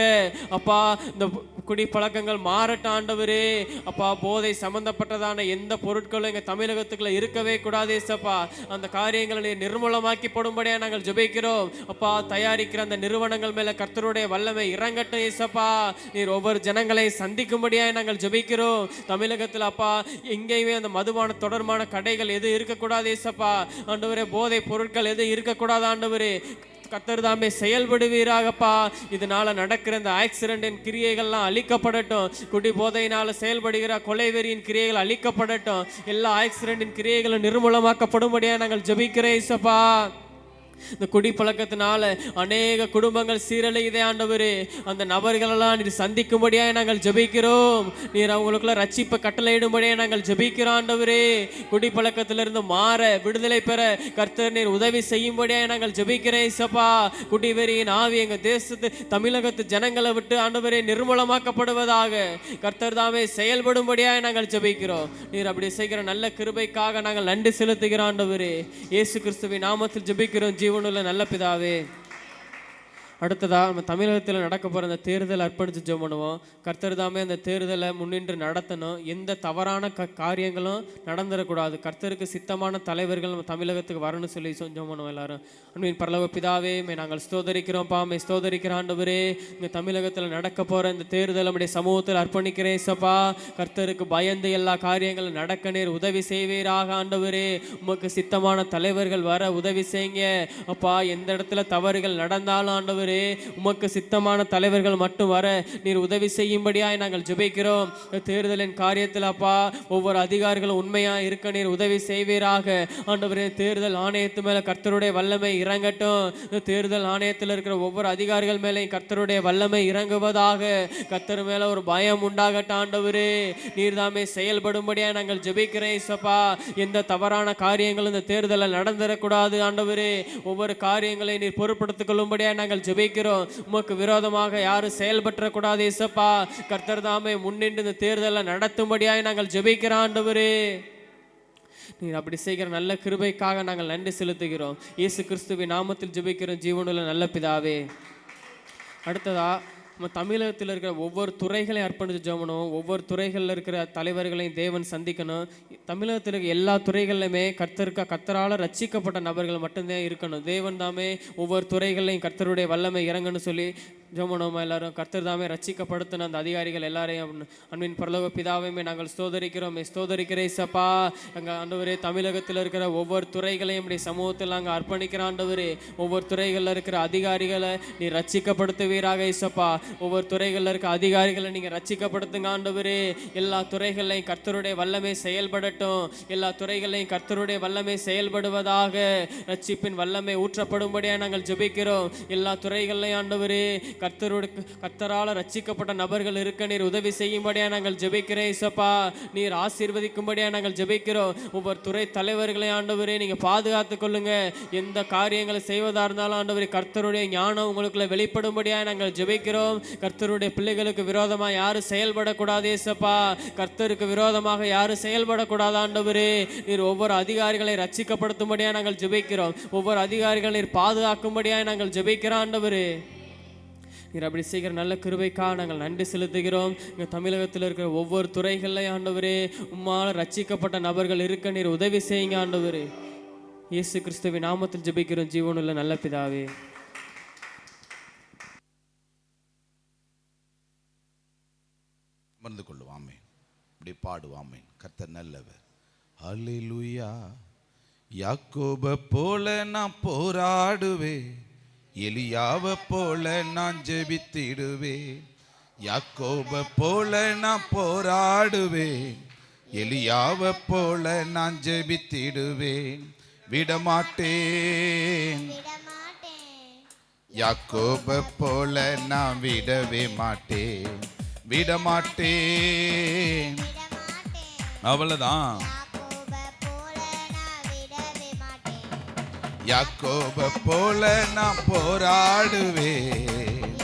அப்பா. இந்த குடி பழக்கங்கள் மாறட்டும் ஆண்டவரே. அப்பா போதை சம்பந்தப்பட்டதான எந்த பொருட்களும் எங்க தமிழகத்துக்குள்ள இருக்கவே கூடாது ஏசப்பா. அந்த காரியங்களை நிர்மூலமாக்கி போடும்படியா நாங்கள் ஜெபிக்கிறோம் அப்பா. தயாரிக்கிற அந்த நிறுவனங்கள் மேல கர்த்தருடைய வல்லமை இறங்கட்டும் ஏசப்பா. நீர் ஒவ்வொரு ஜனங்களையும் சந்திக்கும்படியா நாங்கள் ஜெபிக்கிறோம். தமிழகத்தில் அப்பா எங்கேயுமே அந்த மதுபான தொடர்பான கடைகள் எது இருக்கக்கூடாது ஏசப்பா. ஆண்டவரே போதை பொருட்கள் எது இருக்கக்கூடாது ஆண்டவரே. கர்த்தர் தாமே செயல்படுவீராகப்பா. இதனால நடக்கிற இந்த ஆக்சிடென்டின் கிரியைகள்லாம் அழிக்கப்படட்டும். குடி போதையினால செயல்படுகிற கொலைவெறியின் கிரியைகள் அழிக்கப்படட்டும். எல்லா ஆக்சிடென்டின் கிரியைகளும் நிர்மூலமாக்கப்படும்படியா நாங்கள் ஜெபிக்கிறேன் ஏசப்பா. இந்த குடிப்பழக்கத்தினால அநேக குடும்பங்கள் சீரழியுதே ஆண்டவரே. அந்த நபர்களெல்லாம் நீர் சந்திக்கும்படியாக நாங்கள் ஜெபிக்கிறோம். நீர் அவங்களுக்குள்ள ரட்சிப்பை கட்டளையிடும்படியாக நாங்கள் ஜெபிக்கிறோம் ஆண்டவரே. குடிப்பழக்கத்திலிருந்து மாற விடுதலை பெற கர்த்தர் நீர் உதவி செய்யும்படியாக நாங்கள் ஜெபிக்கிறேன் இசப்பா. குடிவெறியின் ஆவி எங்கள் தேசத்து தமிழகத்து ஜனங்களை விட்டு ஆண்டவரே நிர்மூலமாக்கப்படுவதாக கர்த்தர் தாமே செயல்படும்படியாக நாங்கள் ஜெபிக்கிறோம். நீர் அப்படி செய்கிற நல்ல கிருபைக்காக நாங்கள் நன்றி செலுத்துகிறோம் ஆண்டவரே. இயேசு கிறிஸ்துவின் நாமத்தில் ஜெபிக்கிறோம் ஜீவனுள்ள நல்ல பிதாவே. அடுத்ததா நம்ம தமிழகத்தில் நடக்க போகிற அந்த தேர்தல் அர்ப்பணித்து ஜெபம் பண்ணுவோம். கர்த்தர் தாமே அந்த தேர்தலை முன்னின்று நடத்தணும். எந்த தவறான காரியங்களும் நடந்துடக்கூடாது. கர்த்தருக்கு சித்தமான தலைவர்கள் நம்ம தமிழகத்துக்கு வரணும்னு சொல்லி ஜெபம் பண்ணுவோம் எல்லாரும். அன்பின் பரலோக பிதாவே நாங்கள் ஸ்தோதரிக்கிறோம்ப்பா. ஸ்தோதரிக்கிற ஆண்டவரே. இந்த தமிழகத்தில் நடக்க போகிற இந்த தேர்தல் நம்முடைய சமூகத்தில் அர்ப்பணிக்கிறேன் சப்பா. கர்த்தருக்கு பயந்து எல்லா காரியங்களும் நடக்க நீர் உதவி செய்வீராக ஆண்டவரே. உமக்கு சித்தமான தலைவர்கள் வர உதவி செய்யுங்க அப்பா. எந்த இடத்துல தவறுகள் நடந்தாலும் ஆண்டவர் உமக்கு சித்தமான தலைவர்கள் மட்டும் வர நீர் உதவி செய்யும்படியாய் நாங்கள் ஜெபிக்கிறோம். தேர்தலின் காரியத்தில் அப்பா ஒவ்வொரு அதிகாரிகளும் உண்மையா இருக்க நீர் உதவி செய்வீராக ஆண்டவரே. தேர்தல் ஆணையத்து மேல கர்த்தருடைய வல்லமை இறங்கட்டும். தேர்தல் ஆணையத்தில் இருக்கிற ஒவ்வொரு அதிகாரிகள் மேலே கர்த்தருடைய வல்லமை இறங்குவதாக. கர்த்தர் மேல ஒரு பயம் உண்டாகட்டும் ஆண்டவரே. நீர் தாமே செயல்படும்படியா நாங்கள் ஜெபிக்கிறேன் இசப்பா. எந்த தவறான காரியங்களும் இந்த தேர்தலில் நடந்துடக்கூடாது ஆண்டவரே. ஒவ்வொரு காரியங்களை நீர் பொருட்படுத்திக் கொள்ளும்படியா நாங்கள் ஜெபிக்கிறோம். உமக்கு விரோதமாக யாரும் செயல்பற்றக்கூடாது இசப்பா. கர்த்தர் தாமே முன்னின்று இந்த தேர்தலை நடத்தும்படியாய் நாங்கள் ஜெபிக்கிறோம் ஆண்டவரே. நீர் அப்படி செய்கிற நல்ல கிருபைக்காக நாங்கள் நன்றி செலுத்துகிறோம். இயேசு கிறிஸ்துவின் நாமத்தில் ஜெபிக்கிறோம் ஜீவனுள்ள நல்ல பிதாவே. அடுத்ததா நம்ம தமிழகத்தில் இருக்கிற ஒவ்வொரு துறைகளையும் அர்ப்பணித்து ஜெபம் பண்ணுவோம். ஒவ்வொரு துறைகளில் இருக்கிற தலைவர்களையும் தேவன் சந்திக்கணும். தமிழகத்தில் இருக்க எல்லா துறைகளிலுமே கர்த்தரால் ரட்சிக்கப்பட்ட நபர்கள் மட்டும்தான் இருக்கணும். தேவன் தாமே ஒவ்வொரு துறைகளையும் கர்த்தருடைய வல்லமை இறங்கன்னு சொல்லி ஜெபம் பண்ணுவோமா எல்லாரும்? கர்த்தர் தாமே ரட்சிக்கப்படுத்தின அந்த அதிகாரிகள் எல்லாரையும் அன்பின் பரலோக பிதாவையுமே நாங்கள் ஸ்தோதரிக்கிறோம். ஸ்தோதரிக்கிறே சப்பா. எங்கள் ஆண்டவரே, தமிழகத்தில் இருக்கிற ஒவ்வொரு துறைகளையும் இப்படி சமூகத்தில் நாங்கள் அர்ப்பணிக்கிற ஆண்டவரே, ஒவ்வொரு துறைகளில் இருக்கிற அதிகாரிகளை நீ ரட்சிக்கப்படுத்துவீராக இசப்பா. ஒவ்வொரு துறைகளில் இருக்க அதிகாரிகளை நீங்கள் ரட்சிக்கப்படுத்துங்க ஆண்டவரே. எல்லா துறைகளையும் கர்த்தருடைய வல்லமை செயல்படட்டும். எல்லா துறைகளையும் கர்த்தருடைய வல்லமை செயல்படுவதாக, ரட்சிப்பின் வல்லமை ஊற்றப்படும்படியாக நாங்கள் ஜெபிக்கிறோம். எல்லா துறைகளையும் ஆண்டவரே கர்த்தரால் ரட்சிக்கப்பட்ட நபர்கள் இருக்க நீர் உதவி செய்யும்படியாக நாங்கள் ஜெபிக்கிறேன் இசப்பா. நீர் ஆசீர்வதிக்கும்படியாக நாங்கள் ஜெபிக்கிறோம். ஒவ்வொரு துறை தலைவர்களை ஆண்டவரே நீங்கள் பாதுகாத்து கொள்ளுங்க. எந்த காரியங்களை செய்வதா இருந்தாலும் ஆண்டவரே கர்த்தருடைய ஞானம் உங்களுக்குள்ள வெளிப்படும்படியாக நாங்கள் ஜெபிக்கிறோம். கர்த்தருடைய பிள்ளைகளுக்கு விரோதமாக யாரும் செயல்படக்கூடாது இசப்பா. கர்த்தருக்கு விரோதமாக யாரும் செயல்படக்கூடாது ஆண்டவரே. நீர் ஒவ்வொரு அதிகாரிகளை ரட்சிக்கப்படுத்தும்படியாக நாங்கள் ஜெபிக்கிறோம். ஒவ்வொரு அதிகாரிகளை நீர் பாதுகாக்கும்படியாக நாங்கள் ஜெபிக்கிறோம் ஆண்டவரே. நீர் அப்படி செய்கிற நல்ல கிருபைக்காக நாங்கள் நன்றி செலுத்துகிறோம். எங்கள் தமிழகத்தில் இருக்கிற ஒவ்வொரு துறைகளையும் ஆண்டவரே உம்மால் ரட்சிக்கப்பட்ட நபர்கள் இருக்க நீர் உதவி செய்யுங்க ஆண்டவரே. இயேசு கிறிஸ்துவின் நாமத்தில் ஜெபிக்கிறோம் ஜீவனுள்ள நல்ல பிதாவே. அமர்ந்து கொள்ளுவாமே, இப்படி பாடுவாமே. கர்த்தர் நல்லவர். அல்லேலூயா. யாக்கோபை போல நான் போராடுவேன், எலியாவை போல நான் ஜெபித்திடுவேன். யாக்கோபை போல நான் போராடுவேன், எலியாவை போல நான் ஜெபித்திடுவேன். விடமாட்டேன், யாக்கோபை போல நான் விடவே மாட்டேன். விடமாட்டேன், அவ்வளவுதான். யாக்கோபை போல நான் போராடுவேன்,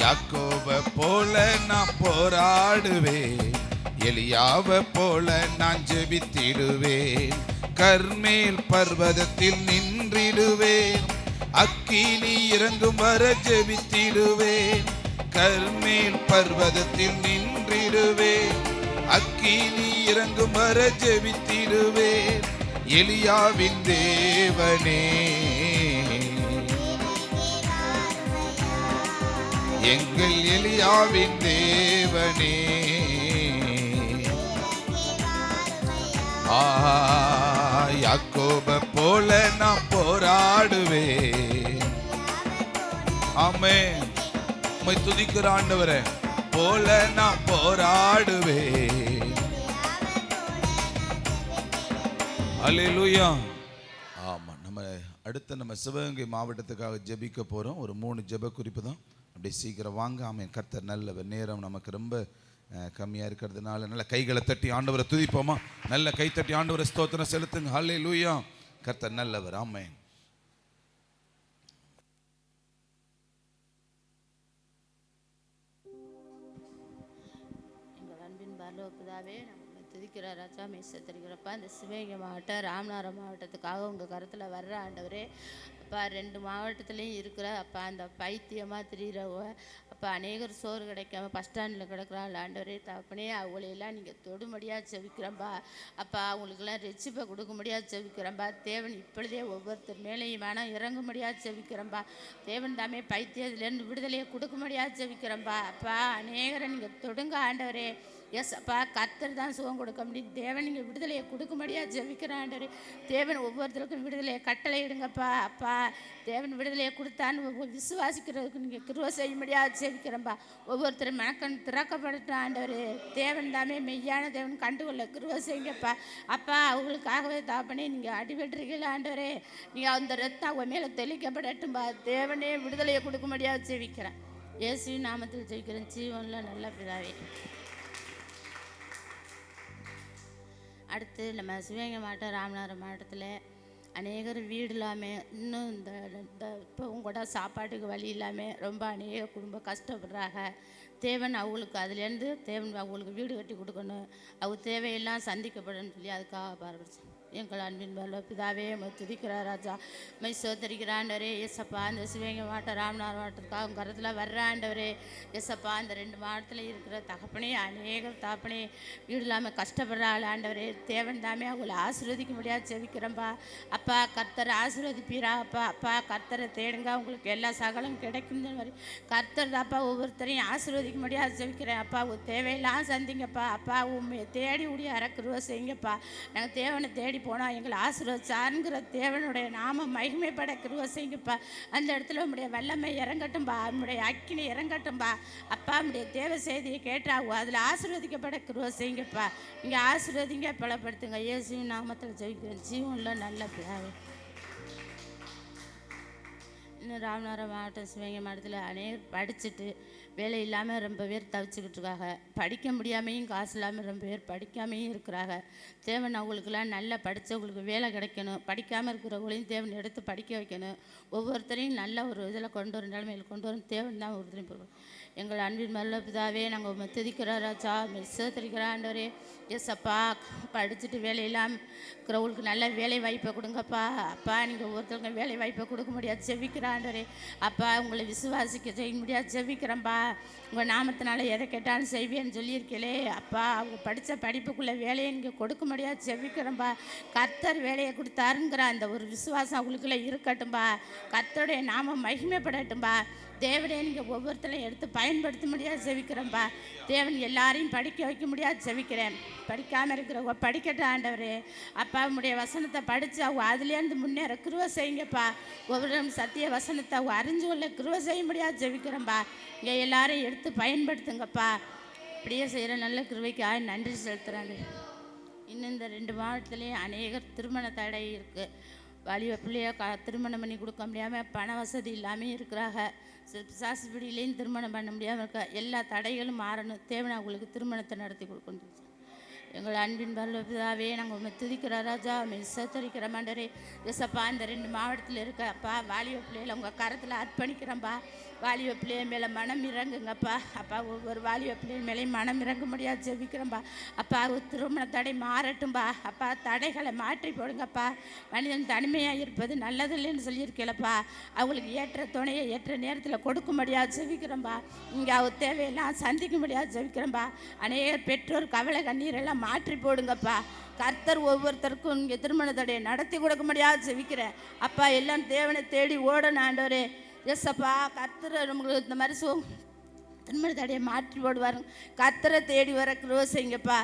யாக்கோபை போல நான் போராடுவேன், எலியாவை போல நான் ஜெபித்திடுவேன். கர்மேல் பர்வதத்தில் நின்றிடுவேன், அக்கினி இறங்கும் வர ஜெபித்திடுவேன். கர்மேல் பர்வதத்தில் நின்றிடுவேன், அக்கினி இறங்கும் வர ஜெபித்திடுவேன். எலியாவின் தேவனே, எங்கள் எலியாவின் தேவனே. யாக்கோபை போல நான் போராடுவேன். ஆமென். உம்மை துதிக்கிற ஆண்டவரே போல நான் போராடுவேன். அல்லேலூயா. ஆமா, நம்ம அடுத்து நம்ம சிவகங்கை மாவட்டத்துக்காக ஜெபிக்க போறோம். ஒரு 3 ஜெப குறிப்பு தான், அப்படியே சீக்கிரம் வாங்க. ஆமென். கர்த்தர் நல்லவர். நேரம் நமக்கு ரொம்ப கம்மியாக இருக்கிறதுனால நல்ல கைகளை தட்டி ஆண்டவரை துதிப்போமா? நல்ல கை தட்டி ஆண்டவரை ஸ்தோத்திரம் செலுத்துங்க. அல்லேலூயா. கர்த்தர் நல்லவர். ஆமென். எங்கள் அன்பின் பரலோகப்பிதாவே, நம்ம துதிக்கிற ராஜா மேசத்திருக்கிறப்பா, இந்த சிவகங்கை மாவட்டம் ராமநாதபுரம் மாவட்டத்துக்காக உங்கள் கருத்தில் வர்ற ஆண்டவரே அப்பா, 2 மாவட்டத்துலேயும் இருக்கிற அப்பா அந்த பைத்தியமாக திரிகிறவ அப்பா, அநேகர் சோறு கிடைக்காம பஸ் ஸ்டாண்டில் கிடக்குறாள் ஆண்டவரே தகப்பனே, அவங்களையெல்லாம் நீங்கள் தொடுமடியாக செவிக்கிறம்பா அப்பா, அவங்களுக்கெல்லாம் ரெச்சிப்பை கொடுக்கும்படியாக செவிக்கிறம்பா. தேவன் இப்பொழுதே ஒவ்வொருத்தர் மேலேயும் வேணாம் இறங்கும்படியாக செவிக்கிறம்பா. தேவன் தாமே பைத்தியத்துலேருந்து விடுதலையை கொடுக்கும்படியாக செவிக்கிறம்பா. அப்பா, அநேகரை நீங்கள் தொடுங்க ஆண்டவரே. எஸ் அப்பா, கர்த்தர் தான் சுகம் கொடுக்க முடியும். தேவன் நீங்கள் விடுதலையை கொடுக்கும்படியாக ஜெபிக்கிற ஆண்டவரே. தேவன் ஒவ்வொருத்தருக்கும் விடுதலையை கட்டளை இடுங்கப்பா. அப்பா, தேவன் விடுதலையை கொடுத்தான்னு விசுவாசிக்கிறதுக்கு நீங்கள் கிருபை செய்யும்படியாக ஜெபிக்கிறோம்பா. ஒவ்வொருத்தரும் மனக்கண் திறக்கப்படட்டும் ஆண்டவரே. தேவன் தாமே மெய்யான தேவன் கண்டுகொள்ள கிருபை செய்யுங்கப்பா. அப்பா, அவங்களுக்காகவே தாப்பனே நீங்கள் அடிபட்டுருக்கீங்களா ஆண்டவரே, நீங்கள் அந்த ரத்தம் அவங்க மேலே தெளிக்கப்படட்டும்பா. தேவனே விடுதலையை கொடுக்கும்படியாக ஜெபிக்கிறேன். இயேசுவின் நாமத்தில் ஜெபிக்கிறேன் ஜீவனில் நல்ல பிதாவே. அடுத்து நம்ம சிவகங்கை மாவட்டம் ராமநாதபுரம் மாவட்டத்தில் அநேகர் வீடு இல்லாமல் இன்னும் இந்த இப்போவும் கூட சாப்பாட்டுக்கு வழி இல்லாமல் ரொம்ப அநேக குடும்பம் கஷ்டப்படுறாங்க. தேவன் அவங்களுக்கு அதுலேருந்து தேவன் அவங்களுக்கு வீடு கட்டி கொடுக்கணும், அவங்க தேவையெல்லாம் சந்திக்கப்படணும்னு சொல்லி அதுக்காக பாரபட்சம். எங்கள் அன்பின் பரலோக பிதாவே உம்மை துதிக்கிறார் ராஜா, உம்மை சோதரிக்கிற ஆண்டவரே. எசப்பா அந்த சிவகங்கை மாவட்டம் ராமநாதபுரம் மாவட்டத்துக்காக உங்கள் கருத்தில் வர்ற ஆண்டவரே. எசப்பா அந்த 2 மாவட்டத்தில் இருக்கிற தகப்பனே, அநேகர் தகப்பனே வீடு இல்லாமல் கஷ்டப்படுற ஆள் ஆண்டவரே. தேவன் தாமே அவங்களை ஆசீர்வதிக்க முடியாது ஜெபிக்கிறோம்பா. அப்பா கர்த்தர் ஆசீர்வதிப்பீரா அப்பா. அப்பா கர்த்தரை தேடுங்க, உங்களுக்கு எல்லா சகலம் கிடைக்கும். கர்த்தர் தாப்பா ஒவ்வொருத்தரையும் ஆசீர்வதிக்க முடியாது ஜெபிக்கிறேன் அப்பா. ஒரு தேவையெல்லாம் சந்திங்கப்பா. அப்பா உண்மையை தேடி உடைய அறக்குருவ செய்யுங்கப்பா. நாங்கள் தேவனை தேடி போனால் எங்களை ஆசீர்வதிச்சாருங்கிற தேவனுடைய நாம மகிமைப்பட கிருபை செய்யுங்கப்பா. அந்த இடத்துல உம்முடைய வல்லமை இறங்கட்டும்பா, உம்முடைய அக்கினி இறங்கட்டும்பா. அப்பா உம்முடைய தேவ செய்தியை கேட்டாகும், அதில் ஆசீர்வதிக்கப்பட கிருபை செய்யுங்கப்பா. நீங்கள் ஆசீர்வதிங்க, பலப்படுத்துங்க. இயேசுவின் நாமத்தில் ஜெபிக்கிறேன் ஜீவன்ல நல்ல பிதாவே. இன்னும் ராமநாதபுரம் மாவட்டம் சிவகங்கை மாவட்டத்தில் அநேகர் படிச்சுட்டு வேலை இல்லாமல் ரொம்ப பேர் தவிச்சுக்கிட்டு இருக்காங்க. படிக்க முடியாமையும் காசு இல்லாமல் ரொம்ப பேர் படிக்காமையும் இருக்கிறாங்க. தேவன் அவங்களுக்கெல்லாம் நல்லா படித்தவங்களுக்கு வேலை கிடைக்கணும். படிக்காமல் இருக்கிறவங்களையும் தேவன் எடுத்து படிக்க வைக்கணும். ஒவ்வொருத்தரையும் நல்ல ஒரு இதில் கொண்டு வரும், நிலைமையில் கொண்டு வரும் தேவன் தான் ஒருத்தரையும் போடுவோம். எங்கள் அன்பின் பரலோக பிதாவே நாங்கள் உம்மை துதிக்கிறோம் ராஜா, சோதரிக்கிற ஆண்டவரே. எஸ்அப்பா படிச்சுட்டு வேலை இல்லாமல் இருக்கிறவங்களுக்கு நல்ல வேலை வாய்ப்பை கொடுங்கப்பா. அப்பா நீங்கள் ஒவ்வொருத்தவங்க வேலை வாய்ப்பை கொடுக்க முடியாது ஜெபிக்கிற ஆண்டவரே. அப்பா உங்களை விசுவாசிக்க செய்ய முடியாது ஜெபிக்கிறேன்ப்பா. உங்கள் நாமத்தினால எதை கேட்டாலும் செய்வேன்னு சொல்லியிருக்கீங்களே அப்பா. அவங்க படித்த படிப்புக்குள்ளே வேலையை நீங்கள் கொடுக்க முடியாது ஜெபிக்கிறேன்ப்பா. கர்த்தர் வேலையை கொடுத்தாருங்கிற அந்த ஒரு விசுவாசம் அவங்களுக்குள்ளே இருக்கட்டும்பா. கர்த்தருடைய நாமம் மகிமைப்படட்டும்பா. தேவனே நீங்கள் ஒவ்வொருத்தரையும் எடுத்து பயன்படுத்த முடியாது ஜெபிக்கிறேன்ப்பா. தேவன் எல்லாரையும் படிக்க வைக்க முடியாது ஜெபிக்கிறேன். படிக்காமல் இருக்கிறவங்க படிக்கட்டும் ஆண்டவரே. அப்பா உம்முடைய வசனத்தை படித்து அவங்க அதுலேருந்து முன்னேற கிருபை செய்யுங்கப்பா. ஒவ்வொரு சத்திய வசனத்தை அவங்க அறிஞ்சு கொள்ள கிருபை செய்ய முடியாது ஜெபிக்கிறேன்ப்பா. இங்கே எல்லாரையும் எடுத்து பயன்படுத்துங்கப்பா. இப்படியே செய்கிற நல்ல கிருபைக்காக நன்றி செலுத்துகிறாங்க. இன்னும் இந்த 2 மாவட்டத்துலேயும் அநேகர் திருமண தடை இருக்குது. வாலிப பிள்ளைய திருமணம் பண்ணி கொடுக்க முடியாமல் பண வசதி இல்லாமல் இருக்கிறாங்க. சாஸ்திரிலையும் திருமணம் பண்ண முடியாமல் இருக்க. எல்லா தடைகளும் மாறணும். தேவனை அவங்களுக்கு திருமணத்தை நடத்தி கொடுக்கணும். எங்கள் அன்பின் பரலோக பிதாவே நாங்கள் உம்மை துதிக்கிற ராஜா, உம்மை சோதரிக்கிற ஆண்டவரே. எஸ்அப்பா இந்த 2 மாவட்டத்தில் இருக்க அப்பா வாலிப பிள்ளைகளை உங்கள் கரத்தில் அர்ப்பணிக்கிறேன்ப்பா. வாலிப பிள்ளைய மேலே மனம் இறங்குங்கப்பா. அப்பா ஒவ்வொரு வாலிப பிள்ளைய மேலேயும் மனம் இறங்க முடியாது ஜெபிக்கிறேன்ப்பா. அப்பா திருமண தடை மாறட்டும்பா. அப்பா தடைகளை மாற்றி போடுங்கப்பா. மனிதன் தனிமையாக இருப்பது நல்லதில்லைன்னு சொல்லியிருக்கேளப்பா. அவங்களுக்கு ஏற்ற துணையை ஏற்ற நேரத்தில் கொடுக்க முடியாது ஜெபிக்கிறேன்ப்பா. இங்கே அவர் தேவையெல்லாம் சந்திக்க முடியாது ஜெபிக்கிறேன்ப்பா. அநேக பெற்றோர் கவலை கண்ணீரெல்லாம் மாற்றி போடுங்கப்பா. கர்த்தர் ஒவ்வொருத்தருக்கும் இங்கே திருமண தடையை நடத்தி கொடுக்க முடியாது ஜெபிக்கிறேன் அப்பா. எல்லாம் தேவனை தேடி ஓடணும் ஆண்டவரே. எஸ்அப்பா கர்த்தர் நம்மளுக்கு இந்த மாதிரி திருமண தடையை மாற்றி போடுவாருங்க. கர்த்தரை தேடி வர கிருபை செய்யுங்கப்பா.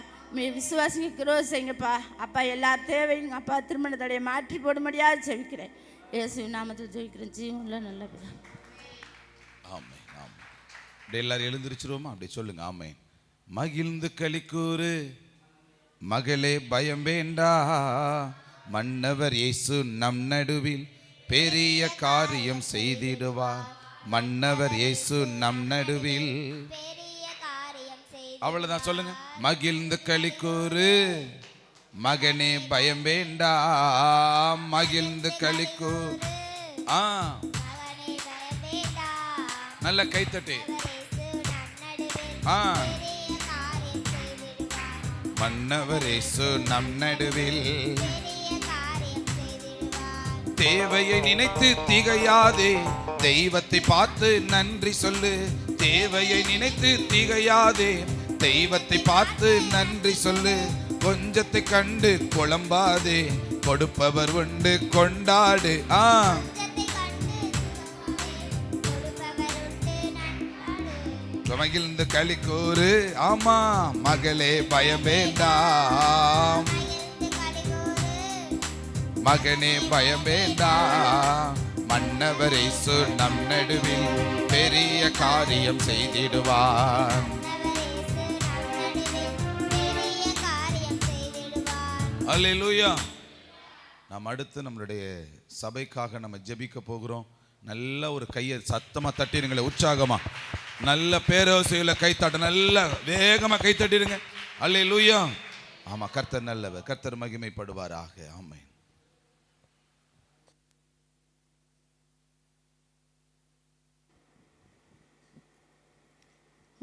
விசுவாசிங்க கிருபை செய்யுங்கப்பா. அப்பா எல்லா தேவையும் அப்பா திருமண தடையை மாற்றி போட முடியாது ஜெபிக்கிறேன். இயேசு நாமத்தில் ஜெபிக்கிறேன் ஜீவன்ல நல்ல பிதா. ஆமென் ஆமென். அப்படியே எல்லாரும் எழுந்திருச்சிருவோமா? அப்படி சொல்லுங்க ஆமென். மகிழ்ந்து களிக்கூறு மகளே பயம் வேண்டா, மன்னவர் இயேசு நம் நடுவில் பெரிய காரியம் செய்திடுவார். மன்னவர் இயேசு நம் நடுவில். அவ்வளவுதான் சொல்லுங்க. மகிழ்ந்து களிக்கூறு மகனே பயம் வேண்டா, மகிழ்ந்து களிக்கூறு. நல்ல கைத்தட்டி. மன்னவர் இயேசு நம் நடுவில். தேவையை நினைத்து திகையாதே, தெய்வத்தை பார்த்து நன்றி சொல்லு. தேவையை நினைத்து திகையாதே, தெய்வத்தை பார்த்து நன்றி சொல்லு. கொஞ்சத்தை கண்டு குழம்பாதே, கொடுப்பவர் உண்டு கொண்டாடு. மகிழ்ந்து களிக்கூறு. ஆமா மகளே பயம் வேண்டாம், மகனே பயம் வேண்டாம். மன்னவர் இயேசு நம் நடுவில் பெரிய காரியம் செய்திடுவார். அல்லேலூயா. நாம் அடுத்து நம்மளுடைய சபைக்காக நம்ம ஜெபிக்க போகிறோம். நல்ல ஒரு கையை சத்தமா தட்டிடுங்களே, உற்சாகமா. நல்ல பேரோசையில கைத்தட்ட, நல்ல வேகமா கைத்தட்டிடுங்க. அல்லேலூயா. ஆமா கர்த்தர் நல்லவர், கர்த்தர் மகிமைப்படுவாராக. ஆமென்.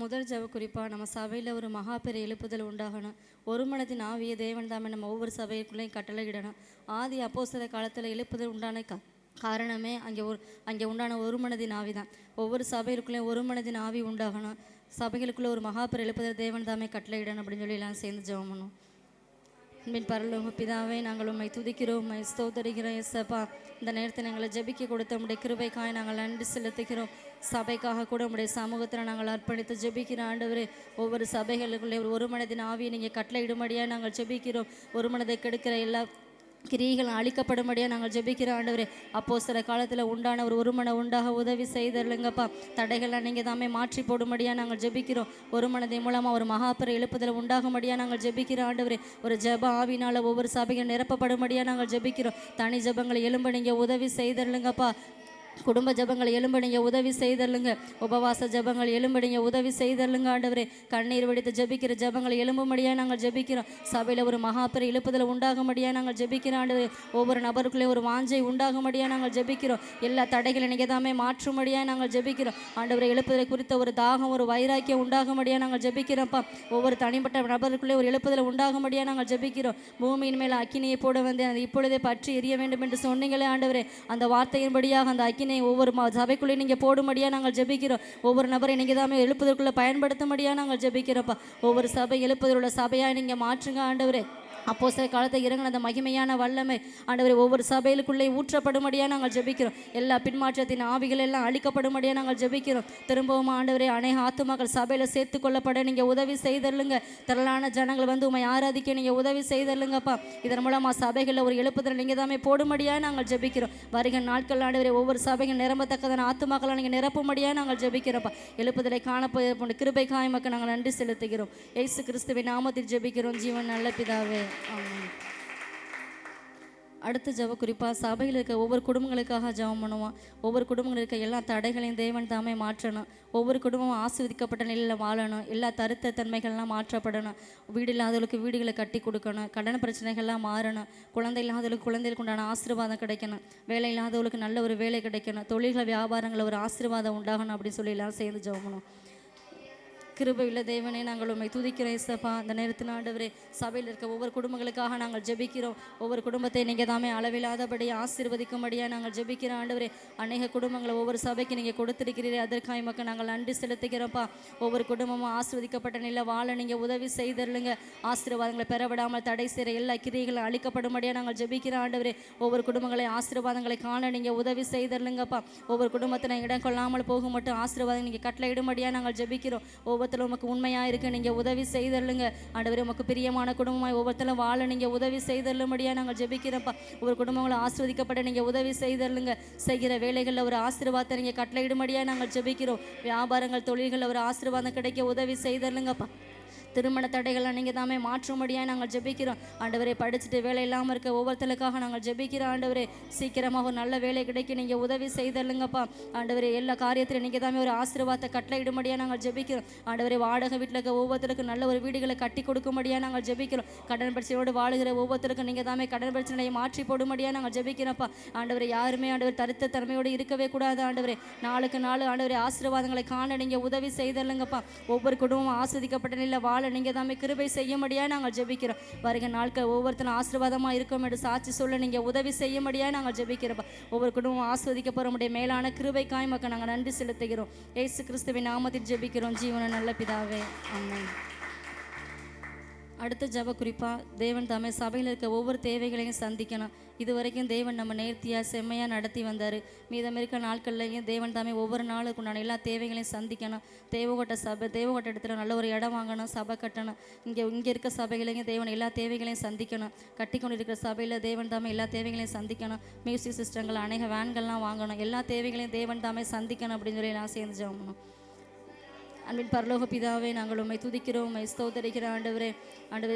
முதல் ஜெப குறிப்பாக நம்ம சபையில் ஒரு மகா பெரிய எழுப்புதல் உண்டாகணும். ஒரு மனதின் ஆவியை தேவன் தாமே நம்ம ஒவ்வொரு சபைக்குள்ளேயும் கட்டளையிடணும். ஆதி அப்போஸ்தல காலத்தில் எழுப்புதல் உண்டான காரணமே அங்கே உண்டான ஒரு மனதின் ஆவி தான். ஒவ்வொரு சபைகளுக்குள்ளேயும் ஒரு மனதின் ஆவி உண்டாகணும். சபைகளுக்குள்ளே ஒரு மகா பெரிய எழுப்புதல் தேவன் தாமே கட்டளையிடணும் அப்படின்னு சொல்லி எல்லாம் சேர்ந்து ஜெபம் பண்ணுவோம். அன்பின் பரலோக பிதாவே, நாங்கள் உம்மை துதிக்கிறோம், உம்மை ஸ்தோத்தரிக்கிறோம். எஸ்ஸப்பா, இந்த நேரத்தை எங்களை ஜெபிக்க கொடுத்த உம்முடைய கிருபைக்காய் நாங்கள் நன்றி செலுத்துகிறோம். சபைக்காக கூட உம்முடைய சமூகத்தில் நாங்கள் அர்ப்பணித்து ஜெபிக்கிற ஆண்டவரே, ஒவ்வொரு சபைகளுக்குள்ளே ஒரு மனதின் ஆவியை நீங்கள் கட்டளையிடும்படியாக நாங்கள் ஜெபிக்கிறோம். ஒரு மனதை கெடுக்கிற எல்லா கிரியைகள் அழிக்கப்படும்படியாக நாங்கள் ஜெபிக்கிற ஆண்டவரே, அப்போஸ்தல காலத்தில் உண்டான ஒரு மனம் உண்டாக உதவி செய்தருளுங்கப்பா. தடைகள்லாம் நீங்கள் தாமே மாற்றி போடும்படியாக நாங்கள் ஜெபிக்கிறோம். ஒரு மனதின் மூலமாக ஒரு மகாபெரிய எழுப்புதல் உண்டாகும்படியாக நாங்கள் ஜெபிக்கிற ஆண்டவரே, ஒரு ஜெப ஆவினால் ஒவ்வொரு சபைகள் நிரப்பப்படும்படியாக நாங்கள் ஜெபிக்கிறோம். தனி ஜெபங்களை எழும்ப நீங்கள் உதவி செய்தருளுங்கப்பா. குடும்ப ஜபங்களை எழும்ப நீங்கள் உதவி செய்தருளுங்க. உபவாச ஜபங்கள் எழும்ப நீங்கள் உதவி செய்தருளுங்க ஆண்டவரே. கண்ணீர் வெடித்து ஜபிக்கிற ஜபங்களை எழும்பும்படியாக நாங்கள் ஜபிக்கிறோம். சபையில் ஒரு மகாபெரிய எழுப்புதல் உண்டாகும்படியாக நாங்கள் ஜபிக்கிறோம் ஆண்டவரே. ஒவ்வொரு நபருக்குள்ளே ஒரு வாஞ்சை உண்டாகும்படியாக நாங்கள் ஜபிக்கிறோம். எல்லா தடைகளை நீங்கள் தாமே மாற்றும்படியாக நாங்கள் ஜபிக்கிறோம் ஆண்டவரே. எழுப்புதலை குறித்த ஒரு தாகம், ஒரு வைராக்கியம் உண்டாகும்படியாக நாங்கள் ஜபிக்கிறோம்ப்பா. ஒவ்வொரு தனிப்பட்ட நபருக்குள்ளே ஒரு எழுப்புதலை உண்டாகும்படியாக நாங்கள் ஜபிக்கிறோம். பூமியின் மேலே அக்கினியை போட வந்து அது இப்பொழுதே பற்றி எரிய வேண்டும் என்று சொன்னீங்களே ஆண்டவரே. அந்த வார்த்தையின்படியாக அந்த அக்கினை ஒவ்வொரு சபைக்குள்ளே நீங்கள் போடும்படியாக நாங்கள் ஜெபிக்கிறோம். ஒவ்வொரு நபரை நீங்கள் தாமே எழுப்புதற்குள்ளே பயன்படுத்தும்படியாக நாங்கள் ஜெபிக்கிறோம்ப்பா. ஒவ்வொரு சபை எழுப்புதலுள்ள சபையாக நீங்கள் மாற்றுங்க ஆண்டவரே. அப்போஸ்தல காலத்தை இறங்கின அந்த மகிமையான வல்லமை ஆண்டவரே ஒவ்வொரு சபைகளுக்குள்ளே ஊற்றப்படும்படியாக நாங்கள் ஜெபிக்கிறோம். எல்லா பின்மாற்றத்தின் ஆவிகள் எல்லாம் அழிக்கப்படும்படியாக நாங்கள் ஜெபிக்கிறோம். திரும்பவும் ஆண்டவரே, அநேக ஆத்துமாக்கள் சபையில் சேர்த்து கொள்ளப்பட நீங்கள் உதவி செய்தருளுங்க. திரளான ஜனங்கள் வந்து உம்மை ஆராதிக்க நீங்கள் உதவி செய்தருளுங்கப்பா. இதன் மூலமாக சபைகளில் ஒரு எழுப்புதல் நீங்கள் தாமே போடும்படியாக நாங்கள் ஜெபிக்கிறோம். வருகிற நாட்கள் ஆண்டவரே ஒவ்வொரு சபைகள் நிரம்பத்தக்கதான ஆத்துமாக்களை நீங்கள் நிரப்பும்படியாக நாங்கள் ஜெபிக்கிறோம்ப்பா. எழுப்புதலை காணப்போது கிருபை காய்மக்கு நாங்கள் நன்றி செலுத்துகிறோம். இயேசு கிறிஸ்துவின் நாமத்தில் ஜெபிக்கிறோம் ஜீவன் நல்ல பிதாவே. அடுத்த ஜெப குறிப்பாக சபையில் இருக்க ஒவ்வொரு குடும்பங்களுக்காக ஜெபம் பண்ணுவோம். ஒவ்வொரு குடும்பங்கள் இருக்க எல்லா தடைகளையும் தேவன் தாமே மாற்றணும். ஒவ்வொரு குடும்பமும் ஆசீர்வதிக்கப்பட்ட நிலையில் வாழணும். எல்லா தருத்த தன்மைகள்லாம் மாற்றப்படணும். வீடு இல்லாதவர்களுக்கு வீடுகளை கட்டி கொடுக்கணும். கடன் பிரச்சனைகள்லாம் மாறணும். குழந்தை இல்லாதவர்களுக்கு குழந்தைகளுக்கு உண்டான ஆசீர்வாதம் கிடைக்கணும். வேலை இல்லாதவர்களுக்கு நல்ல ஒரு வேலை கிடைக்கணும். தொழில்கள் வியாபாரங்களில் ஒரு ஆசீர்வாதம் உண்டாகணும் அப்படின்னு சொல்லி எல்லாம் சேர்ந்து ஜெபம் பண்ணுவோம். கிருபையுள்ள தேவனே, நாங்கள் உம்மை துதிக்கிறோம் இயேசப்பா. அந்த நேரத்தில் ஆண்டவரே, சபையில் இருக்க ஒவ்வொரு குடும்பங்களுக்காக நாங்கள் ஜெபிக்கிறோம். ஒவ்வொரு குடும்பத்தை நீங்கள் தாமே அளவில்லாதபடி ஆசீர்வதிக்கும்படியாக நாங்கள் ஜெபிக்கிறோம் ஆண்டவரே. அநேக குடும்பங்களை ஒவ்வொரு சபைக்கு நீங்கள் கொடுத்திருக்கிறீரே, அதற்காக மக்கள் நாங்கள் நன்றி செலுத்துகிறோம்ப்பா. ஒவ்வொரு குடும்பமும் ஆசீர்வதிக்கப்பட்ட நிலை வாழ நீங்கள் உதவி செய்தருளுங்க. ஆசீர்வாதங்களை பெறவிடாமல் தடை செய்கிற எல்லா கிரியைகளும் அழிக்கப்படும்படியாக நாங்கள் ஜெபிக்கிறோம் ஆண்டவரே. ஒவ்வொரு குடும்பங்களை ஆசீர்வாதங்களை காண நீங்கள் உதவி செய்தருளுங்கப்பா. ஒவ்வொரு குடும்பத்தில் இடம் கொள்ளாமல் போக மட்டும் ஆசீர்வாதம் நீங்கள் கட்டளையிடும்படியாக நாங்கள் ஜெபிக்கிறோம். ஒவ்வொருத்தரும் உமக்கு உண்மையாக இருக்க நீங்கள் உதவி செய்தருளுங்க ஆண்டவரே. உமக்கு பிரியமான குடும்பமாய் ஒவ்வொருத்தரும் வாழ நீங்கள் உதவி செய்தருளும்படியாக நாங்கள் ஜெபிக்கிறோம்ப்பா. ஒவ்வொரு குடும்பங்களை ஆசீர்வதிக்கப்பட நீங்கள் உதவி செய்தருளுங்க. செய்கிற வேலைகளில் ஒரு ஆசீர்வாதத்தை நீங்கள் கட்டளையிடும்படியாக நாங்கள் ஜெபிக்கிறோம். வியாபாரங்கள் தொழில்களில் ஒரு ஆசீர்வாதம் கிடைக்க உதவி செய்தருளுங்கப்பா. திருமண தடைகளை நீங்கள் தாமே மாற்றும்படியாக நாங்கள் ஜெபிக்கிறோம் ஆண்டவரே. படிச்சுட்டு வேலை இல்லாமல் இருக்க ஒவ்வொருத்தருக்காக நாங்கள் ஜெபிக்கிறோம் ஆண்டவரே. சீக்கிரமாக ஒரு நல்ல வேலை கிடைக்க நீங்கள் உதவி செய்தருளுங்கப்பா ஆண்டவரே. எல்லா காரியத்திலும் நீங்கள் தாமே ஒரு ஆசீர்வாதத்தை கட்டளையிடும்படியாக நாங்கள் ஜெபிக்கிறோம் ஆண்டவரே. வாடகை வீட்டில் இருக்க ஒவ்வொருத்தருக்கும் நல்ல ஒரு வீடுகளை கட்டி கொடுக்கும்படியாக நாங்கள் ஜெபிக்கிறோம். கடன் பிரச்சனையோடு வாழுகிற ஒவ்வொருத்தருக்கும் நீங்கள் தாமே கடன் பிரச்சனையை மாற்றி போடும்படியாக நாங்கள் ஜெபிக்கிறோம்ப்பா ஆண்டவரே. யாருமே ஆண்டவர் தரித்த தன்மையோடு இருக்கவே கூடாது ஆண்டவரே. நாளுக்கு நாள் ஆண்டவரே ஆசீர்வாதங்களை காண நீங்கள் உதவி செய்தருளுங்கப்பா. ஒவ்வொரு குடும்பமும் ஆஸ்வதிக்கப்பட்ட நிலையில் வாழ நீங்கள் தாமே கிருபை செய்யும்படியாக நாங்கள் ஜெபிக்கிறோம். வருகிற நாட்கள் ஒவ்வொருத்தரும் ஆசீர்வாதமாக இருக்கும் என்று சாட்சி சொல்ல நீங்கள் உதவி செய்யும்படியாக நாங்கள் ஜெபிக்கிறோம். ஒவ்வொரு குடும்பமும் ஆஸ்வதிக்கப்பட முடிய மேலான கிருபை காய்மக்க நாங்கள் நன்றி செலுத்துகிறோம். இயேசு கிறிஸ்துவின் நாமத்தில் ஜெபிக்கிறோம் ஜீவன நல்ல பிதாவே, ஆமென். அடுத்த ஜெப குறிப்பாக தேவன் தாமே சபையில் இருக்க ஒவ்வொரு தேவைகளையும் சந்திக்கணும். இது வரைக்கும் தேவன் நம்ம நேர்த்தியாக செம்மையாக நடத்தி வந்தார். மீதம் இருக்க நாட்கள்லையும் தேவன் தாமே ஒவ்வொரு நாளுக்கு உண்டான எல்லா தேவைகளையும் சந்திக்கணும். தேவகோட்ட இடத்துல நல்ல ஒரு இடம் வாங்கணும், சபை கட்டணும். இங்கே இருக்க சபைகளையும் தேவன் எல்லா தேவைகளையும் சந்திக்கணும். கட்டிக்கொண்டு இருக்கிற சபையில் தேவன் தாமே எல்லா தேவைகளையும் சந்திக்கணும். மியூசிக் சிஸ்டங்கள் அநேக வேன்கள்லாம் வாங்கணும். எல்லா தேவைகளையும் தேவன் தாமே சந்திக்கணும் அப்படின்னு சொல்லி எல்லாம் சேர்ந்து ஜெபம். அன்பின் பரலோக பிதாவே, நாங்கள் உம்மை துதிக்கிறோம், உம்மை ஸ்தோத்தரிக்கிற ஆண்டவரே.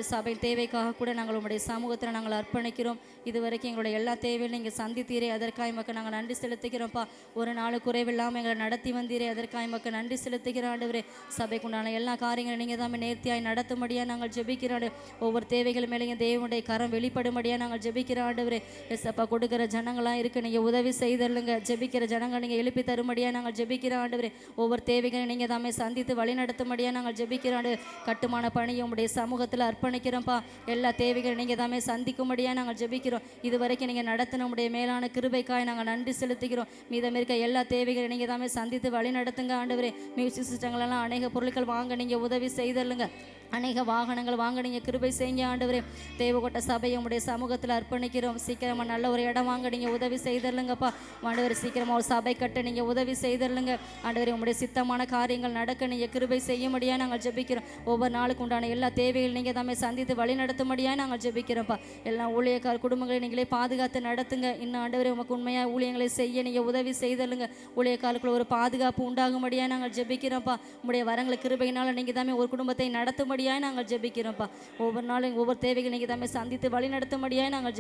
சபை தேவைக்காக கூட நாங்கள் உம்முடைய சமூகத்தில் நாங்கள் அர்ப்பணிக்கிறோம். இதுவரைக்கும் எங்களுடைய எல்லா தேவையும் நீங்கள் சந்தித்தீரே, அதற்காக மக்கள் நாங்கள் நன்றி செலுத்துகிறோம்ப்பா. ஒரு நாள் குறைவில்லாமல் எங்களை நடத்தி வந்தீரே, அதற்காக மக்கள் நன்றி செலுத்துகிற ஆண்டவரே. சபைக்குண்டான எல்லா காரியங்களும் நீங்கள் தான் நேர்த்தியாய் நடத்தும்படியாக நாங்கள் ஜெபிக்கிறோம். ஒவ்வொரு தேவைகள் மேலேயும் தேவனுடைய கரம் வெளிப்படும்படியாக நாங்கள் ஜெபிக்கிற ஆண்டவரே. எஸ்அப்பா, கொடுக்குற ஜனங்களாக இருக்க நீங்கள் உதவி செய்தருளுங்க. ஜெபிக்கிற ஜனங்கள் நீங்கள் எழுப்பி தரும்படியாக நாங்கள் ஜெபிக்கிற ஆண்டவரே. ஒவ்வொரு தேவைகளையும் நீங்கள் தாமே சந்தி சந்தித்து வழிநடத்தும்படியாக நாங்கள் ஜெபிக்கிறோம். கட்டுமான பணியை உங்களுடைய சமூகத்தில் அர்ப்பணிக்கிறோம்ப்பா. எல்லா தேவைகளை நீங்கள் தாமே சந்திக்கும்படியாக நாங்கள் ஜெபிக்கிறோம். இதுவரைக்கும் நீங்கள் நடத்தின உடைய மேலான கிருபைக்காய் நாங்கள் நன்றி செலுத்துகிறோம். மீதம் இருக்க எல்லா தேவைகளை நீங்கள் தாமே சந்தித்து வழி நடத்துங்க ஆண்டவரே. மியூசிக் சிஸ்டங்களெல்லாம் அநேக பொருட்கள் வாங்க நீங்கள் உதவி செய்தல்லுங்க. அநேக வாகனங்கள் வாங்க நீங்கள் கிருபை செய்யுங்க ஆண்டவரே. தேவகோட்டை சபையை உங்களுடைய சமூகத்தில் அர்ப்பணிக்கிறோம். சீக்கிரமாக நல்ல ஒரு இடம் வாங்க நீங்கள் உதவி செய்தல்லுங்கப்பா ஆண்டவரே. சீக்கிரமாக ஒரு சபை கட்ட நீங்கள் உதவி செய்தல்லுங்க ஆண்டவரே. உங்களுடைய சித்தமான காரியங்கள் நடக்க நீங்கள் கிருபை செய்யும்படியாக நாங்கள் ஜெபிக்கிறோம். ஒவ்வொரு நாளுக்கு உண்டான எல்லா தேவைகள் நீங்கள் தாமே சந்தித்து வழி நடத்தும்படியாக நாங்கள் ஜெபிக்கிறோம்ப்பா. எல்லா ஊழியக்கார குடும்பங்களை நீங்களே பாதுகாத்து நடத்துங்க. இன்னும் ஆண்டவரே உமக்கு உண்மையாக ஊழியங்களை செய்ய நீங்கள் உதவி செய்தல்லுங்க. ஊழியக்காரர்களுக்கு ஒரு பாதுகாப்பு உண்டாகும்படியாக நாங்கள் ஜெபிக்கிறோம்ப்பா. உங்களுடைய வரங்களை கிருபையினால் நீங்கள் தாமே ஒரு குடும்பத்தை நடத்தும்படியாக நாங்கள் ஜெபிக்கிறோம்ப்பா. ஒவ்வொரு நாளும் ஒவ்வொரு தேவைகள் நீங்கள் தாமே சந்தித்து வழி நடத்தும்படியாக நாங்கள்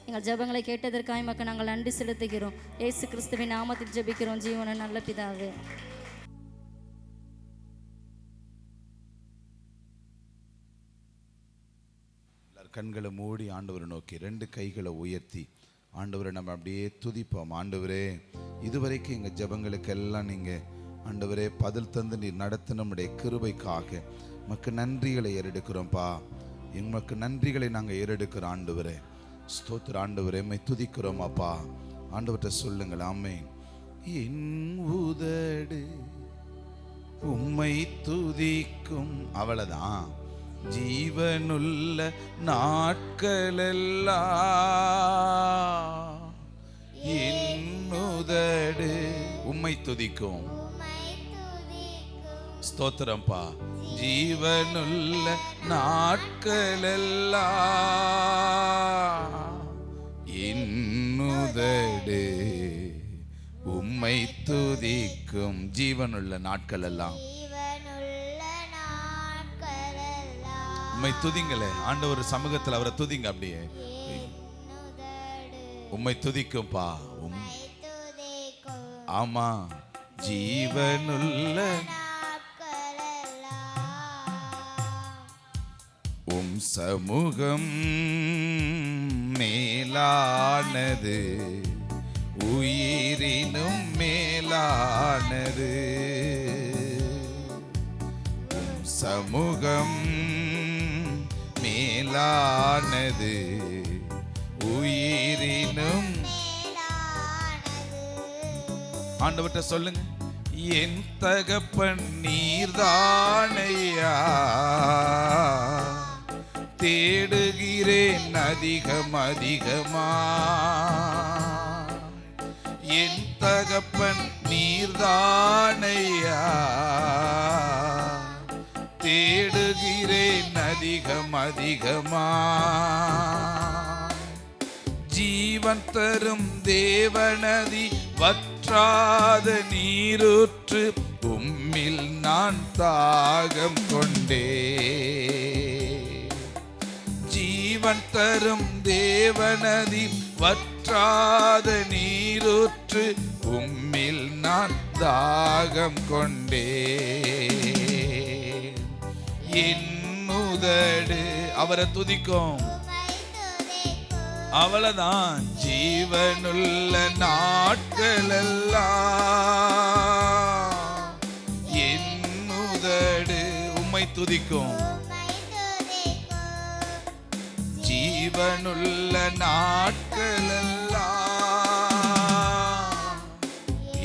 எங்கள் ஜெபங்களை கேட்டதற்காக மக்கள் நாங்கள் நன்றி செலுத்துகிறோம். இயேசு கிறிஸ்துவின் நாமத்தில் ஜெபிக்கிறோம் ஜீவன நல்ல பிதாவே. கண்களை மூடி ஆண்டவரை நோக்கி 2 கைகளை உயர்த்தி ஆண்டவரை நம்ம அப்படியே துதிப்போம். ஆண்டவரே, இதுவரைக்கும் எங்கள் ஜெபங்களுக்கெல்லாம் நீங்கள் ஆண்டவரே பதில் தந்து நீர் நடத்தின நம்முடைய கிருபைக்காக மக்கு நன்றிகளை ஏறெடுக்கிறோம்ப்பா. எங்களுக்கு நன்றிகளை நாங்கள் ஏறெடுக்கிறோம் ஆண்டவரே. ஸ்தோத்திர ஆண்டவரே, எம்மை துதிக்கிறோம் அப்பா. ஆண்டவர்கிட்ட சொல்லுங்கள். ஆமென். என் உதடு உம்மை துதிக்கும். அவ்வளவுதான். ஜீவனுள்ள நாட்களெல்லாம் என் உதடு உம்மை துதிக்கும். ஸ்தோத்திரம்பா. ஜீவனுள்ள நாட்களெல்லாம் என் உதடு உம்மை துதிக்கும். ஜீவனுள்ள நாட்கள் எல்லாம் உம்மை துதிங்களே. ஆண்டவர் சமூகத்தில் அவரை துதிங்க. அப்படியே உம்மை துதிக்கும்பா. ஆமா, ஜீவனுள்ள உம் சமூகம் மேலானது, உயிரினும் மேலானது. உம் சமூகம் மேலானது, உயிரினும். ஆண்டவர்கிட்ட சொல்லுங்க. என் தகப்பன் நீர்தானையா, தேடுகிறேன் அதிகம் அதிகமா. என் தகப்பன் நீர்தானையா, தேடுகிறேன் அதிகம் அதிகமா. ஜீவன் தரும் தேவநதி, வற்றாத நீரூற்று, உம்மில் நான் தாகம் கொண்டே. ஜீவன் தரும் தேவநதி, வற்றாத நீரூற்று, உம்மில் நான் தாகம் கொண்டே. என் உதடு அவரை துதிக்கும். அவளதான். ஜீவனுள்ள நாட்களெல்லாம் என் உதடு உம்மை துதிக்கும். ஜீவனுள்ள நாட்களெல்லாம்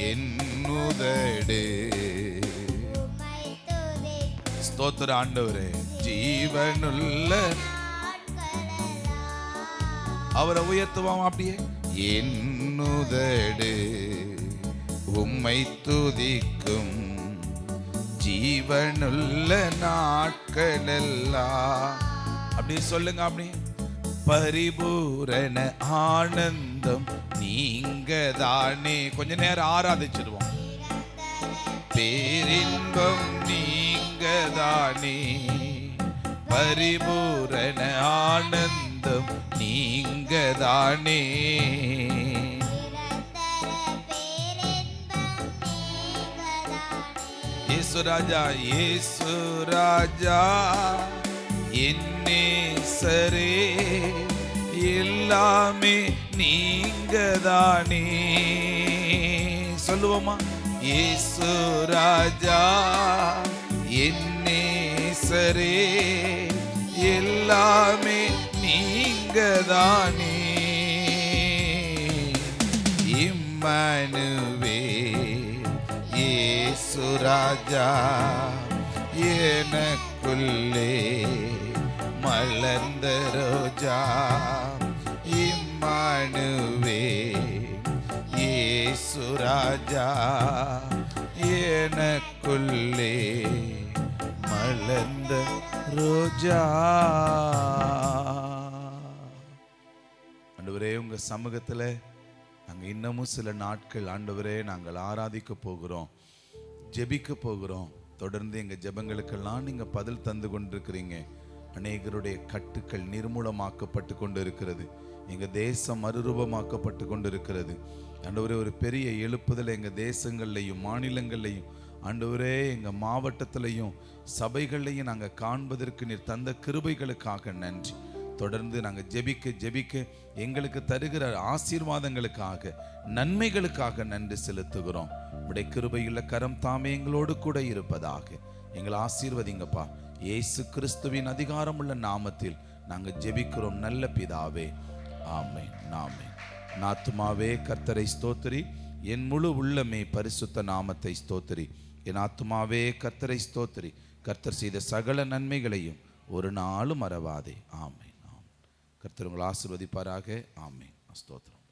என் உதடு. ஸ்தோத்திர ஆண்டவரே. ஜீவனுள்ள அவரை உயர்த்துவோம். அப்படியே என் உதடு உம்மை துதிக்கும். ஜீவனுள்ள நாட்களெல்லாம். அப்படி சொல்லுங்க. அப்படி பரிபூரண ஆனந்தம் நீங்க தானே. கொஞ்ச நேரம் ஆராதிச்சிடுவோம். பேரின்பம் நீங்க தானே. பரிபூரண ஆனந்தம் நீங்க தானே. இயேசு ராஜா, இயேசு ராஜா, என்னேசரே, எல்லாமே நீங்க தானே. சொல்லுவோமா? இயேசு ராஜா என் நேசரே, எல்லாமே நீங்கதானே. இம்மானுவேல் இயேசு ராஜா எனக்குள்ளே மலர்ந்த ரோஜா. இம்மானுவேல் இயேசு ராஜா எனக்குள்ளே மலர்ந்த ரோஜா. ஆண்டவரே, உங்க சமூகத்துல நாங்க இன்னமும் சில நாட்கள் ஆண்டவரே நாங்கள் ஆராதிக்க போகிறோம், ஜெபிக்க போகிறோம். தொடர்ந்து எங்க ஜெபங்களுக்கெல்லாம் நீங்க பதில் தந்து கொண்டிருக்கிறீங்க. அநேகருடைய கட்டுக்கள் நிர்மூலமாக்கப்பட்டு கொண்டு இருக்கிறது. எங்க தேசம் மறுரூபமாக்கப்பட்டு கொண்டு இருக்கிறது. ஆண்டவரே, ஒரு பெரிய எழுப்புதல் எங்க தேசங்கள்லையும் மாநிலங்கள்லையும் ஆண்டவரே எங்க மாவட்டத்திலையும் சபைகள்லையும் நாங்க காண்பதற்கு நீர் தந்த கிருபைகளுக்காக நன்றி. தொடர்ந்து நாங்க ஜெபிக்க ஜெபிக்க எங்களுக்கு தருகிற ஆசீர்வாதங்களுக்காக நன்மைகளுக்காக நன்றி செலுத்துகிறோம். உடைய கிருபையுள்ள கரம் தாமே எங்களோடு கூட இருப்பதாக. எங்களை ஆசீர்வதிங்கப்பா. இயேசு கிறிஸ்துவின் அதிகாரமுள்ள நாமத்தில் நாங்க ஜெபிக்கிறோம் நல்ல பிதாவே, ஆமென். ஆமென். ஆத்துமாவே கர்த்தரை ஸ்தோத்திரி, என் முழு உள்ளமே பரிசுத்த நாமத்தை ஸ்தோத்திரி. என் ஆத்துமாவே கர்த்தரை ஸ்தோத்திரி, கர்த்தர் செய்த சகல நன்மைகளையும் ஒரு நாளும் மறவாதே. ஆமென். கர்த்தர் உங்களை ஆசீர்வதிப்பாராக. ஆமென். ஸ்தோத்திரம்.